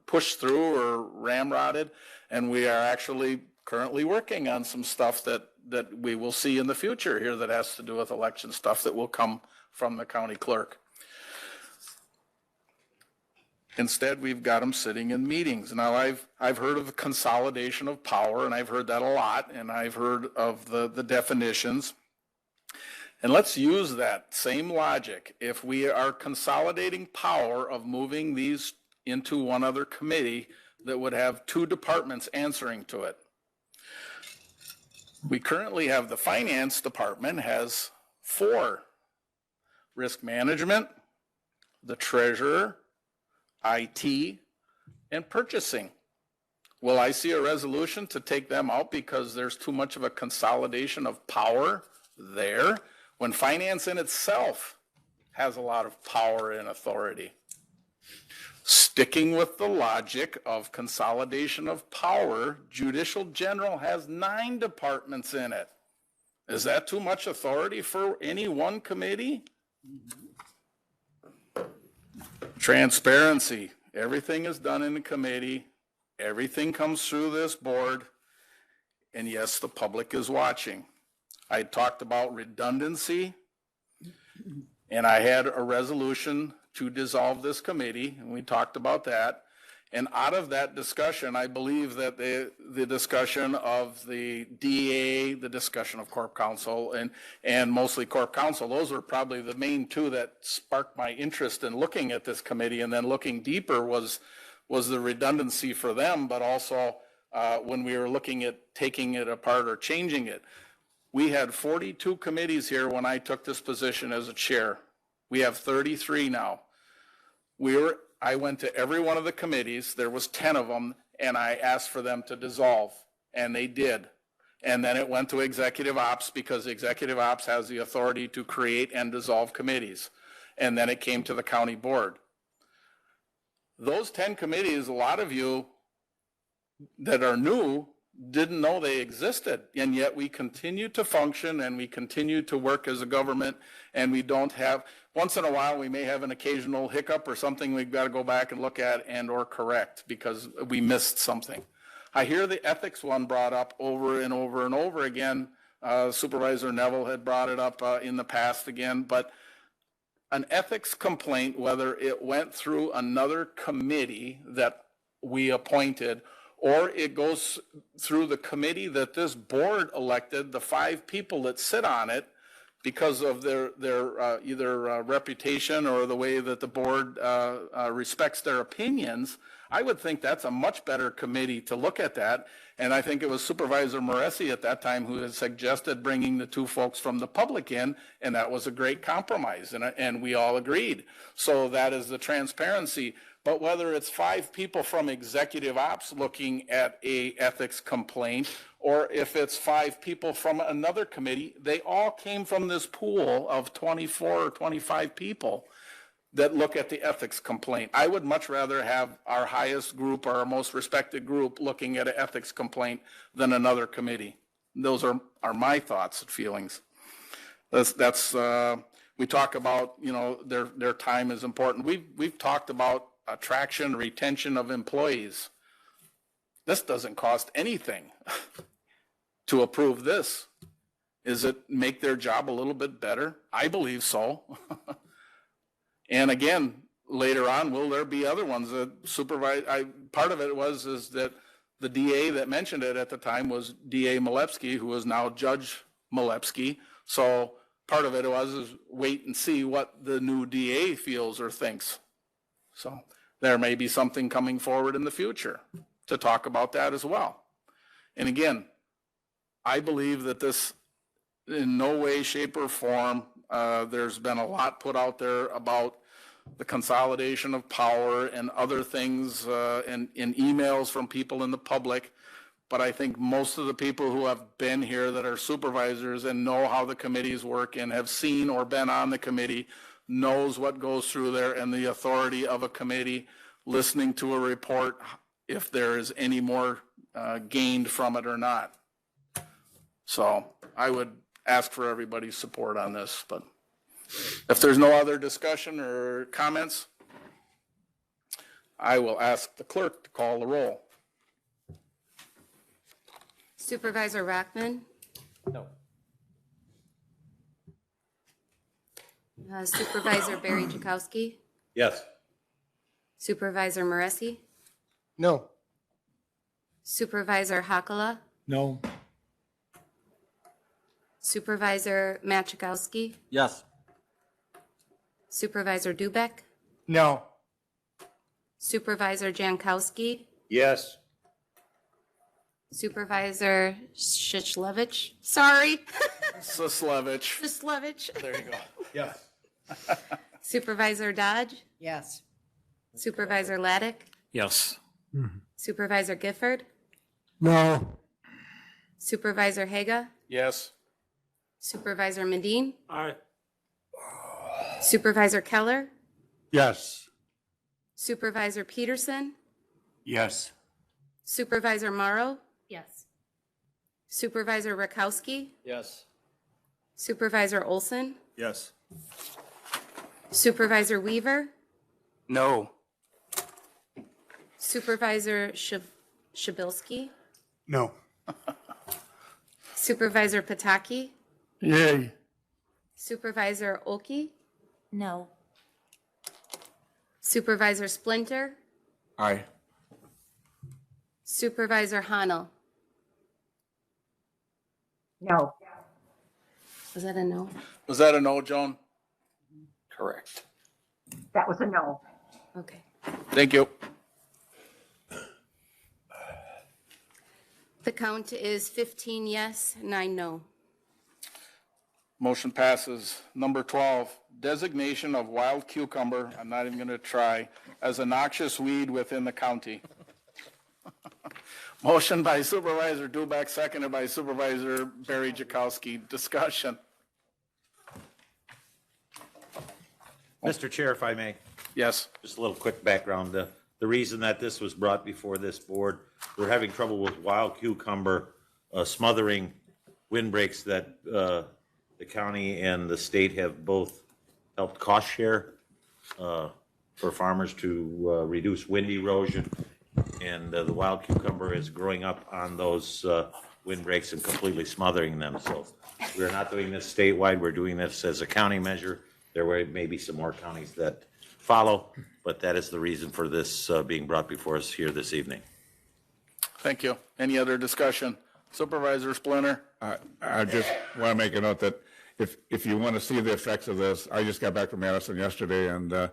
pushed through or ramrodded, and we are actually currently working on some stuff that we will see in the future here that has to do with election stuff that will come from the county clerk. Instead, we've got them sitting in meetings. Now, I've heard of the consolidation of power, and I've heard that a lot, and I've heard of the definitions. And let's use that same logic. If we are consolidating power of moving these into one other committee that would have 2 departments answering to it. We currently have the finance department has 4: risk management, the treasurer, IT, and purchasing. Will I see a resolution to take them out because there's too much of a consolidation of power there when finance in itself has a lot of power and authority? Sticking with the logic of consolidation of power, Judicial General has 9 departments in it. Is that too much authority for any one committee? Transparency. Everything is done in the committee. Everything comes through this board. and yes, the public is watching. I talked about redundancy, and I had a resolution to dissolve this committee, and we talked about that. And out of that discussion, I believe that the discussion of the DA, the discussion of Corp Counsel, and mostly Corp Counsel, those were probably the main two that sparked my interest in looking at this committee. And then looking deeper was the redundancy for them, but also when we were looking at taking it apart or changing it. We had 42 committees here when I took this position as a chair. We have 33 now. I went to every one of the committees, there was 10 of them, and I asked for them to dissolve, and they did. And then it went to executive ops because executive ops has the authority to create and dissolve committees. And then it came to the county board. Those 10 committees, a lot of you that are new didn't know they existed, and yet we continue to function and we continue to work as a government, and we don't have, once in a while we may have an occasional hiccup or something we've got to go back and look at and or correct because we missed something. I hear the ethics one brought up over and over and over again. Supervisor Neville had brought it up in the past again, but an ethics complaint, whether it went through another committee that we appointed or it goes through the committee that this board elected, the 5 people that sit on it, because of their either reputation or the way that the board respects their opinions, I would think that's a much better committee to look at that. And I think it was Supervisor Moresi at that time who had suggested bringing the 2 folks from the public in, and that was a great compromise, and we all agreed. So that is the transparency. But whether it's 5 people from executive ops looking at a ethics complaint, or if it's 5 people from another committee, they all came from this pool of 24 or 25 people that look at the ethics complaint. I would much rather have our highest group or our most respected group looking at an ethics complaint than another committee. Those are my thoughts and feelings. We talk about, you know, their time is important. We've talked about attraction, retention of employees. This doesn't cost anything to approve this. Does it make their job a little bit better? I believe so. And again, later on, will there be other ones that supervise? Part of it is that the DA that mentioned it at the time was DA Malepsky, who is now Judge Malepsky. So part of it is wait and see what the new DA feels or thinks. So there may be something coming forward in the future to talk about that as well. And again, I believe that this, in no way, shape, or form, there's been a lot put out there about the consolidation of power and other things in emails from people in the public. But I think most of the people who have been here that are supervisors and know how the committees work and have seen or been on the committee knows what goes through there and the authority of a committee, listening to a report, if there is any more gained from it or not. So I would ask for everybody's support on this, but if there's no other discussion or comments, I will ask the clerk to call the roll. Supervisor Rockman? No. Supervisor Barry Jakowski? Yes. Supervisor Moresi? No. Supervisor Hakala? No. Supervisor Machikowski? Yes. Supervisor Dubek? No. Supervisor Jankowski? Yes. Supervisor Shislevich? Sorry. Sislevich. Shislevich. There you go. Yes. Supervisor Dodge? Yes. Supervisor Laddick? Yes. Supervisor Gifford? No. Supervisor Haga? Yes. Supervisor Medine? Aye. Supervisor Keller? Yes. Supervisor Peterson? Yes. Supervisor Morrow? Yes. Supervisor Rakowski? Yes. Supervisor Olson? Yes. Supervisor Weaver? No. Supervisor Shabilsky? No. Supervisor Pataki, Yay. Supervisor Olkey, No. Supervisor Splinter, Aye. Supervisor Hanel. No. Was that a no? Was that a no, Joan? Correct. That was a no. Okay. Thank you. The count is 15 yes, 9 no. Motion passes. Number 12, designation of wild cucumber, I'm not even going to try, as a noxious weed within the county. Motion by Supervisor Dubek, seconded by Supervisor Barry Jakowski. Discussion. Mr. Chair, if I may. Yes. Just a little quick background. The reason that this was brought before this board, we're having trouble with wild cucumber smothering windbreaks that the county and the state have both helped cost share for farmers to reduce wind erosion. And the wild cucumber is growing up on those windbreaks and completely smothering them. So we're not doing this statewide. We're doing this as a county measure. There may be some more counties that follow, but that is the reason for this being brought before us here this evening. Thank you. Any other discussion? Supervisor Splinter? I just want to make a note that if you want to see the effects of this, I just got back from Madison yesterday, and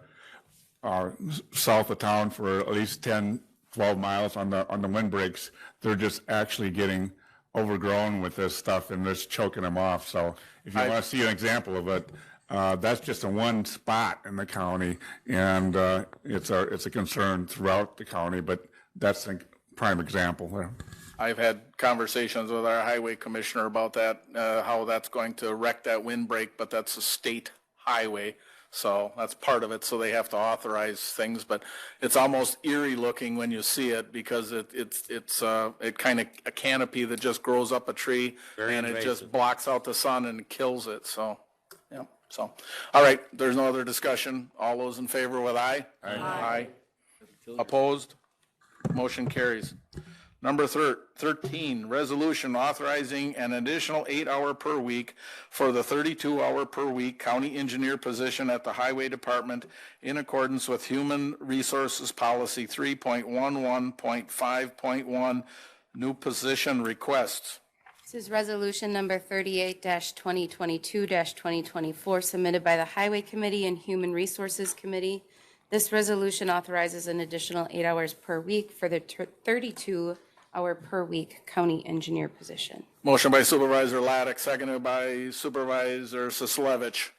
south of town for at least 10, 12 miles on the windbreaks, they're just actually getting overgrown with this stuff and it's choking them off. So if you want to see an example of it, that's just in one spot in the county, and it's a concern throughout the county, but that's a prime example there. I've had conversations with our highway commissioner about that, how that's going to wreck that windbreak, but that's a state highway, so that's part of it, so they have to authorize things, but it's almost eerie looking when you see it, because it's kind of a canopy that just grows up a tree, and it just blocks out the sun and kills it, so, yeah. So, all right, there's no other discussion. All those in favor with aye? Aye. Aye. Opposed? Motion carries. Number 13, resolution authorizing an additional 8-hour per week for the 32-hour per week county engineer position at the Highway Department in accordance with Human Resources Policy 3.11.5.1, new position requests. This is resolution number 38-2022-2024 submitted by the Highway Committee and Human Resources Committee. This resolution authorizes an additional 8 hours per week for the 32-hour per week county engineer position. Motion by Supervisor Laddick, seconded by Supervisor Sislevich.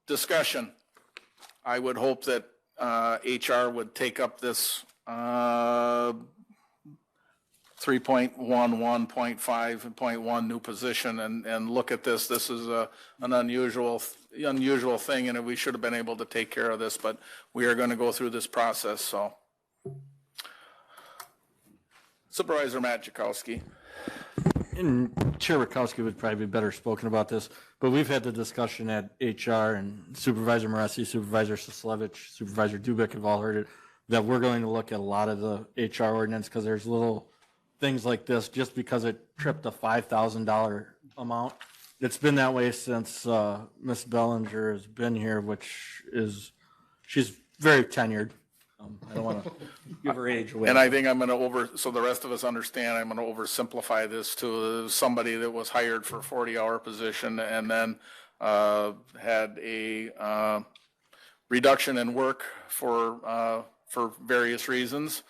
Discussion. I would hope that HR would take up this 3.11.5.1 new position and look at this. This is an unusual thing, and we should have been able to take care of this, but we are going to go through this process, so. Supervisor Matt Jakowski. And Chair Rakowski would probably be better spoken about this, but we've had the discussion at HR, and Supervisor Moresi, Supervisor Sislevich, Supervisor Dubek have all heard it, that we're going to look at a lot of the HR ordinance because there's little things like this, just because it tripped a $5,000 amount. It's been that way since Ms. Bellinger has been here, which is, she's very tenured. I don't want to give her age away. And I think I'm going to so the rest of us understand, I'm going to oversimplify this to somebody that was hired for a 40-hour position and then had a reduction in work for various reasons.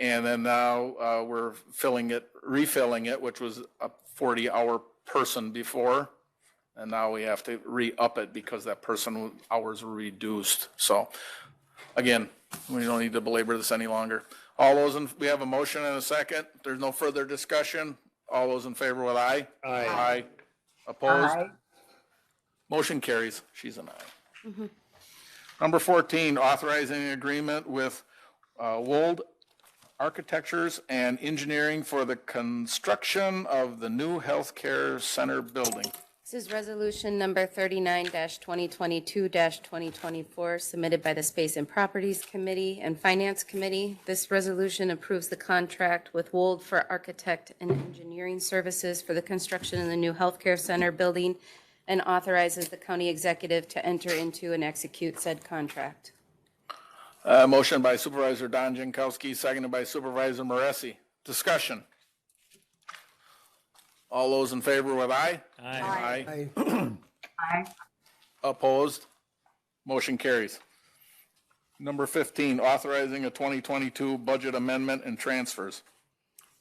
And then now we're refilling it, which was a 40-hour person before. And now we have to re-up it because that person hours were reduced. So again, we don't need to belabor this any longer. All those we have a motion and a second. There's no further discussion. All those in favor with aye? Aye. Aye. Opposed? Aye. Motion carries. She's an aye. Mm-hmm. Number 14, authorizing an agreement with Wold Architectures and Engineering for the construction of the new healthcare center building. This is resolution number 39-2022-2024, submitted by the Space and Properties Committee and Finance Committee. This resolution approves the contract with Wold for architect and engineering services for the construction of the new healthcare center building and authorizes the county executive to enter into and execute said contract. Motion by Supervisor Don Jankowski, seconded by Supervisor Moresi. Discussion. All those in favor with aye? Aye. Aye. Opposed? Motion carries. Number 15, authorizing a 2022 budget amendment and transfers.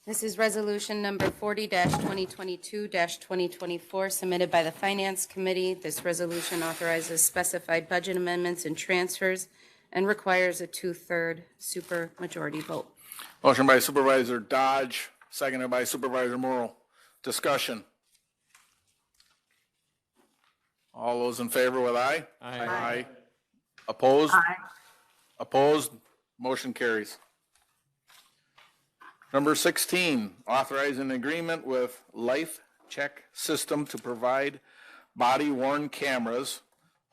This is resolution number 40-2022-2024, submitted by the Finance Committee. This resolution authorizes specified budget amendments and transfers and requires a 2/3 supermajority vote. Motion by Supervisor Dodge, seconded by Supervisor Morrow. Discussion. All those in favor with aye? Aye. Opposed? Aye. Opposed? Motion carries. Number 16, authorizing an agreement with Life Check System to provide body-worn cameras,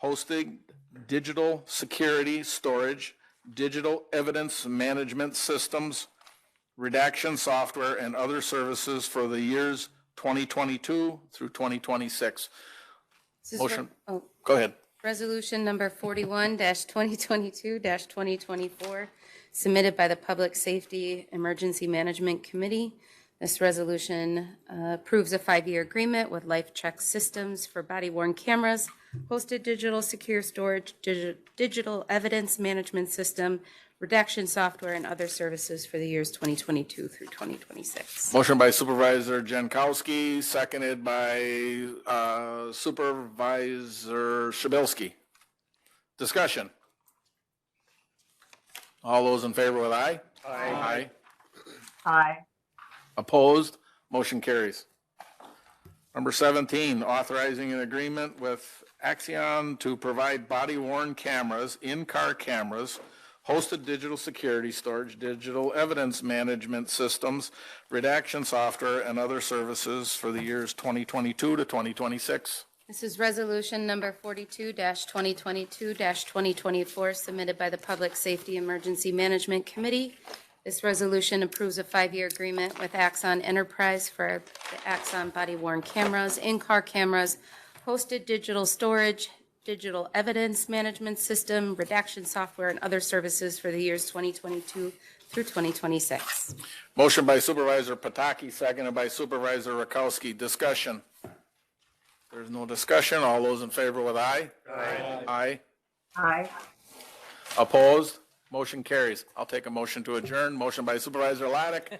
hosted digital security storage, digital evidence management systems, redaction software, and other services for the years 2022 through 2026. This is Motion. Go ahead. Resolution number 41-2022-2024, submitted by the Public Safety Emergency Management Committee. This resolution approves a 5-year agreement with Life Check Systems for body-worn cameras, hosted digital secure storage, digital evidence management system, redaction software, and other services for the years 2022 through 2026. Motion by Supervisor Jankowski, seconded by Supervisor Shabilsky. Discussion. All those in favor with aye? Aye. Aye. Opposed? Motion carries. Number 17, authorizing an agreement with Axion to provide body-worn cameras, in-car cameras, hosted digital security storage, digital evidence management systems, redaction software, and other services for the years 2022 to 2026. This is resolution number 42-2022-2024, submitted by the Public Safety Emergency Management Committee. This resolution approves a 5-year agreement with Axon Enterprise for the Axon body-worn cameras, in-car cameras, hosted digital storage, digital evidence management system, redaction software, and other services for the years 2022 through 2026. Motion by Supervisor Pataki, seconded by Supervisor Rakowski. Discussion. There's no discussion. All those in favor with aye? Aye. Aye. Opposed? Motion carries. I'll take a motion to adjourn. Motion by Supervisor Laddick,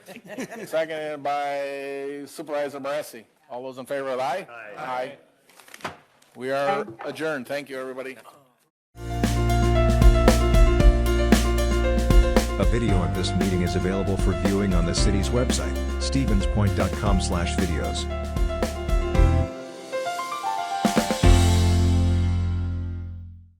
seconded by Supervisor Moresi. All those in favor with aye? Aye. We are adjourned. Thank you, everybody. A video of this meeting is available for viewing on the city's website, stevenspoint.com/videos.